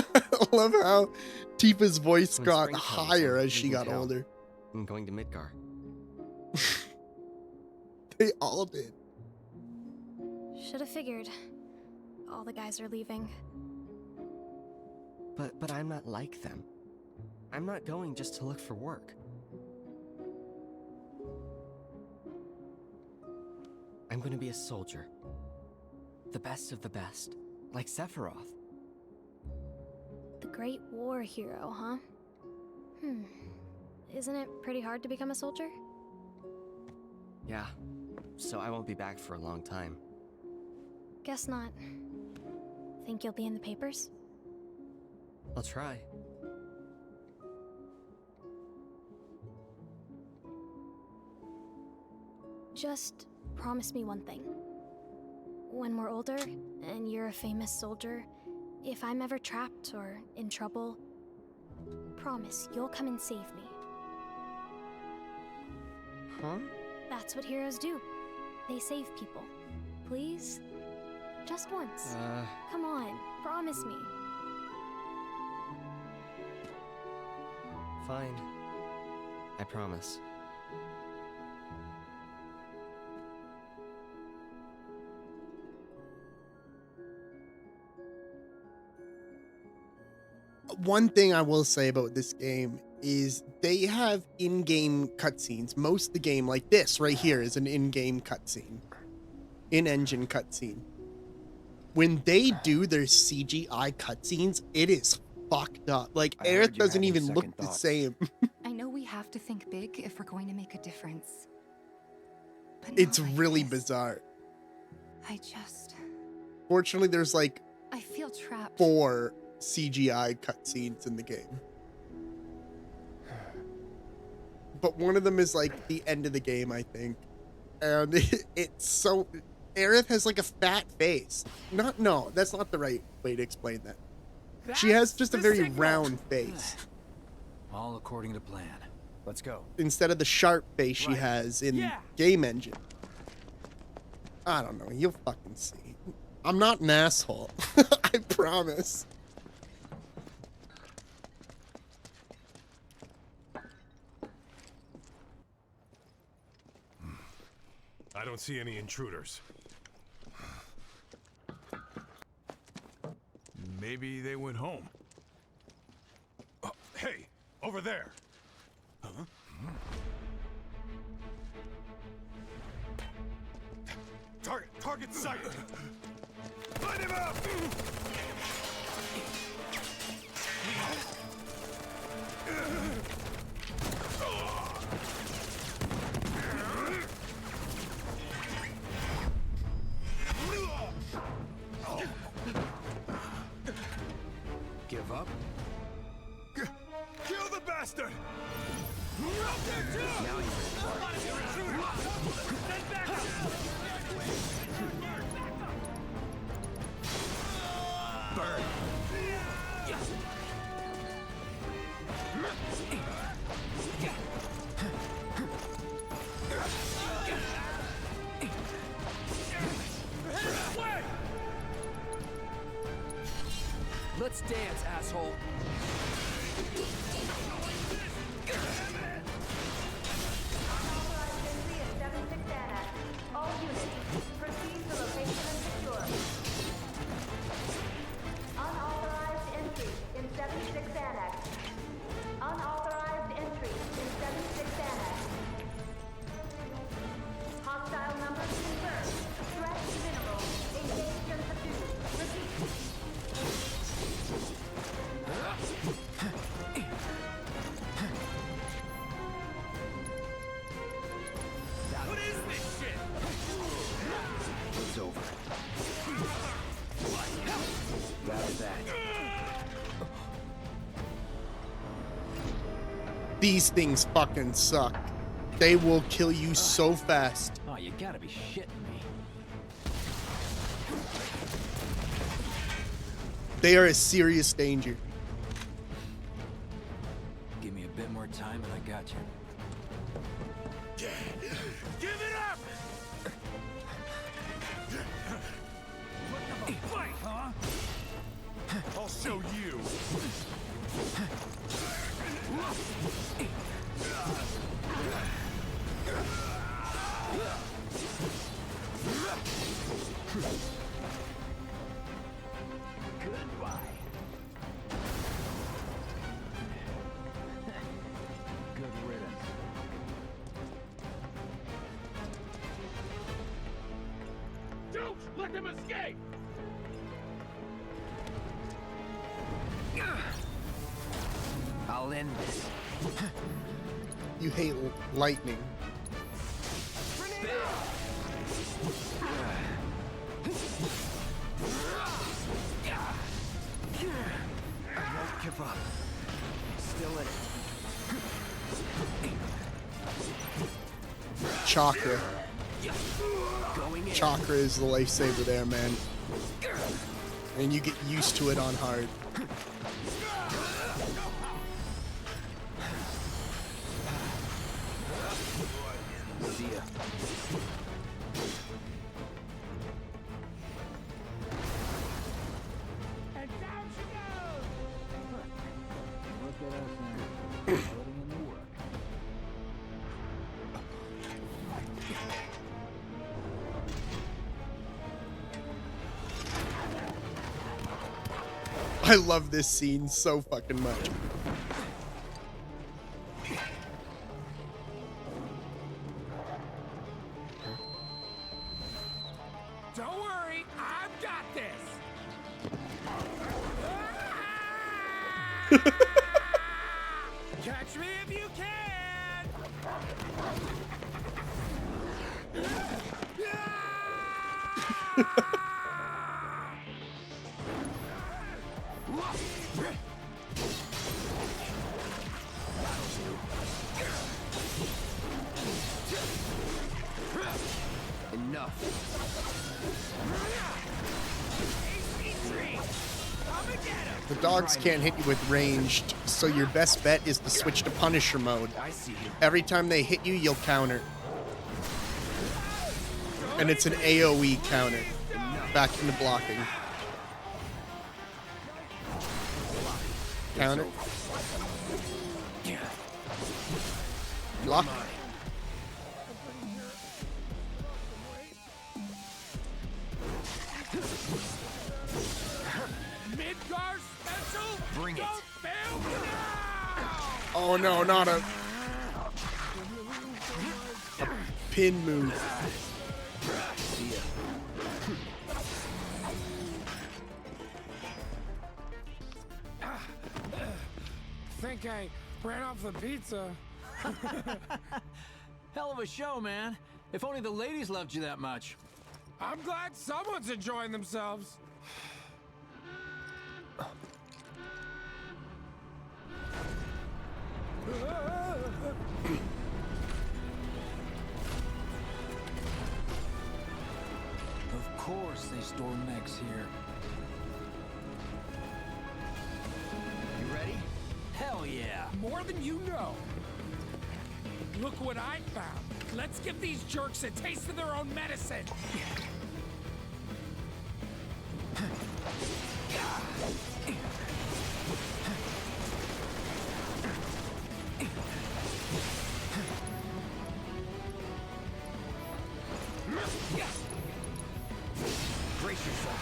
I love how Tifa's voice When got spring comes, higher as she leaving got town. older. I'm going to Midgar. They all did. Should have figured. All the guys are leaving. But I'm not like them. I'm not going just to look for work. I'm going to be a soldier. The best of the best. Like Sephiroth. The Great War hero, huh? Isn't it pretty hard to become a soldier? Yeah. So I won't be back for a long time. Guess not. Think you'll be in the papers? I'll try. Just promise me one thing. When we're older, and you're a famous soldier, if I'm ever trapped or in trouble, promise you'll come and save me. Huh? That's what heroes do. They save people. Please? Just once. Come on, promise me. Fine. I promise. One thing I will say about this game is they have in-game cutscenes. Most of the game, like this right here, is an in-game cutscene. In-engine cutscene. When they do their CGI cutscenes, it is fucked up. Like, I heard Aerith you're doesn't having even look second the thoughts. same. I know we have to think big if we're going to make a difference. But It's not like really this. bizarre. I just... Fortunately, there's like I feel trapped. 4 CGI cutscenes in the game. But one of them is like the end of the game, I think. And it's so... Aerith has like a fat face. No, that's not the right way to explain that. She has just a very round face. All according to plan. Let's go. Instead of the sharp face she has in Game Engine. I don't know. You'll fucking see. I'm not an asshole. I promise. I don't see any intruders. Maybe they went home. Oh, hey, over there. Huh? Target sighted. Light him up. Now you're burn. Let's dance, asshole. All units, proceed to location and secure. Unauthorized entry in 76 Annex. Unauthorized entry in 76 Annex. Hostile numbers confirmed. Threat minimal. Engaged and subdued. Repeat. What is this shit? It's over. That's that. These things fucking suck. They will kill you so fast. Oh, you gotta be shitting me. They are a serious danger. Give me a bit more time and I got you. Give it up! What the fight, huh? I'll show you. Goodbye. Good riddance. Don't let them escape! I'll end this. You hate lightning. I won't give up. Still in it. Chakra. Going in. Chakra is the lifesaver there, man. And you get used to it on hard. See ya. And down she goes! Look at us now. Putting in the work. I love this scene so fucking much. Don't worry, I've got this. Catch me if you can. Enough. The dogs can't hit you with ranged, so your best bet is to switch to Punisher mode. I see you. Every time they hit you, you'll counter. And it's an AoE counter. Back into blocking. Counter. Block. Midgar special? Bring it. Don't fail me now! Oh no, not a pin move. See ya. Think I ran off the pizza. Hell of a show, man. If only the ladies loved you that much. I'm glad someone's enjoying themselves. Of course they store mechs here. You ready? Hell yeah! More than you know. Look what I found. Let's give these jerks a taste of their own medicine. Brace yourself.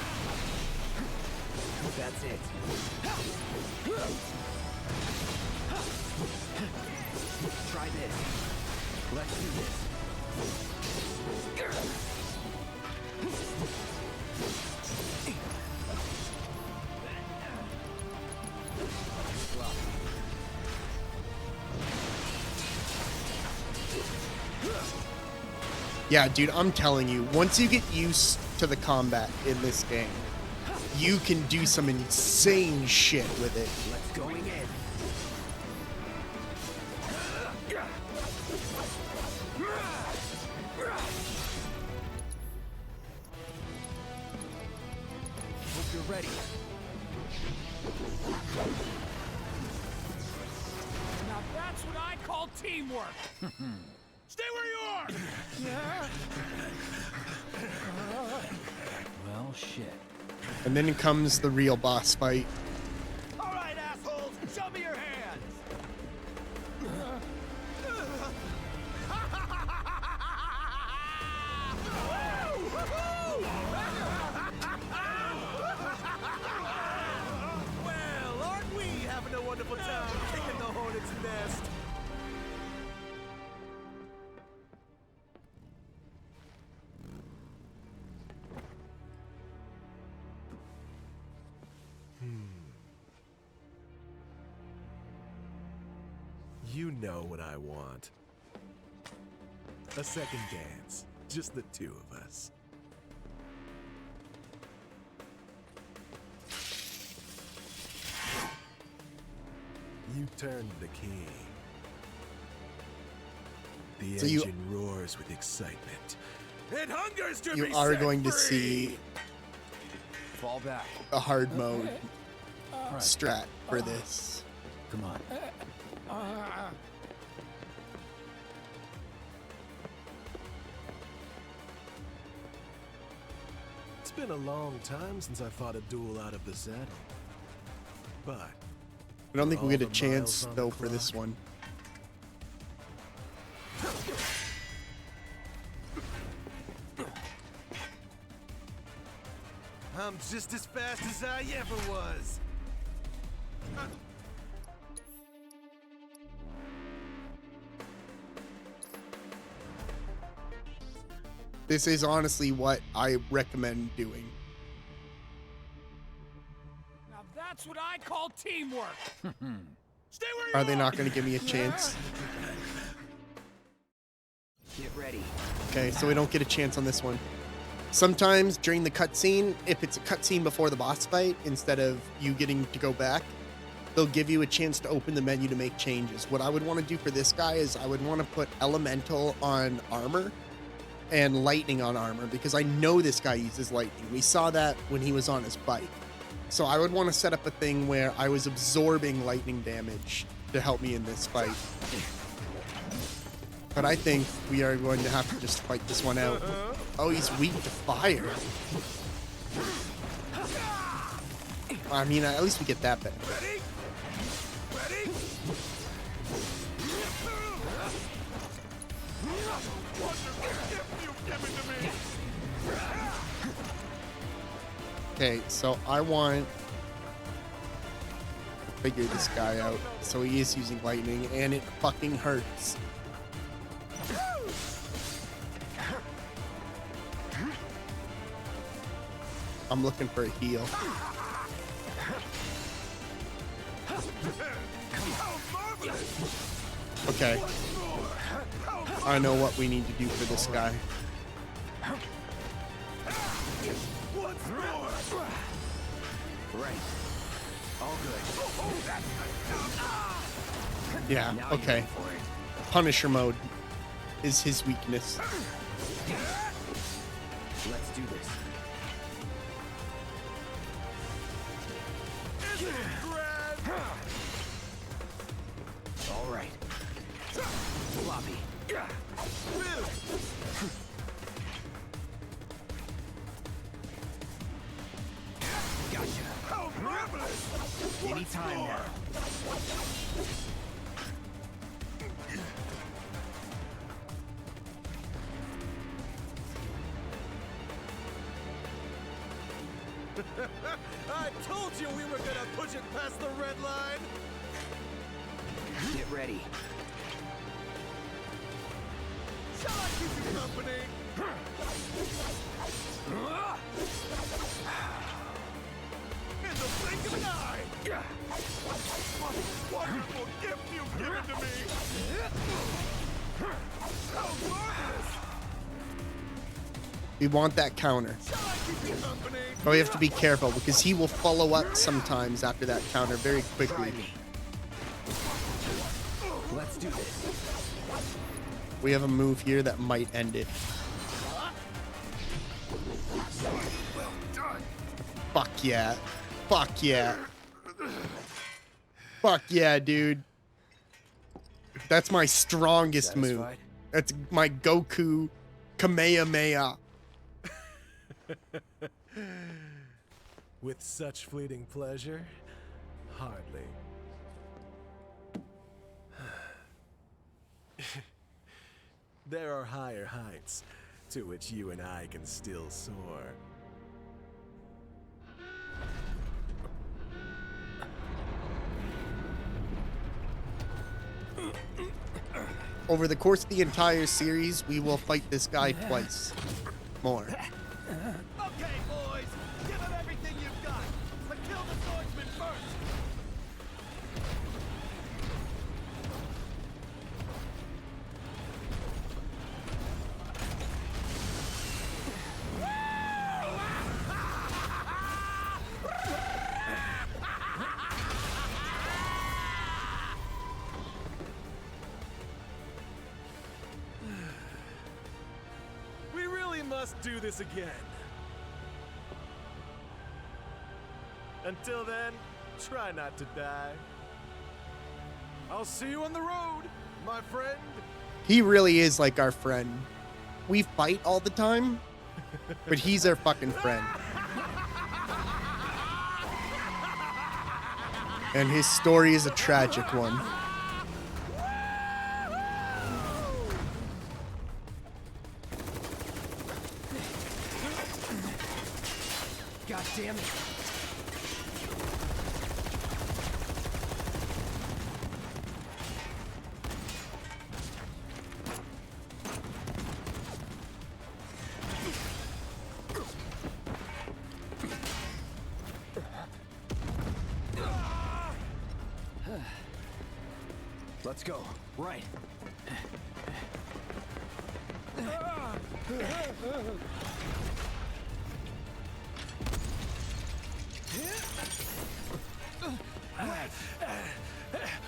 That's it. Try this. Let's do this. Yeah, dude, I'm telling you, once you get used to the combat in this game, you can do some insane shit with it. Let's going in. Hope you're ready. Now that's what I call teamwork. Stay where you are. Yeah. Well, shit. And then comes the real boss fight. All right, assholes, show me your hands. Well, aren't we having a wonderful time kicking the hornet's nest? You know what I want. A second dance. Just the two of us. You turned the key. The So engine roars with excitement. It hungers to You be are set going to free! see Fall back. a hard mode strat for this. Come on. It's been a long time since I fought a duel out of the saddle. But I don't think for we'll get a all the chance miles on though the for this clock, one. I'm just as fast as I ever was. This is honestly what I recommend doing. Now that's what I call teamwork. Stay where you Are they not going to give me a chance? Get ready. Okay, so we don't get a chance on this one. Sometimes during the cutscene, if it's a cutscene before the boss fight, instead of you getting to go back, they'll give you a chance to open the menu to make changes. What I would want to do for this guy is I would want to put elemental on armor and lightning on armor, because I know this guy uses lightning. We saw that when he was on his bike. So I would want to set up a thing where I was absorbing lightning damage to help me in this fight. But I think we are going to have to just fight this one out. Oh, he's weak to fire. I mean, at least we get that benefit. Ready? Ready? Okay, so I want to figure this guy out. So he is using lightning, and it fucking hurts. I'm looking for a heal. Okay. I know what we need to do for this guy. Right. All good. Yeah, Now you're okay. in for it. Punisher mode is his weakness. Let's do this. All right. Floppy. Gotcha. Anytime now. I told you we were gonna push it past the red line. Get ready. Shall I keep you company? In the blink of an eye. What a wonderful gift you've given to me. How marvelous. We want that counter. But we have to be careful because he will follow up sometimes after that counter very quickly. Let's do this. We have a move here that might end it. Fuck yeah. Fuck yeah. Fuck yeah, dude. That's my strongest move. That's my Goku Kamehameha. With such fleeting pleasure? Hardly. There are higher heights to which you and I can still soar. Over the course of the entire series, we will fight this guy twice more. Okay, boys, give him everything you've got, but kill the swordsman first. We really must do this again. Until then, try not to die. I'll see you on the road, my friend. He really is like our friend. We fight all the time, but he's our fucking friend. And his story is a tragic one. God damn it. Let's go. Right.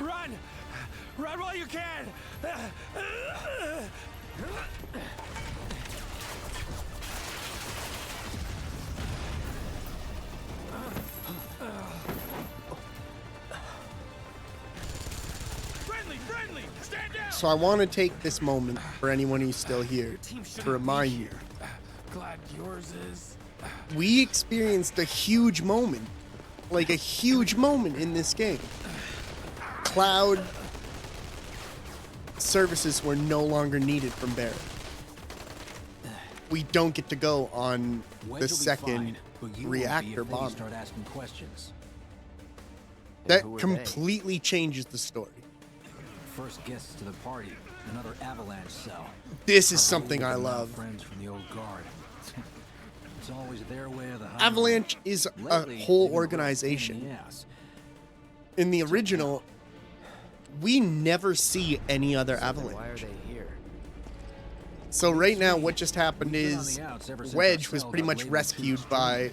Run! Run while you can! Friendly! Stand down! So I want to take this moment for anyone who's still here to remind you. Glad yours is. We experienced a huge moment. Like a huge moment in this game. Cloud services were no longer needed from Barret. We don't get to go on the second reactor bomb. Start asking questions. That completely changes the story. First guests to the party, another avalanche cell. This is something I love. Friends from the old guard. It's always their way of the high Avalanche road. is a Lately, whole they've been organization. in the ass. In the original, we never see any other Avalanche. Why are they here? So right now, what just happened is Wedge was pretty much rescued by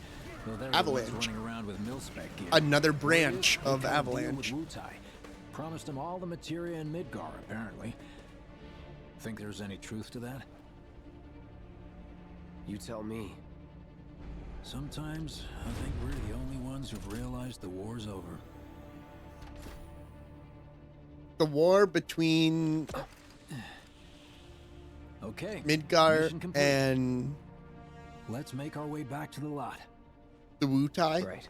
Avalanche, another branch of Avalanche. Promised him all the materia in Midgar, apparently. think there's any truth to that? You tell me. Sometimes I think we're the only ones who've realized the war's over. The war between Okay. Midgar mission complete. and Let's make our way back to the lot. the Wutai Right.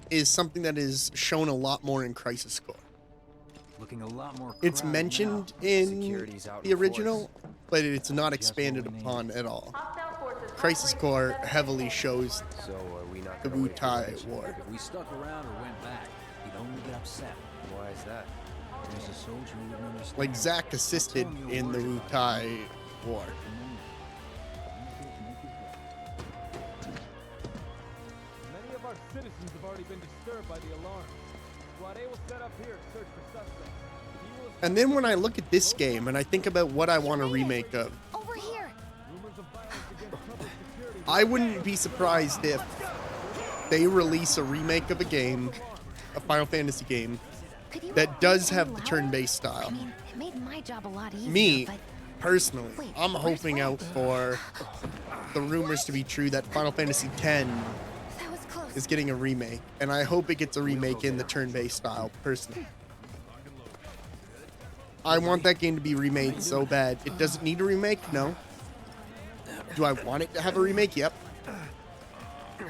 is something that is shown a lot more in Crisis Core. Looking a lot more It's crowded mentioned now. in Security's out the in original, force. but it's not Just what expanded we need. upon at all. Hostile forces Crisis halfway Core through the heavily shows So are we not the gonna wait for Wutai lunch? War. If we stuck around or went back, he'd only get upset. Why is that? There's a soldier who wouldn't understand. Like Zack assisted in the Wutai War. Many of our citizens have already been disturbed by the alarm. Squad A will set up here to search for suspects. He will And then when I look at this game and I think about what I want a remake of, Over here. rumors of violence against public security. I wouldn't be surprised if they release a remake of a game, a Final Fantasy game, Could you that does have the louder? turn-based style. I mean, it made my job a lot easier. Me, but personally, Wait, I'm where's hoping Wade? out for the rumors to be true that Final Fantasy X that was close. is getting a remake, and I hope it gets a remake in the turn-based style, personally. I want that game to be remade so bad. It doesn't need a remake? No. Do I want it to have a remake? Yep.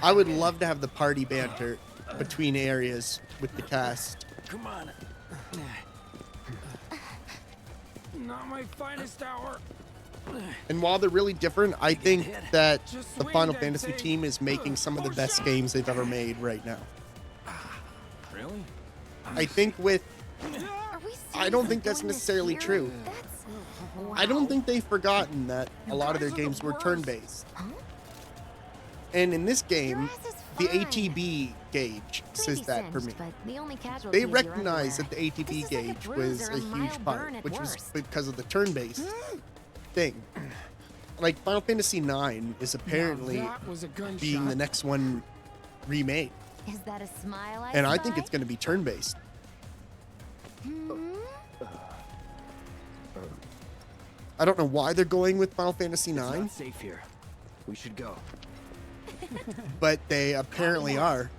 I would love to have the party banter between areas with the cast. Come on. Not my finest hour. And while they're really different, I think that Just the swing Final that Fantasy thing. team is making some of the best games they've ever made right now. Really? I think with... Are we I don't think seriously that's going this necessarily here? true. That's... I don't think they've forgotten that a lot of their games were turn-based. And in this game, the ATB gauge says that for me. They recognize that the ATB gauge was a huge part, which was because of the turn-based thing. Like, Final Fantasy IX is apparently that was a gunshot. being the next one remade. Is that a smile I And I think spy? it's going to be turn-based. I don't know why they're going with Final Fantasy It's IX, not safe here. We should go. but they apparently are.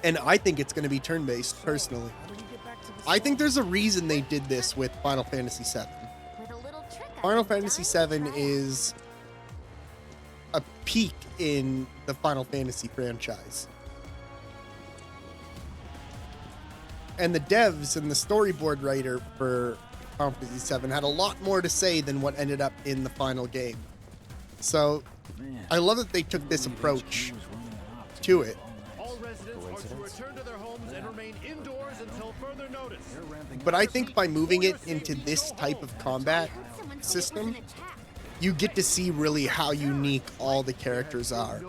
And I think it's going to be turn-based, personally. I think there's a reason they did this with Final Fantasy VII. With a little trick I Final can Fantasy try. VII is a peak in the Final Fantasy franchise. And the devs and the storyboard writer for Final Fantasy VII had a lot more to say than what ended up in the final game. So Man, I love that they took this approach to it. All residents are to return to their homes and remain indoors until further notice. But I think by moving it into this type of combat system, you get to see really how unique all the characters are.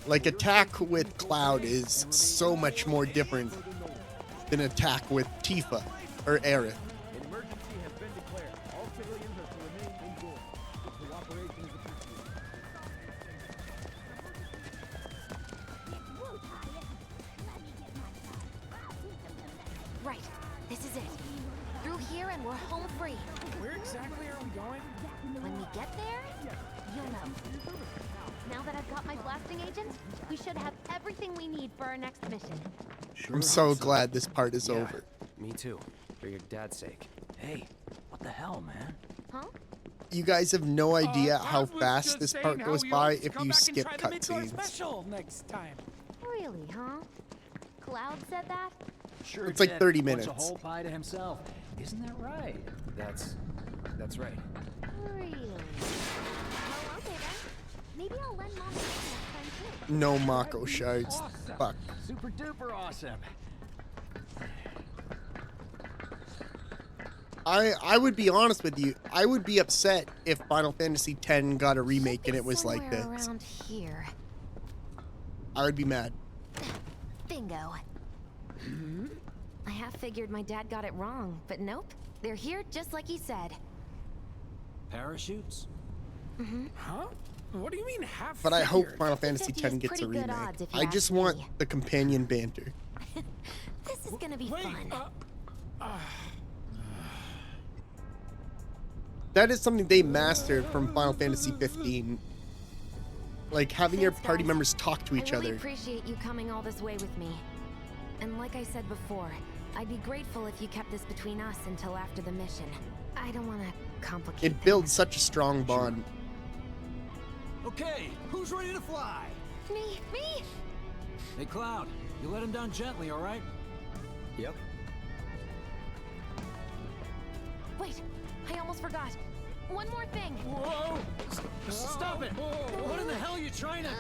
Like, attack with Cloud is so much more different than attack with Tifa or Aerith. An emergency has been declared. All civilians are to remain indoors. Your cooperation is appreciated. Right. This is it. Through here and we're home free. Where exactly are we going? When we get there, you'll know. Now that I've got my blasting agent, we should have everything we need for our next mission. I'm so glad this part is over. Me too. For your dad's sake. Hey, what the hell, man? Huh? You guys have no idea how I was fast just this saying part how goes we by ought to if come you back and skip try the Midgar cutscenes. special next time. Really, huh? Cloud said that? Sure It's like did. 30 Wants minutes. a whole pie to himself. Isn't that right? That's right. Really? Well, okay then. Maybe I'll lend Mom a hand next time too. No Mako shards. Awesome. Fuck. Super duper awesome. I would be honest with you. I would be upset if Final Fantasy X got a remake and it was like Somewhere this. around here. I would be mad. Bingo. I half figured my dad got it wrong, but nope. They're here just like he said. Parachutes? Mm-hmm. Huh? What do you mean half? But I hope figured? Final Fantasy 50 X is gets a pretty good remake. odds, if you I just ask want me. the companion banter. This is gonna be fun. That is something they mastered from Final Fantasy 15. Like having your Thanks, party guys. members talk to each I really other. appreciate you coming all this way with me. And like I said before, I'd be grateful if you kept this between us until after the mission. I don't want to complicate It builds such a strong bond. Okay, who's ready to fly? Me! Hey, Cloud, you let him down gently, all right? Yep. Wait, I almost forgot. One more thing. Whoa! Stop it! What in the hell are you trying to...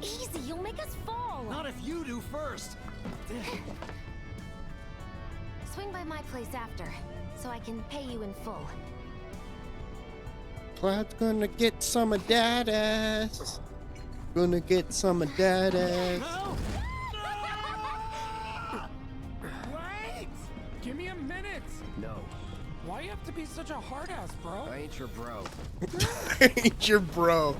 Easy, you'll make us fall. Not if you do first. Swing by my place after, so I can pay you in full. Cloud's gonna get some of that ass. Gonna get some of that ass. Wait! Give me a minute. No, Why you have to be such a hard ass, bro? I ain't your bro. Ain't your bro.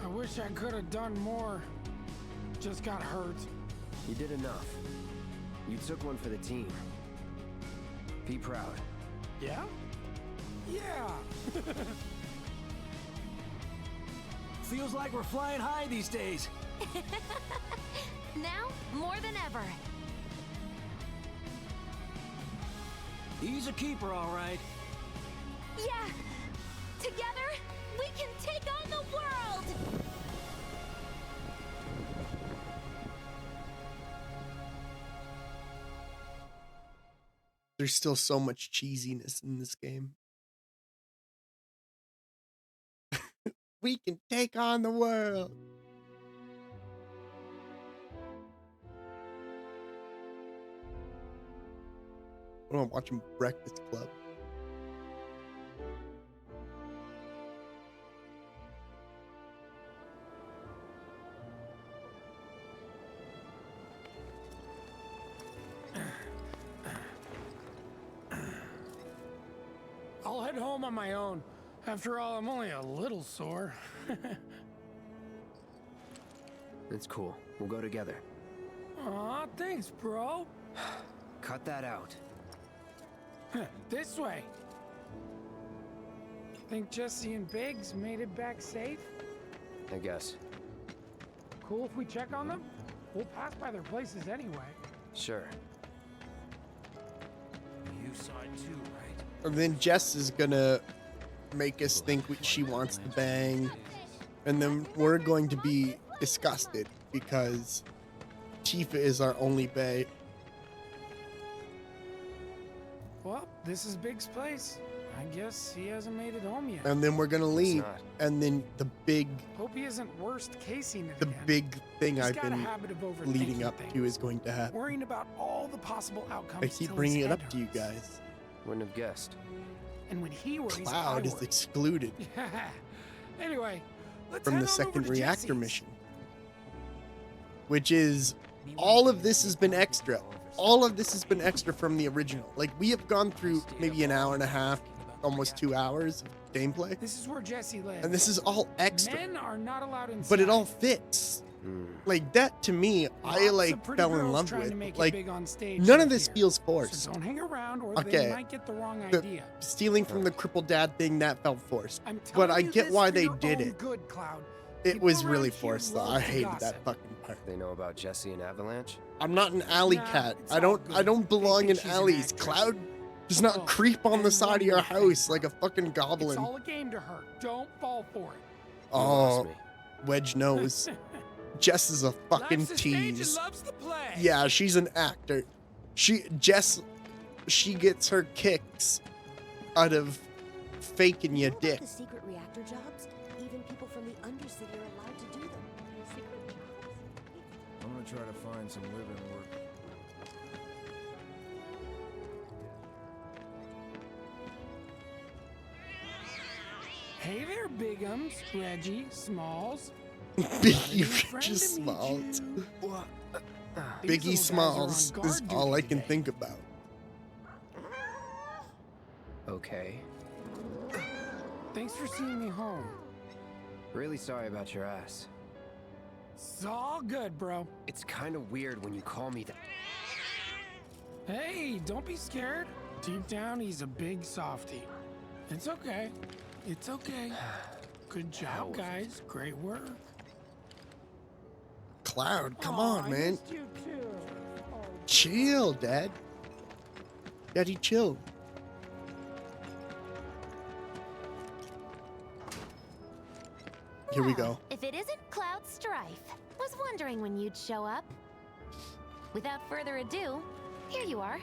I wish I could have done more. Just got hurt. You did enough. You took one for the team. Be proud. Yeah? Yeah! Feels like we're flying high these days. Now, more than ever. He's a keeper, all right. Yeah! Together, we can take on the world! There's still so much cheesiness in this game. We can take on the world. I'm watching Breakfast Club. I'll head home on my own. After all, I'm only a little sore. It's cool. We'll go together. Aw, thanks, bro. Cut that out. This way. Think Jesse and Biggs made it back safe? I guess. Cool if we check on them? We'll pass by their places anyway. Sure. You saw it too, right? And then Jess is gonna make us think she wants to bang. And then we're going to be disgusted because Tifa is our only bae. Well, this is Biggs' place. I guess he hasn't made it home yet. And then we're gonna leave. And then the big Hope he isn't worst casing it the again. big thing He's I've got a been habit of leading overthinking up things. to is going to happen. Worrying about all the possible outcomes. I keep till bringing his it head up to you hurts. guys. Wouldn't have guessed. And when he worries, Cloud I is worry. excluded Anyway, let's from head the on second over to reactor Jesse's. mission. Which is all of this has been extra. All of this has been extra from the original. Like we have gone through maybe an hour and a half, almost 2 hours of gameplay. This is where Jesse lives. And this is all extra. Men are not allowed inside. But it all fits. Like that to me, I Lots like of pretty fell in girls love trying with. to make it Like big on stage none of right this here. feels forced. So don't hang around or Okay. they might get the wrong The idea. stealing from the crippled dad thing that felt forced. I'm But telling I you get this why for they your did own it. Good, Cloud. It People was around really here forced though. love I to hated gossip. that fucking part. They know about Jesse and Avalanche? I'm not an alley Nah, cat. it's I don't all I good. don't belong They in think she's an alleys. actress. Cloud does not Oh, creep on the and side one of your more thing, house like a fucking It's goblin. all a game to her. Don't fall for it. Oh, Wedge knows. Jess is a fucking Loves the stage and tease. loves the play. Yeah, she's an actor. She gets her kicks out of faking your Know dick. about the secret reactor jobs? Even people from the Undercity are allowed to do them. Secret jobs? I'm gonna try to find some live-in work. Hey there, Bigums, Reggie, Smalls. Biggie Friend to meet Smalls. you. Biggie These little guys are on Smalls guard is all I duty can today. think about. Okay. Thanks for seeing me home. Really sorry about your ass. It's all good, bro. It's kind of weird when you call me that. Hey, don't be scared. Deep down, he's a big softie. It's okay. It's okay. Good job, guys. Great work. Cloud, come Aw, on, I man. missed you too. Chill, Dad. Daddy, chill. Here we go. If it isn't Cloud Strife, was wondering when you'd show up. Without further ado, here you are.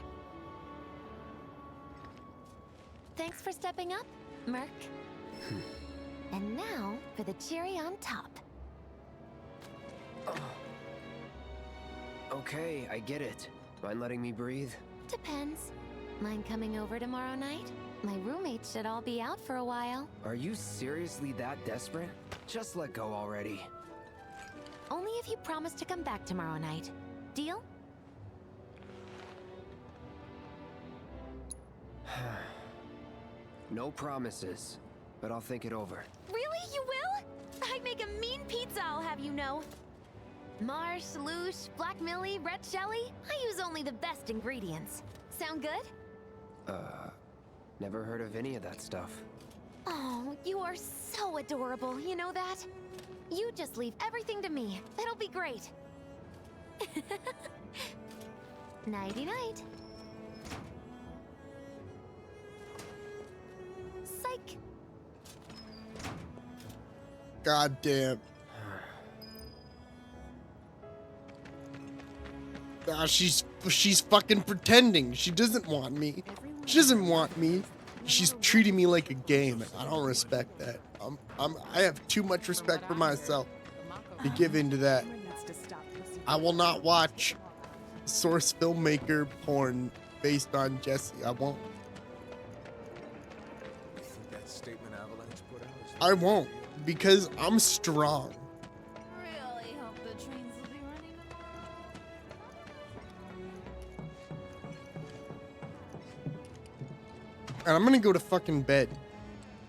Thanks for stepping up, Merc. And now for the cherry on top. Okay, I get it. Mind letting me breathe? Depends. Mind coming over tomorrow night? My roommates should all be out for a while. Are you seriously that desperate? Just let go already. Only if you promise to come back tomorrow night. Deal? No promises, but I'll think it over. Really? You will? I'd make a mean pizza, I'll have you know. Marsh, Loosh, Black Millie, Red Shelly. I use only the best ingredients. Sound good? Never heard of any of that stuff. Oh, you are so adorable, you know that? You just leave everything to me. It'll be great. Nighty-night. Psych. God damn. Ah, she's fucking pretending. She doesn't want me. She doesn't want me. She's treating me like a game, and I don't respect that. I have too much respect for myself to give into that. I will not watch source filmmaker porn based on Jesse. I won't. You think that statement Avalanche put out is I won't, because I'm strong. Really hope the trains will be running And I'm gonna go to fucking bed.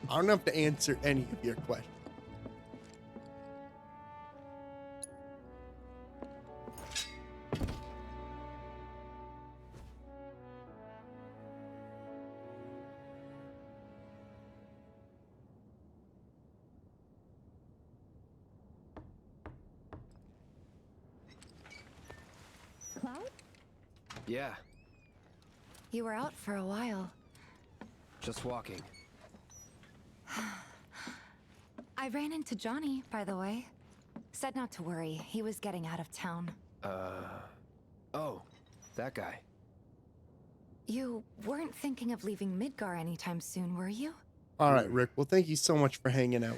I don't have to answer any of your questions. Cloud? Yeah, You were out for a while. just walking. I ran into Johnny, by the way. Said not to worry. He was getting out of town. Oh, that guy. You weren't thinking of leaving Midgar anytime soon, were you? All right, Rick. Well, thank you so much for hanging out.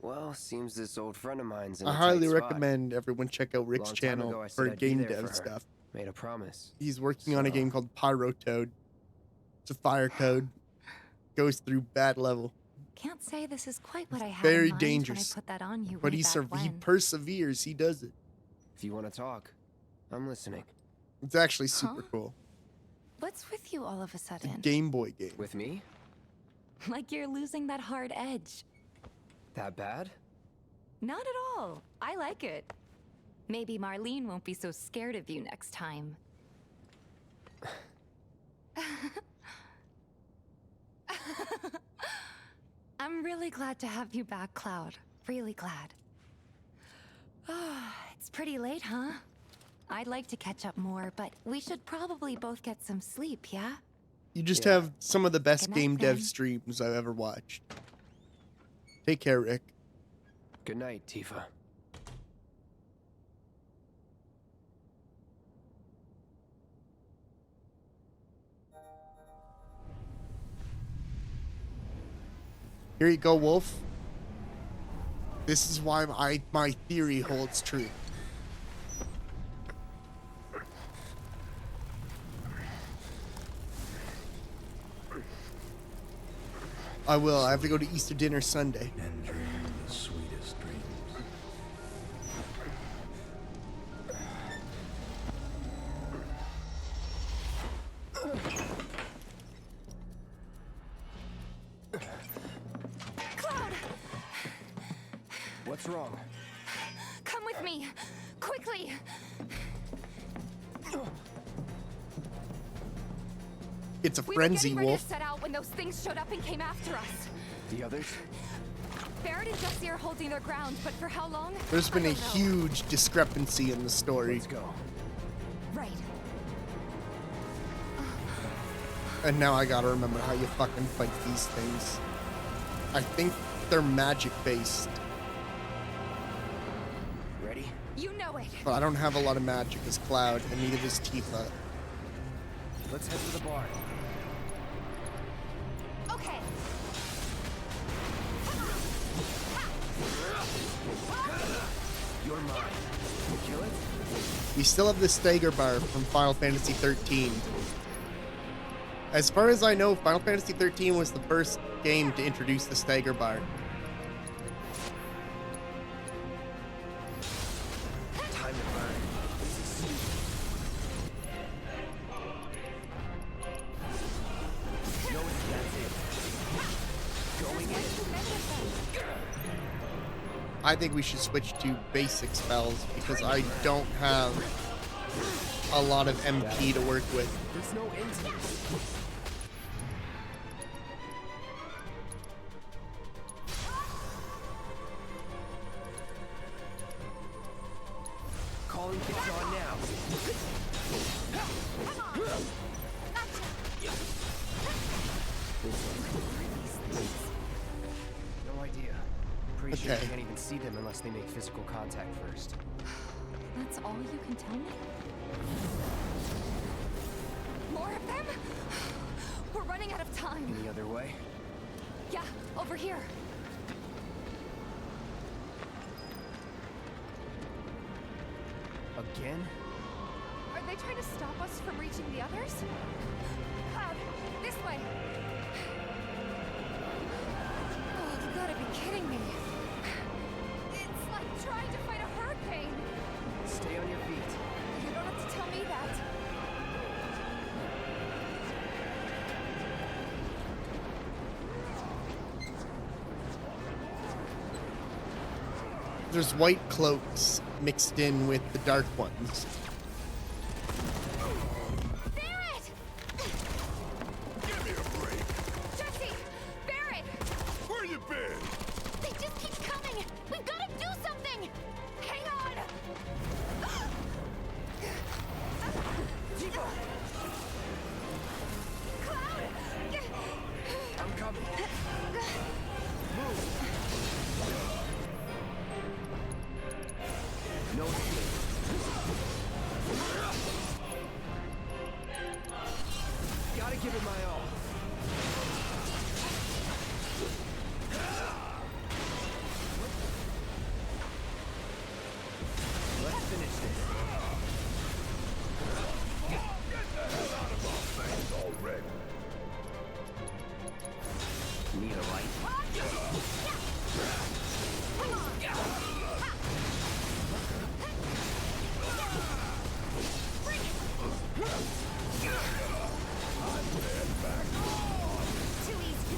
Well, seems this old friend of mine's in I a highly tight spot. recommend everyone check out Rick's Long time ago, channel I said for I'd be game there dev for her. stuff. Made a promise. He's working on a game called Pyro Toad. It's a fire code. Goes through bad level. Can't say this is quite what I had Very in mind dangerous. when I put that on you But way he back he when. perseveres. He does it. If you want to talk, I'm listening. It's actually super cool. What's with you all of a sudden? Game Boy game. With me? Like you're losing that hard edge. That bad? Not at all. I like it. Maybe Marlene won't be so scared of you next time. I'm really glad to have you back, Cloud. Really glad. It's pretty late, huh? I'd like to catch up more, but we should probably both get some sleep, yeah? You just have some of the best Good night, game dev then. streams I've ever watched. Take care, Rick. Good night, Tifa. Here you go, Wolf. This is why my theory holds true. I will. I have to go to Easter dinner Sunday. And dream the sweetest dreams. Cloud! What's wrong? Come with me! Quickly! It's a We frenzy, were getting ready Wolf. to set out when those things showed up and came after us. The others? Barrett and Jesse are holding their ground, but for how long? There's been I a don't know. huge discrepancy in the story. Let's go. Right. And now I gotta remember how you fucking fight these things. I think they're magic based, Ready? You know it. but I don't have a lot of magic as Cloud, and neither does Tifa. Let's head to the barn. Okay. You're mine. You kill it? We still have the Stagger Bar from Final Fantasy 13. As far as I know, Final Fantasy 13 was the first game to introduce the Stagger Bar. Time to burn. No, that's it. Going in. I think we should switch to basic spells because I don't have a lot of MP to work with. There's no end to this. Calling gets on now. No idea. Pretty sure Okay. you can't even see them unless they make physical contact first. That's all you can tell me? More of them? We're running out of time. Any other way? Yeah, over here. Again? Are they trying to stop us from reaching the others? Cloud, this way. Oh, you gotta be kidding me. It's like trying to fight a hurricane. Stay on your feet. You don't have to tell me that. There's white cloaks mixed in with the dark ones. Barrett! Give me a break. Jesse! Barrett! Where you been? They just keep coming! We've gotta do something! Hang on! Cloud! I'm coming. No escape. Gotta give it my all. Let's finish this. Need a light? Too easy.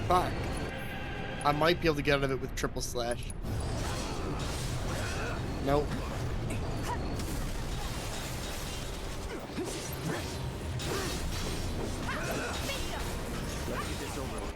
Fuck. I might be able to get out of it with triple slash. Nope. Let's get this over with.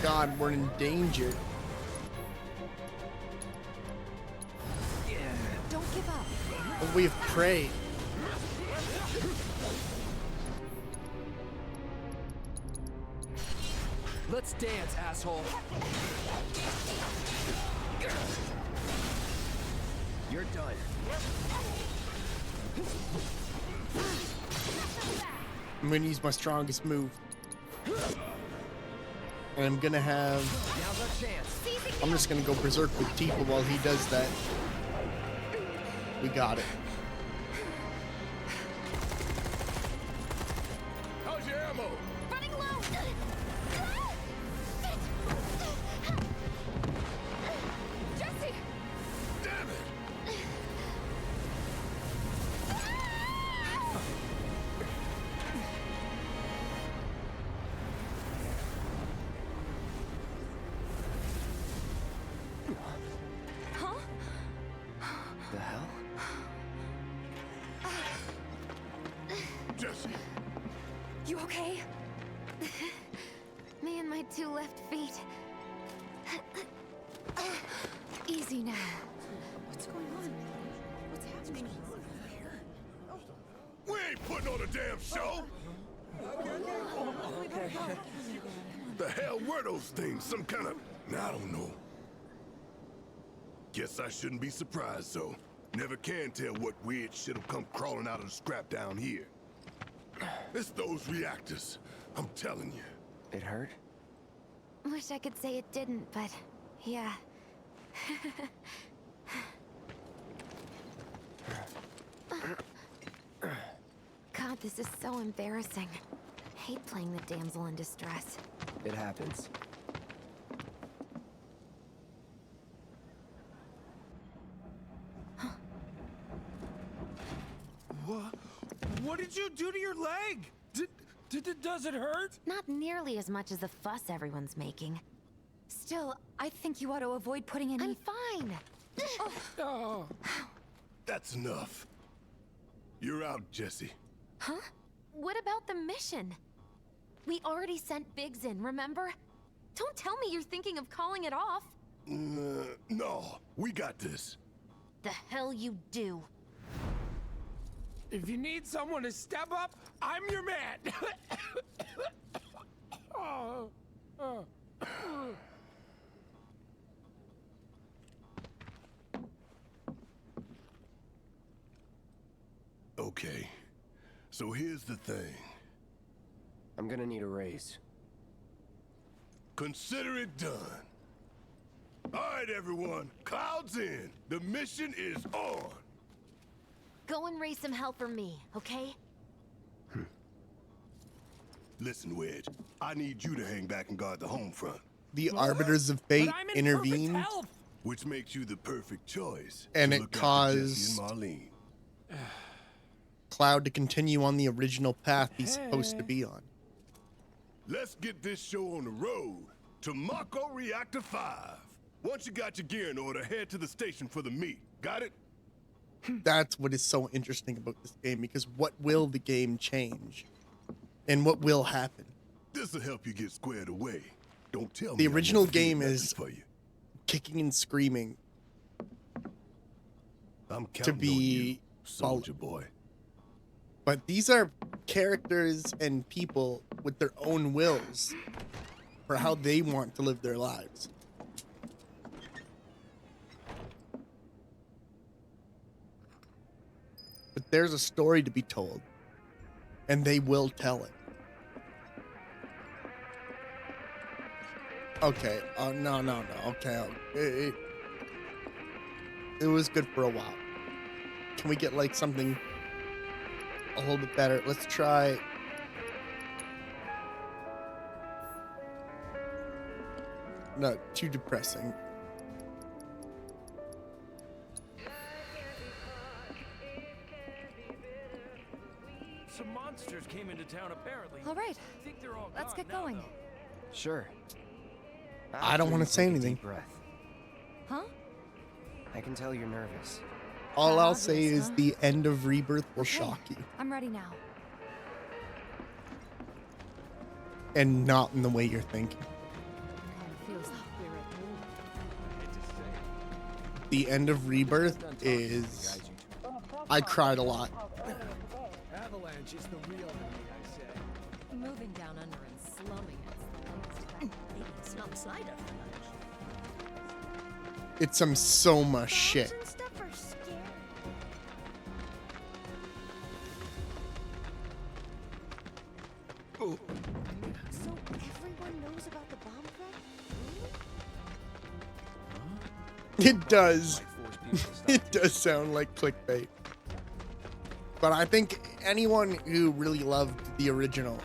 god, we're in danger. Don't give up. Oh, we have prey. Let's dance, asshole. You're done. I'm gonna use my strongest move. And I'm gonna have... Now's our chance. I'm just gonna go berserk with Tifa while he does that. We got it. How's your ammo? Running low! Jesse! Damn it! Huh? The hell? Jesse! You okay? Me and my 2 left feet. Easy now. What's going on? What's happening? We ain't putting on a damn show! The hell were those things? Some kind of... I don't know. Guess I shouldn't be surprised, though. Never can tell what weird shit'll come crawling out of the scrap down here. It's those reactors. I'm telling you. It hurt? Wish I could say it didn't, but yeah. God, this is so embarrassing. Hate playing the damsel in distress. It happens. What did you do to your leg? Does it hurt? Not nearly as much as the fuss everyone's making. Still, I think you ought to avoid putting any... I'm fine. Oh. That's enough. You're out, Jesse. Huh? What about the mission? We already sent Biggs in, remember? Don't tell me you're thinking of calling it off. No, we got this. The hell you do. If you need someone to step up, I'm your man. Oh. Okay, so here's the thing. I'm gonna need a raise. Consider it done. All right, everyone, clouds in. The mission is on. Go and raise some hell for me, okay? Listen, Wedge, I need you to hang back and guard the home front. The Arbiters of Fate intervened, which makes you the perfect choice. and to it look after caused Jesse and Marlene. Cloud to continue on the original path he's supposed to be on. Let's get this show on the road to Mako Reactor 5. Once you got your gear in order, head to the station for the meet. Got it? That's what is so interesting about this game, because what will the game change? And what will happen? This'll help you get squared away. Don't tell me The I original won't do game nothing is for you. kicking and screaming I'm to counting on be you, soldier boy. But these are characters and people with their own wills for how they want to live their lives. But there's a story to be told, and they will tell it. Okay. Oh, no. Okay. It was good for a while. Can we get, like, something a little bit better? Let's try... No, too depressing. Some monsters came into town apparently. All right, I think they're all let's gone get now, going. though. Sure. I don't want to say Take a anything. deep breath. Huh? I can tell you're nervous. All I'll say obvious, is huh? the end of Rebirth will Okay, shock you. I'm ready now. And not in the way you're thinking. the end of Rebirth is... I cried a lot. Avalanche is the real enemy, I say. Moving down under and slumming it. Maybe it's not Snyder for lunch. It's some Soma shit. Stuff are scary. Oh. So everyone knows about the bomb threat? It does. It does sound like clickbait. But I think anyone who really loved the original,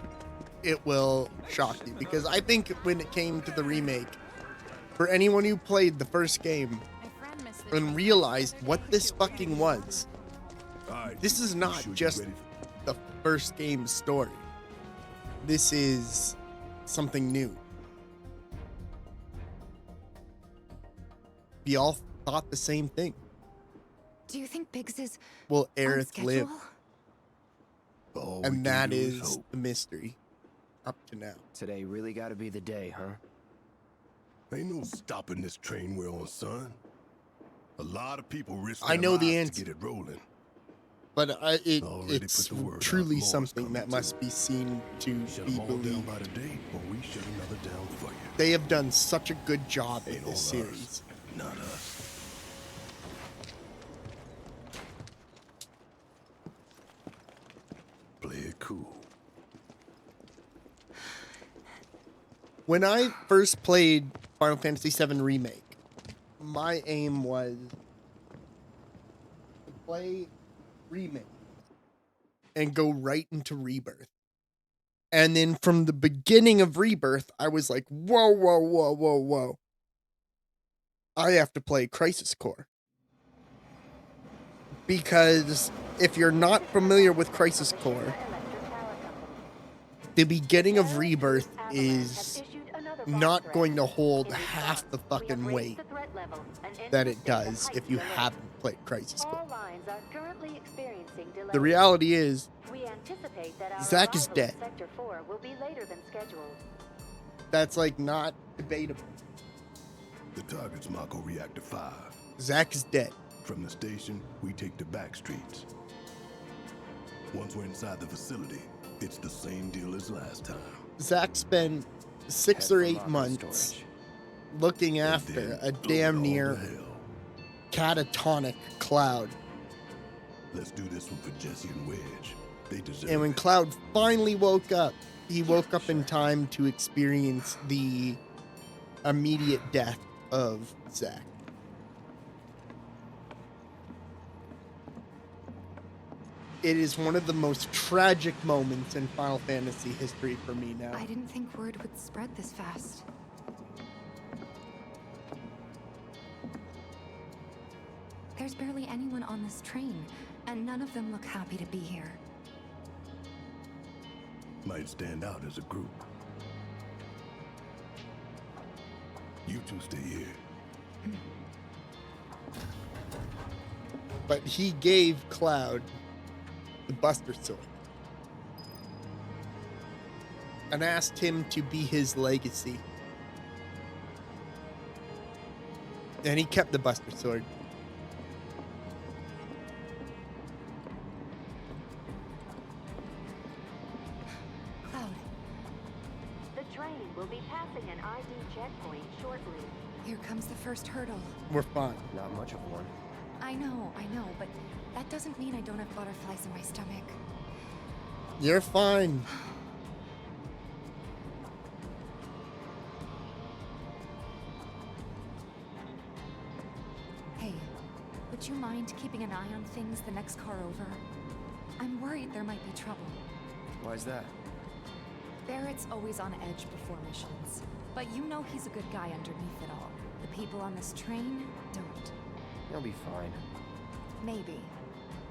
it will shock you. Because I think when it came to the remake, for anyone who played the first game and realized what this fucking was, this is not just the first game's story. This is something new. We all thought the same thing. Do you think Biggs is Will on Aerith live? schedule? And that is the mystery up to now. Today really gotta be the day, huh? Ain't no stopping this train we're on, son. A lot of people risk I their know the lives answer. to get it rolling. But Already it's put the word out. truly More's something coming that too. must be seen to Shut be them all down believed. by the day, or we shut another down for you. They have done such a good job in Ain't this all us, series. not us. Play it cool. When I first played Final Fantasy VII Remake, my aim was to play Remake and go right into Rebirth. And then from the beginning of Rebirth, I was like, whoa, whoa, whoa, whoa, whoa. I have to play Crisis Core. Because if you're not familiar with Crisis Core, the beginning of Rebirth is not going to hold half the fucking weight that it does if you haven't played Crisis Core. The reality is, Zack is dead. That's like not debatable. The target's Mako Reactor 5. Zack is dead. From the station, we take the back streets. Once we're inside the facility, it's the same deal as last time. Zack spent 6 or 8 months looking after a damn near catatonic Cloud. Let's do this one for Jesse and Wedge. They deserve And when it. Cloud finally woke up, he woke up in time to experience the immediate death of Zack. It is one of the most tragic moments in Final Fantasy history for me now. I didn't think word would spread this fast. There's barely anyone on this train, and none of them look happy to be here. Might stand out as a group. You two stay here. But he gave Cloud the Buster Sword and asked him to be his legacy. And he kept the Buster Sword. Cloud, The train will be passing an ID checkpoint shortly. here comes the first hurdle. We're fine. Not much of one. I know, but that doesn't mean I don't have butterflies in my stomach. You're fine. Hey, would you mind keeping an eye on things the next car over? I'm worried there might be trouble. Why's that? Barrett's always on edge before missions, but you know he's a good guy underneath it all. The people on this train don't. You'll be fine. Maybe,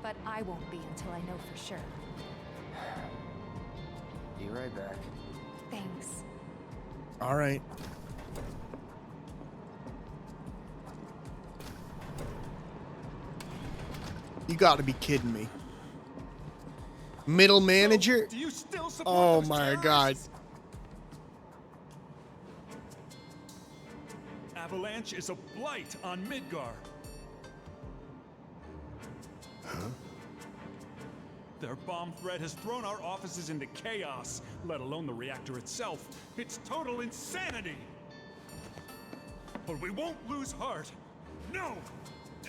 but I won't be until I know for sure. Be right back. Thanks. All right. You gotta be kidding me. Middle manager? Do you still support Oh those my god. terrorists? Avalanche is a blight on Midgar. Their bomb threat has thrown our offices into chaos, let alone the reactor itself. It's total insanity! But we won't lose heart. No!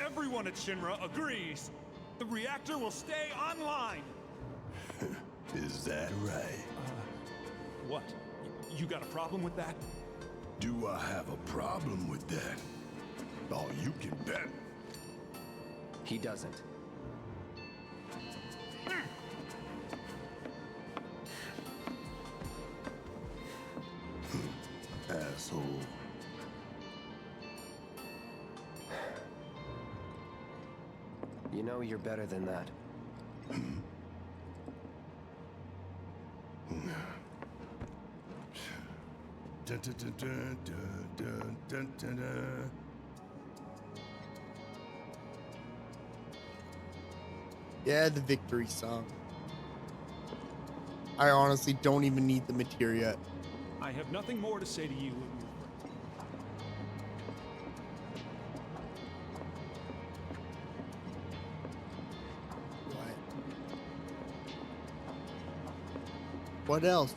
Everyone at Shinra agrees. The reactor will stay online. Is that right? What? You got a problem with that? Do I have a problem with that? Oh, you can bet. He doesn't. Asshole. You know you're better than that. Dun, dun, dun, dun, dun, dun, dun, dun. Yeah, the victory song. I honestly don't even need the materia yet. I have nothing more to say to you. What else?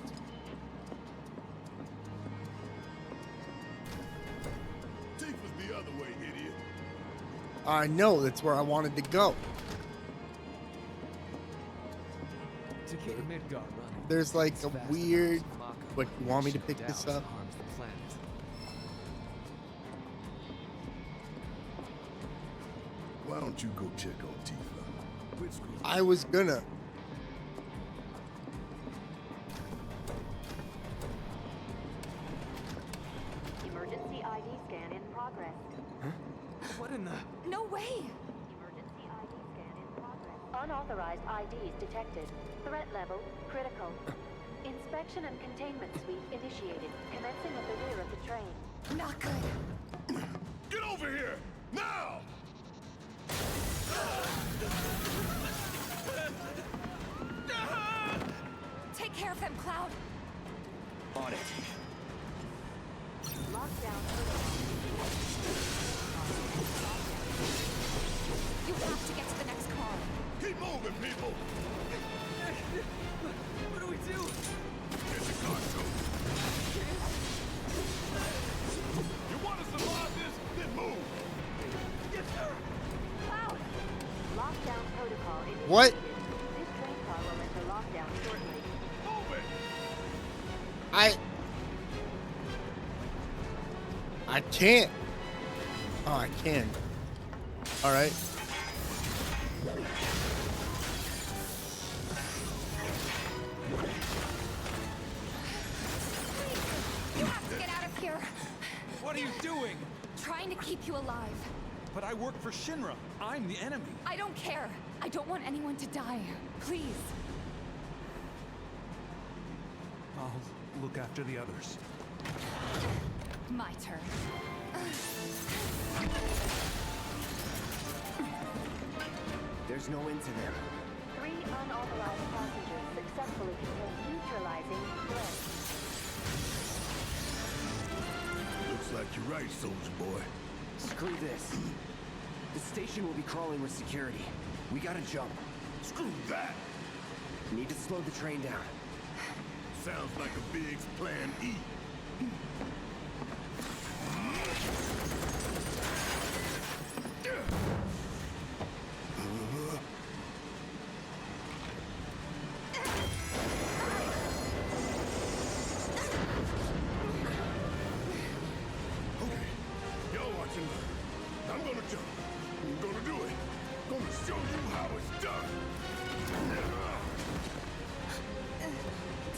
Take us the other way, idiot. I know, that's where I wanted to go. To keep Midgar running, There's like it's a fast weird... enough Mako What, you want me to shut pick down this so up? harms the planet. Why don't you go check on Tifa? Which group? I was gonna. Emergency ID scan in progress. What in the... No way! Emergency ID scan in progress. Unauthorized IDs detected. Threat level critical. Inspection and containment sweep initiated. Commencing at the rear of the train. Not good. Get over here! Now! Take care of them, Cloud. On it. Lockdown. You have to get to the next car. Keep moving, people! What do we do? Get the car, You want to survive this? Then move! Yes, sir! Cloud! Lockdown protocol initiated. What? This train car will enter lockdown shortly. Move it! I can't. Oh, I can. All right. You have to get out of here. What are you doing? Trying to keep you alive. But I work for Shinra. I'm the enemy. I don't care. I don't want anyone to die. Please. I'll look after the others. My turn. There's no end to them. 3 unauthorized passengers successfully contained, neutralizing threat. Looks like you're right, soldier boy. Screw this. The station will be crawling with security. We gotta jump. Screw that! Need to slow the train down. Sounds like a Biggs plan E. Okay, y'all watching. I'm gonna jump. I'm gonna do it. Gonna show you how it's done.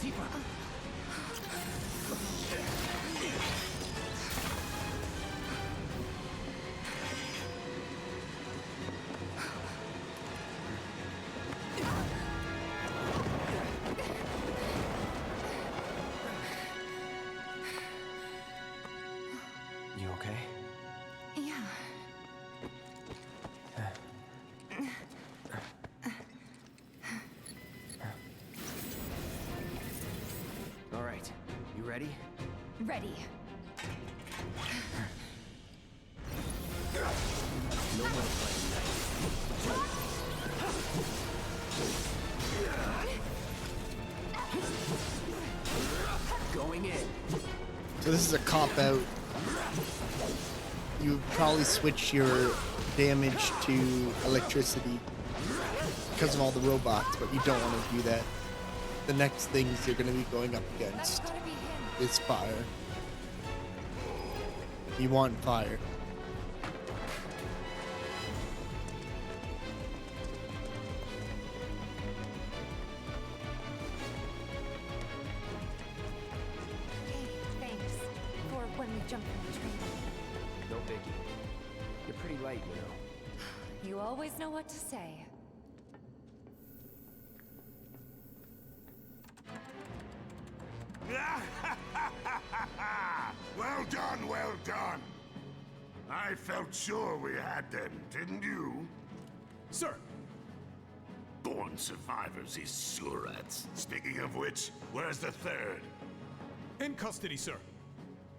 Tifa! You okay? Yeah. All right. You ready? Ready. No more playing nice. So this is a cop-out. You would probably switch your damage to electricity because of all the robots, but you don't want to do that. The next things you're going to be going up against is fire. You want fire. Thanks for when we jumped from the train. No biggie. You're pretty light, you know. You always know what to say. Well done, well done. I felt sure we had them, didn't you? Sir! Born survivors, these surats. Speaking of which, where's the third? In custody, sir.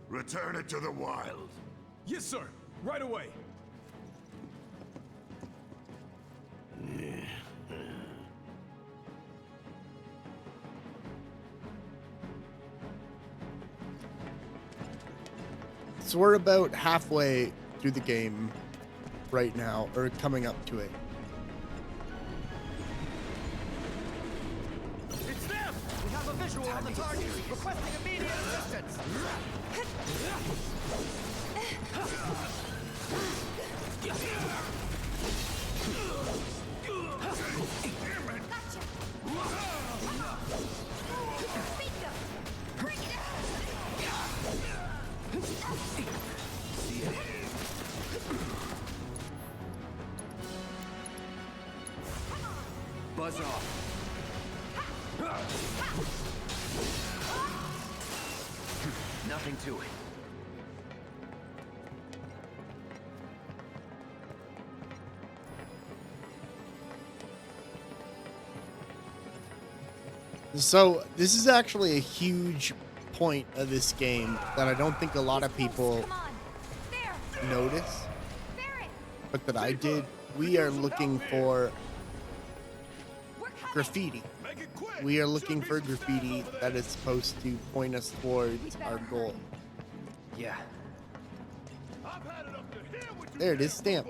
Return it to the wild. Yes, sir. Right away. So we're about halfway through the game right now, or coming up to it. It's them! We have a visual on the target, requesting immediate assistance! Buzz off. Nothing to it. So this is actually a huge point of this game that I don't think a lot of people notice, but that I did. We are looking for graffiti. We are looking for graffiti that is supposed to point us towards our goal. Yeah. There it is, stamp.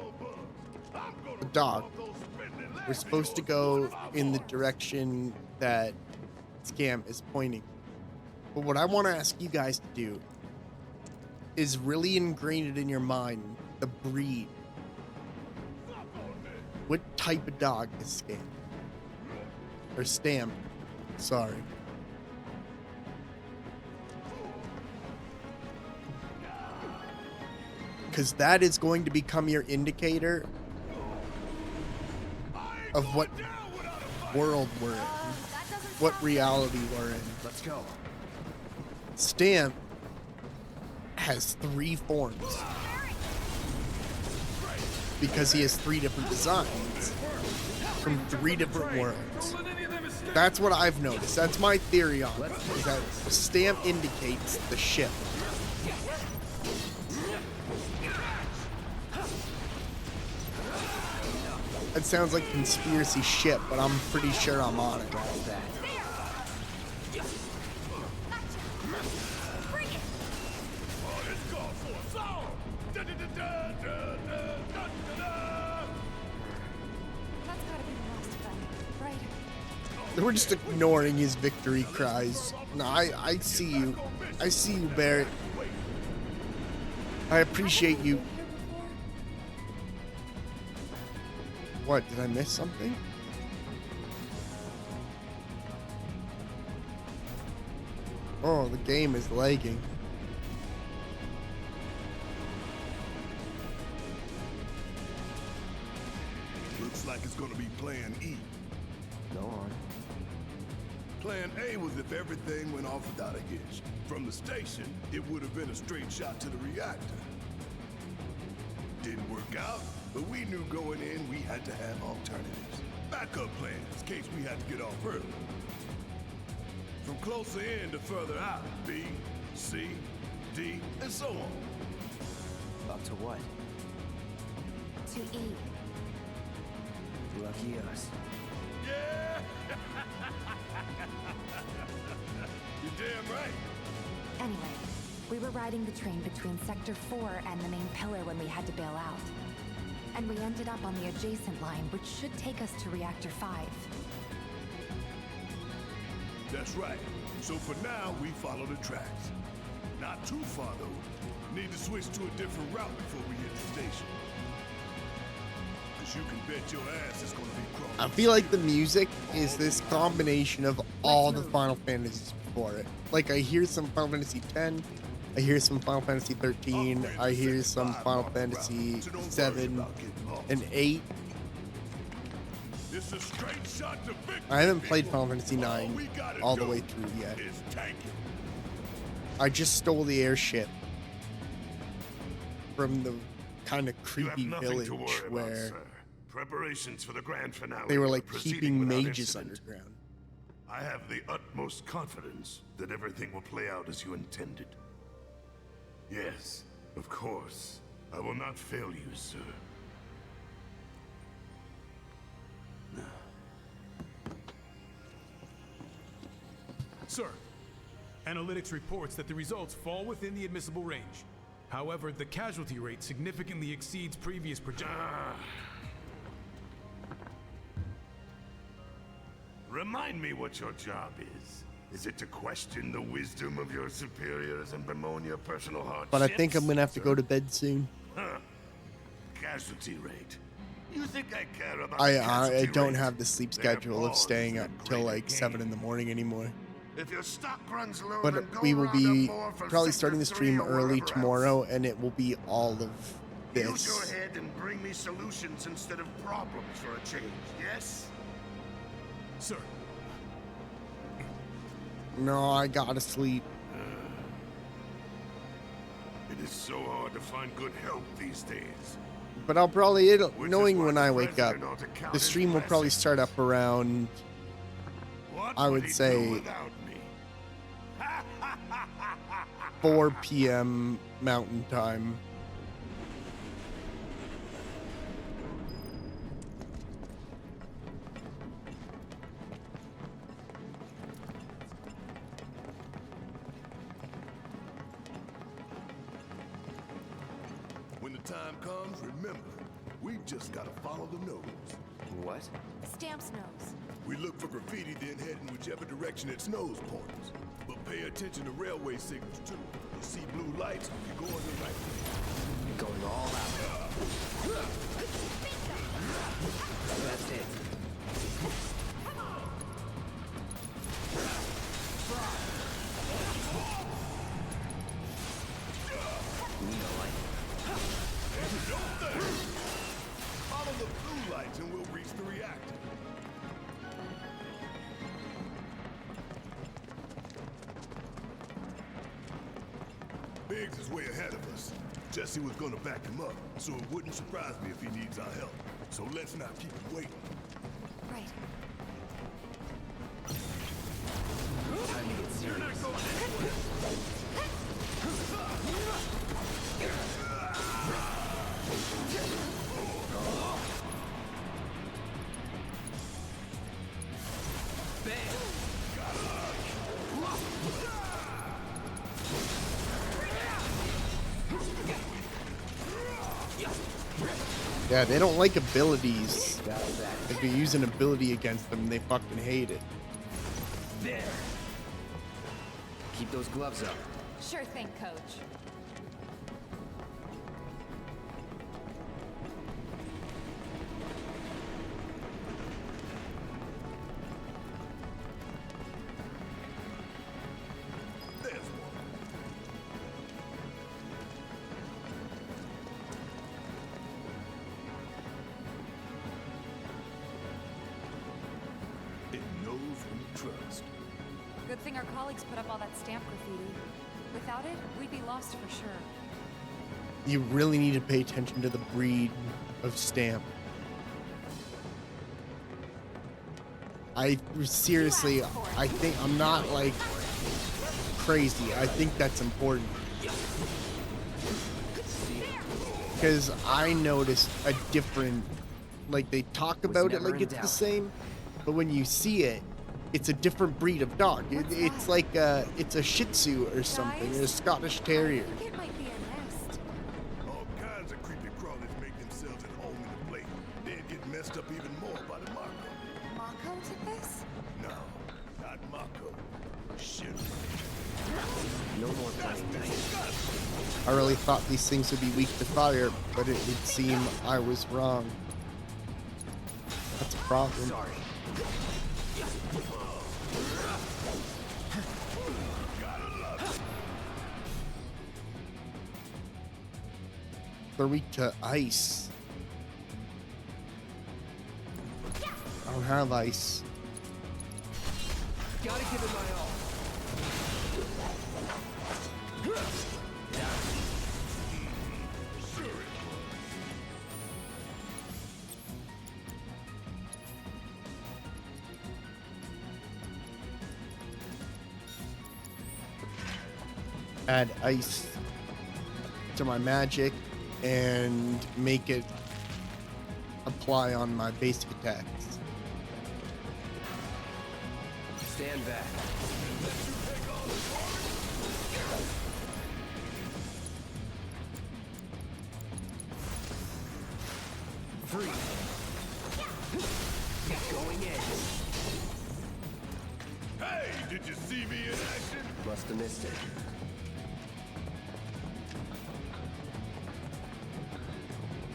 The dog. We're supposed to go in the direction that Scam is pointing. But what I want to ask you guys to do is really ingrain it in your mind, the breed. What type of dog is Scam? Or Stamp, sorry. Because that is going to become your indicator of what world we're in, what reality we're in. Let's go. Stamp has 3 forms because he has 3 different designs from 3 different worlds. That's what I've noticed. That's my theory on it, is that Stamp indicates the ship. It sounds like conspiracy shit, but I'm pretty sure I'm on it. We're just ignoring his victory cries. No, I see you. I see you, Barrett. I appreciate you. What, did I miss something? Oh, the game is lagging. Looks like it's gonna be Plan E. Go on. Plan A was if everything went off without a hitch. From the station, it would have been a straight shot to the reactor. Didn't work out, but we knew going in we had to have alternatives. Backup plans in case we had to get off early. From closer in to further out, B, C, D, and so on. Up to what? To E. Lucky us. Yeah! You're damn right. Anyway, we were riding the train between Sector 4 and the main pillar when we had to bail out. And we ended up on the adjacent line, which should take us to Reactor 5. That's right. So for now, we follow the tracks. Not too far, though. Need to switch to a different route before we hit the station. Because you can bet your ass it's gonna be crawling. I feel like the music is this combination of all the Final Fantasies before it. Like, I hear some Final Fantasy X, I hear some Final Fantasy 13, I hear some Final Fantasy 7 and 8. It's a straight shot to victory. I haven't played Final Fantasy 9 all the way through yet. I just stole the airship from the kind of creepy village where Preparations for the grand finale they were are like proceeding keeping without mages incident. underground. I have the utmost confidence that everything will play out as you intended. Yes, of course. I will not fail you, sir. Sir, analytics reports that the results fall within the admissible range. However, the casualty rate significantly exceeds previous projections. Remind me what your job is. Is it to question the wisdom of your superiors and bemoan your personal hardships? But I think I'm gonna have to go to bed soon. Huh. Casualty rate. You think I care about I casualty don't rate? have the sleep They're schedule of pawns staying in up a till greater like 7 in the morning anymore. If your stock runs low, But then go we will round up be more for probably Sector starting the 3 stream or early wherever tomorrow, and it will be all of Use your this. head and bring me solutions instead of problems for a change, yes? Sir. No, I gotta sleep. It is so hard to find good help these days. But I'll probably, knowing when I wake up, the stream will probably start up around, I would say, 4 p.m. Mountain Time. When the time comes, remember, we just gotta follow the nose. What? Stamp's nose. We look for graffiti, then head in whichever direction its nose points. But pay attention to railway signals too. You see blue lights, you're going the right way. Going all out. That's it. Follow the blue lights and we'll reach the reactor. Biggs is way ahead of us. Jesse was gonna back him up, so it wouldn't surprise me if he needs our help. So let's not keep him waiting. Right. Time to get serious. Yeah, they don't like abilities. If you use an ability against them, they fucking hate it. There. Keep those gloves up. Sure thing, Coach. There's one. It knows we trust. Good thing our colleagues put up all that stamp graffiti. Without it, we'd be lost for sure. You really need to pay attention to the breed of stamp. I seriously, I think I'm not like crazy. I think that's important. Because I noticed a different, like they talk about it like it's the same, but when you see it, it's a different breed of dog. It's like it's a Shih Tzu or something, or a Scottish Terrier. I think it might be a nest. All kinds of creepy crawlers make themselves at home in the plate, then get messed up even more by the Mako. Mako did this? No, not Mako. Shit. No more playing nice. I really thought these things would be weak to fire, but it would seem I was wrong. That's a problem. Sorry. They're weak to ice. I don't have ice. Gotta give it my all. Add ice to my magic and make it apply on my basic attacks. Stand back. Free. Going in. Hey, did you see me in action? Must have missed it.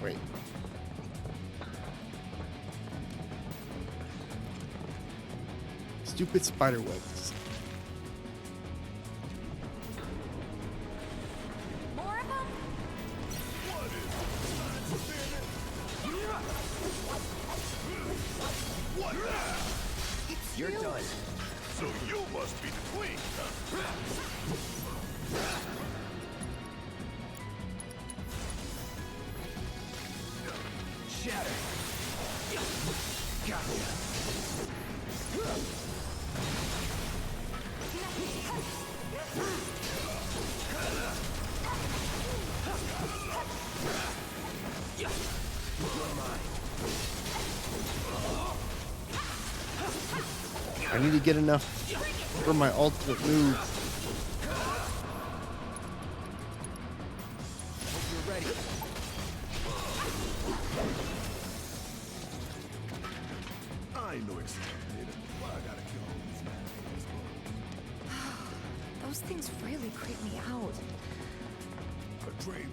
Wait. Stupid spider webs. More of them? What now? You're done. So you must be the queen, huh? Shatter. Gotcha. I need to get enough for my ultimate move. Hope you're ready. I know exactly why I gotta kill all these guys. Those things really creep me out.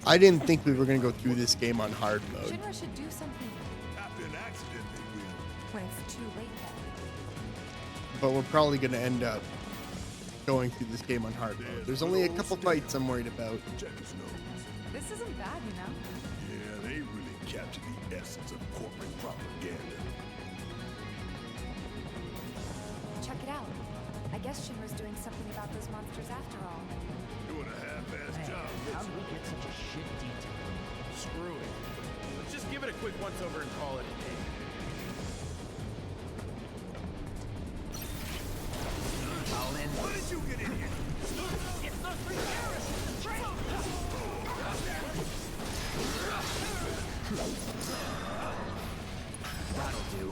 I didn't think we were gonna go through this game on hard mode. Shinra should do something After an accident, they will. when it's too late then. But we're probably gonna end up going through this game on hard mode. There's only a couple fights I'm worried about. Check his nose. This isn't bad, you know? Yeah, they really captured the essence of corporate propaganda. Check it out. I guess Shinra's doing something about those monsters after all. Doing a half-ass job. How did we get such a shit detail? Screw it. Let's just give it a quick once-over and call it a day. All in. How did you get in here? It's those three terrorists with the train! That'll do.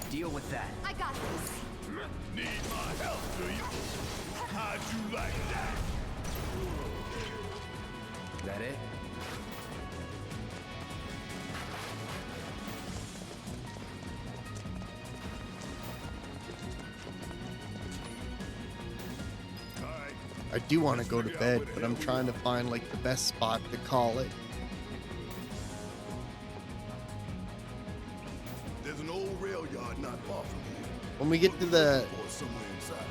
Deal with that. I got this. Need my help, do you? How'd you like that? That it? I do want to go to bed, but I'm trying to find like the best spot to call it. There's an old rail yard not far from here. When we get to the Or somewhere inside.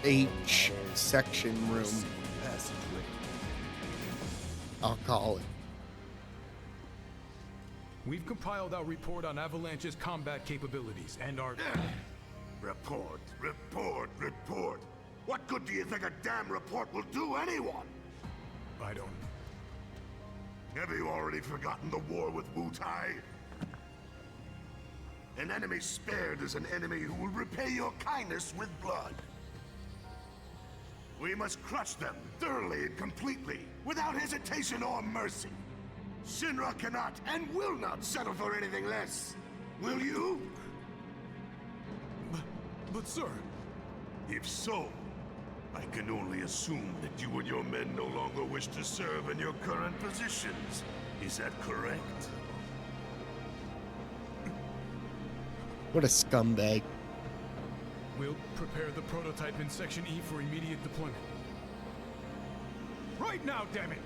H section room, Passageway. I'll call it. We've compiled our report on Avalanche's combat capabilities and our... Report, report, report. What good do you think a damn report will do anyone? I don't... Have you already forgotten the war with Wu-Tai? An enemy spared is an enemy who will repay your kindness with blood. We must crush them thoroughly and completely. without hesitation or mercy. Shinra cannot and will not settle for anything less. Will you? But sir... If so, I can only assume that you and your men no longer wish to serve in your current positions. Is that correct? What a scumbag. We'll prepare the prototype in Section E for immediate deployment. Right now, damn it!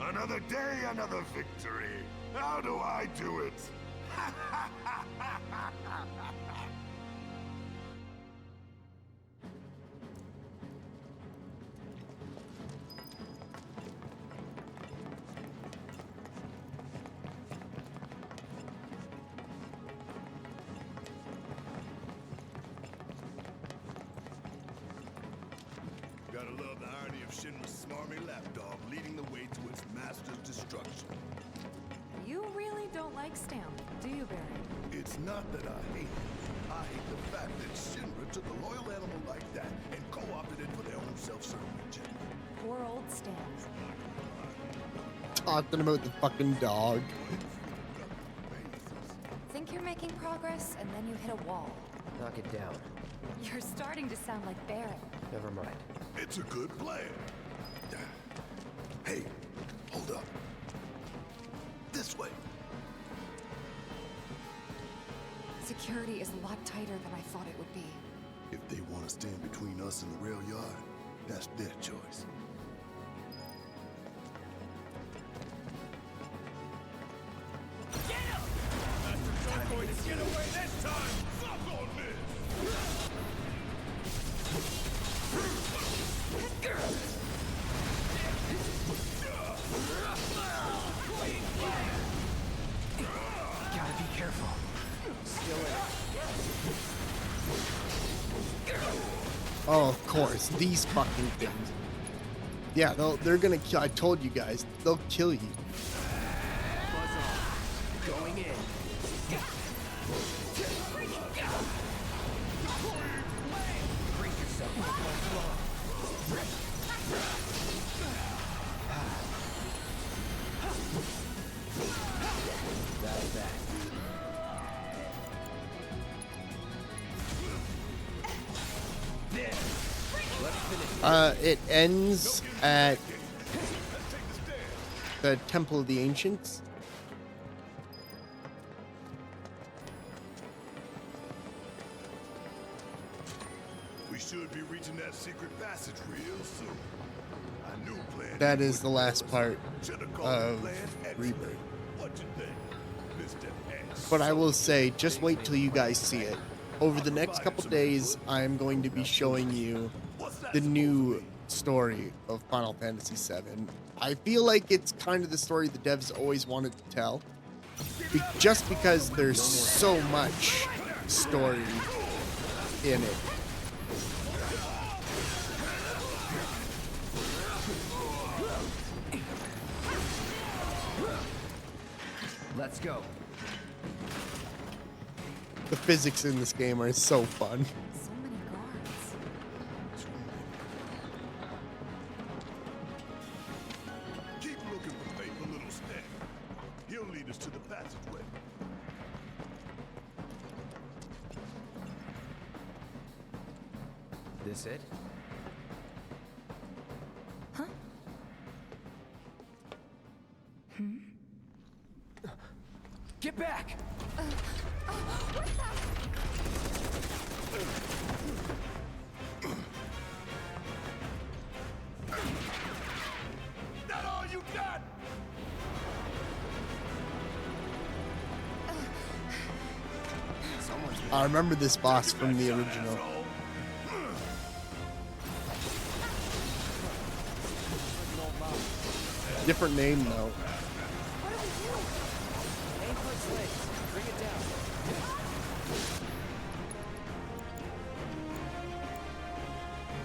Another day, another victory. How do I do it? Gotta love the irony of Shinra's smarmy lapdog leading the way to its master's destruction. You really don't like Stamp, do you, Barry? It's not that I hate it. I hate the fact that Shinra took a loyal animal like that and co-opted it for their own self-serving agenda. Poor old Stamp. Talking about the fucking dog. Think you're making progress, and then you hit a wall. Knock it down. You're starting to sound like Barry. Never mind. It's a good plan. Hey, hold up. This way. Security is a lot tighter than I thought it would be. If they want to stand between us and the rail yard, that's their choice. Get him! Master Droids get away this time! Suck on this! Gotta be careful. Still Oh, of course, these fucking things. Yeah, they're gonna kill. I told you guys, they'll kill you. Buzz off. Going in. Brace yourself. That's that. It ends at the Temple of the Ancients. We should be reaching that secret passage real soon. I knew plan. That is the last part Should've called of it Plan X. Rebirth. What you think, Mr. X? But I will say, just wait till you guys see it. Over the next couple days, I'm going to be showing you the new story of Final Fantasy VII. I feel like it's kind of the story the devs always wanted to tell. Just because there's so much story in it. Let's go. The physics in this game are so fun. So many guards. Keep looking for faithful little Stan. He'll lead us to the passageway. This it? Huh? Hmm? Get back! That all you got? I remember this boss from the original. Different name though. Aim for its legs. Bring it down.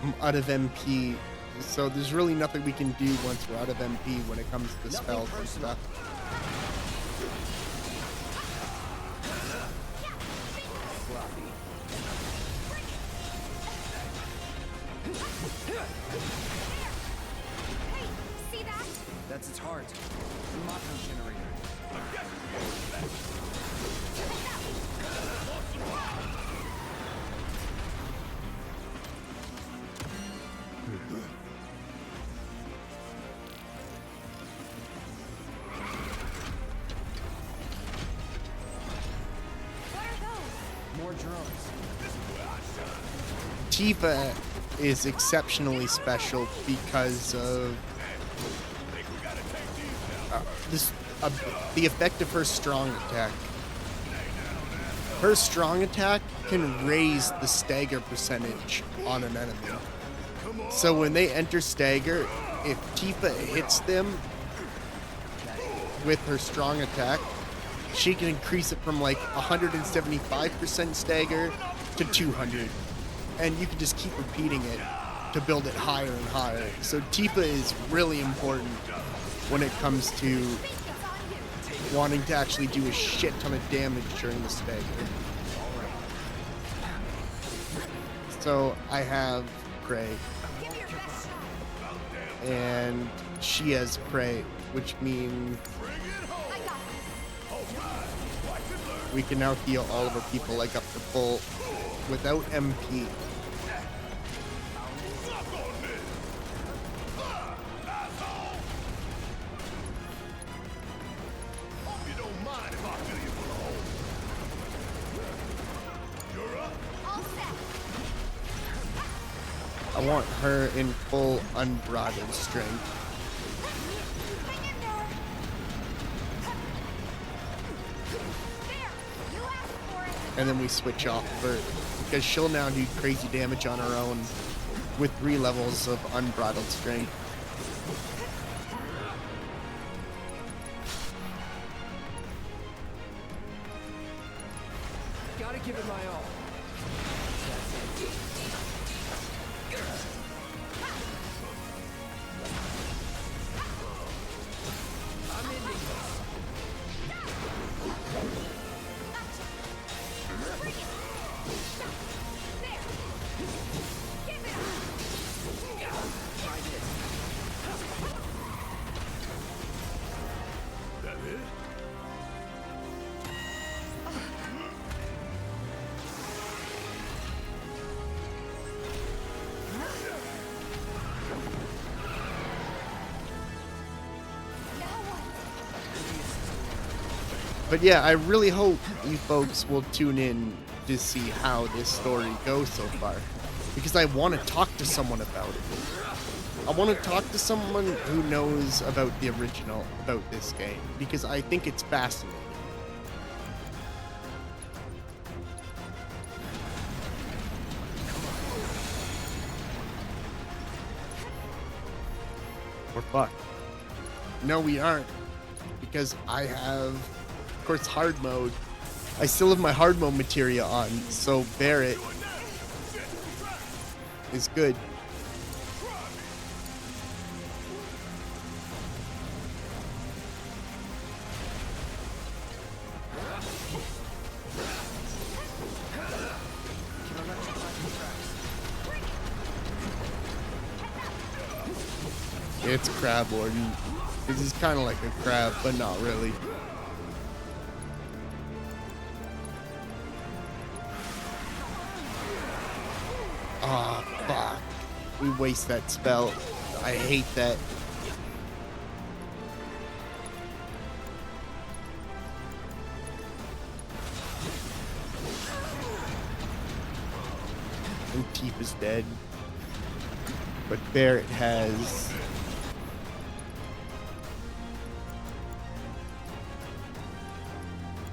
I'm out of MP, so there's really nothing we can do once we're out of MP when it comes to spells and stuff. See that? That's its heart. The Mako generator. More drones. Tifa is exceptionally special because of the effect of her strong attack. Her strong attack can raise the stagger percentage on an enemy. So when they enter stagger, if Tifa hits them with her strong attack, she can increase it from like 175% stagger to 200. And you can just keep repeating it to build it higher and higher. So Tifa is really important when it comes to wanting to actually do a shit ton of damage during the stagger. So I have Prey. And she has Prey, which means we can now heal all of our people like up to full without MP. I want her in full unbridled strength. And then we switch off of her because she'll now do crazy damage on her own with 3 levels of unbridled strength. Gotta give it my all. I'm ending this. But yeah, I really hope you folks will tune in to see how this story goes so far. Because I want to talk to someone about it. I want to talk to someone who knows about the original, about this game. Because I think it's fascinating. We're fucked. No, we aren't. Because I have... Of course, hard mode. I still have my hard mode materia on, so Barret is good. It's Crab Warden. This is kind of like a crab, but not really. Ah, oh, fuck. We waste that spell. I hate that. And Tifa's dead. But Barret has...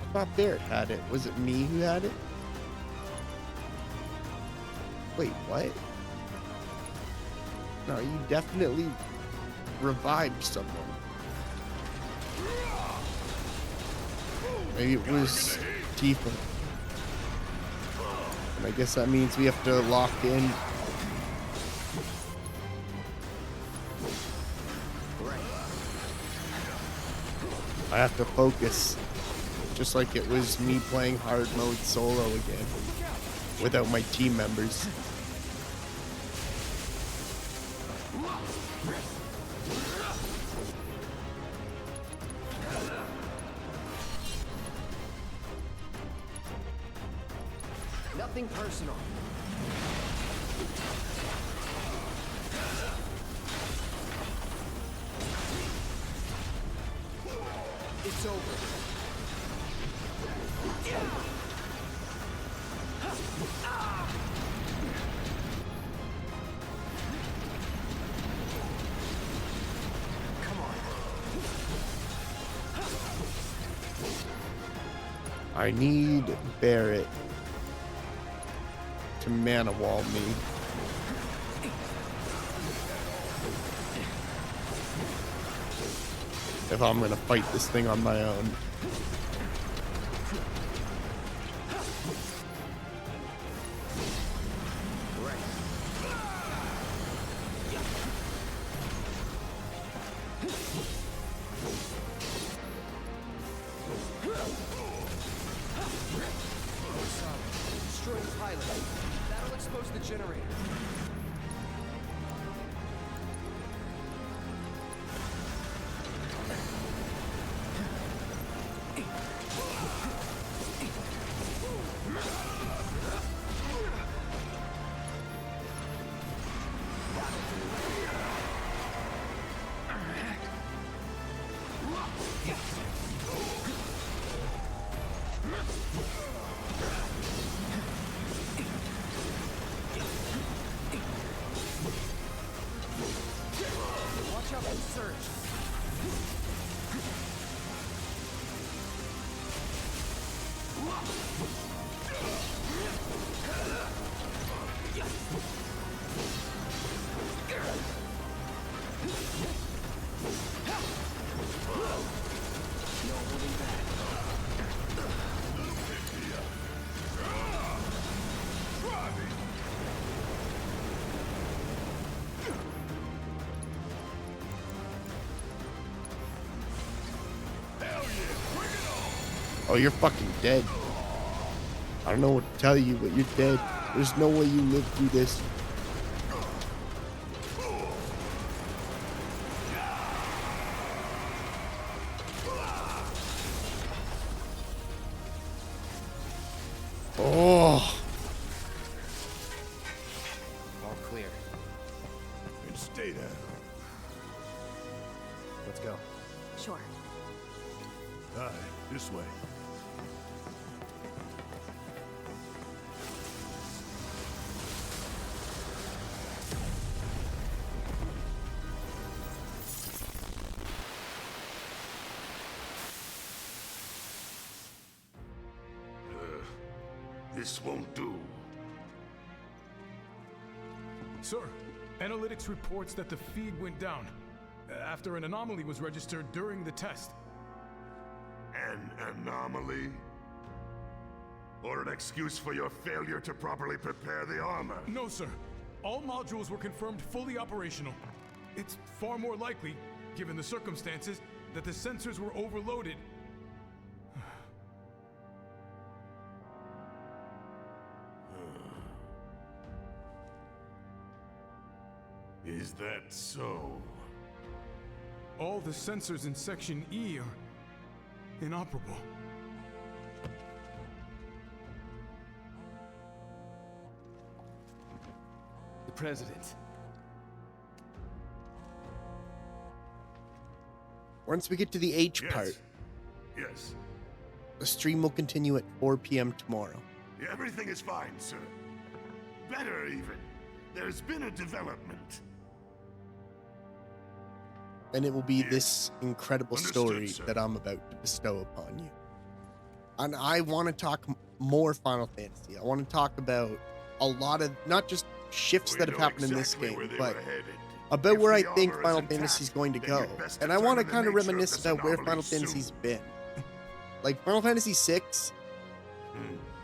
I thought Barret had it. Was it me who had it? Wait, what? No, you definitely revived someone. Maybe it was Tifa. And I guess that means we have to lock in. I have to focus. Just like it was me playing hard mode solo again. Without my team members. Nothing personal. It's over. Come on. I need Barrett to mana wall me. If I'm gonna fight this thing on my own. Destroy the pilot. That'll expose the generator. Watch out for the surge. No holding back. Oh, you're fucking dead. I don't know what to tell you, but you're dead. There's no way you live through this. Oh. All clear. And stay down. Let's go. Sure. Aye, this way. This won't do. Sir, analytics reports that the feed went down after an anomaly was registered during the test. An anomaly? Or an excuse for your failure to properly prepare the armor? No, sir. All modules were confirmed fully operational. It's far more likely, given the circumstances, that the sensors were overloaded. Is that so? All the sensors in Section E are inoperable. The President. Once we get to the H part, Yes. the stream will continue at 4 p.m. tomorrow. Everything is fine, sir. Better even. There's been a development. And it will be this incredible Understood, story sir. that I'm about to bestow upon you. And I want to talk more Final Fantasy. I want to talk about a lot of, not just shifts that have happened in this game, but about where I think Final Fantasy is going to go. And I want to kind of reminisce about where Final Fantasy's been. Like, Final Fantasy VI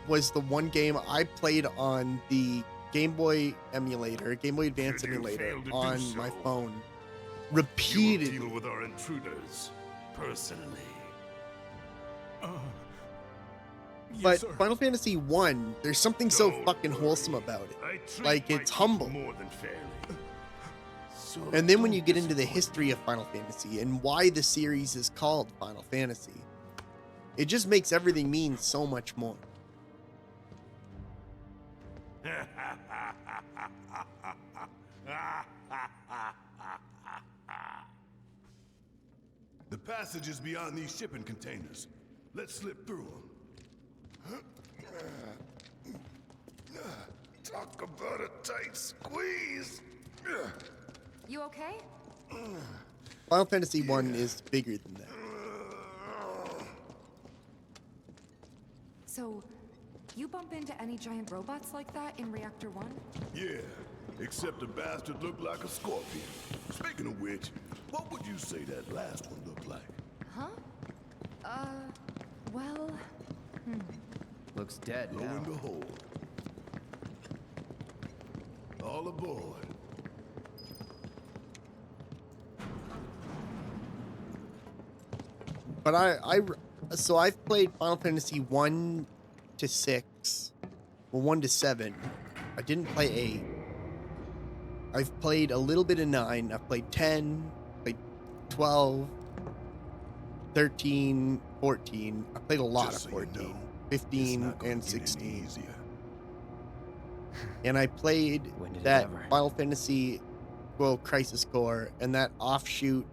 was the one game I played on the Game Boy emulator, Game Boy Advance emulator, on my phone repeatedly. You will deal with our intruders personally. But Final Fantasy 1, there's something so fucking wholesome about it. Like, it's humble. More than fairly. And then when you get into the history of Final Fantasy and why the series is called Final Fantasy, it just makes everything mean so much more. The passage is beyond these shipping containers. Let's slip through them. Talk about a tight squeeze. You okay? Final Fantasy 1 is bigger than that. So, you bump into any giant robots like that in Reactor 1? Yeah, except the bastard looked like a scorpion. Speaking of which, what would you say that last one looked like? Huh? Well... Looks dead Lo now. and behold. All aboard. But so I've played Final Fantasy 1 to 6, well 1 to 7. I didn't play 8. I've played a little bit of 9. I've played 10, played 12, 13, 14. I played a lot of 14, 15, and 16. And I played that Final Fantasy, well, Crisis Core, and that offshoot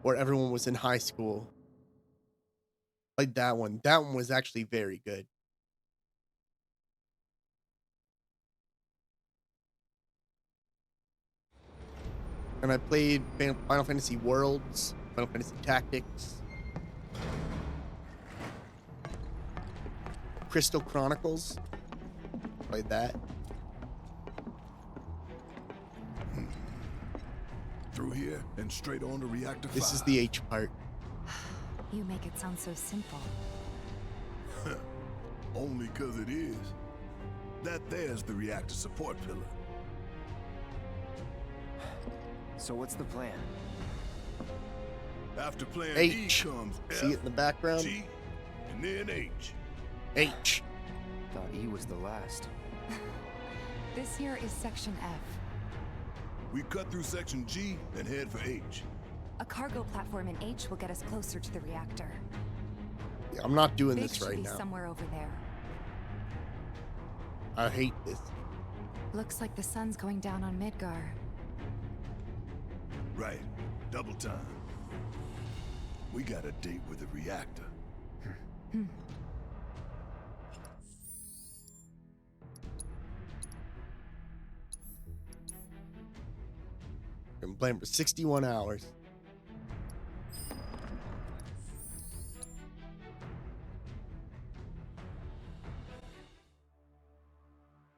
where everyone was in high school. Played that one. That one was actually very good. And I played Final Fantasy Worlds, Final Fantasy Tactics, Crystal Chronicles. Played that. Through here and straight on to Reactor 5. This is the H part. You make it sound so simple. Only 'cause it is. That there's the reactor support pillar. So what's the plan? After plan H. E comes F, See it in the background? G, and then H. H. Thought E was the last. This here is Section F. We cut through section G and head for H. A cargo platform in H will get us closer to the reactor. Yeah, I'm not doing Big this right should be now. somewhere over there. I hate this. Looks like the sun's going down on Midgar. Right. Double time. We got a date with the reactor. Been playing for 61 hours.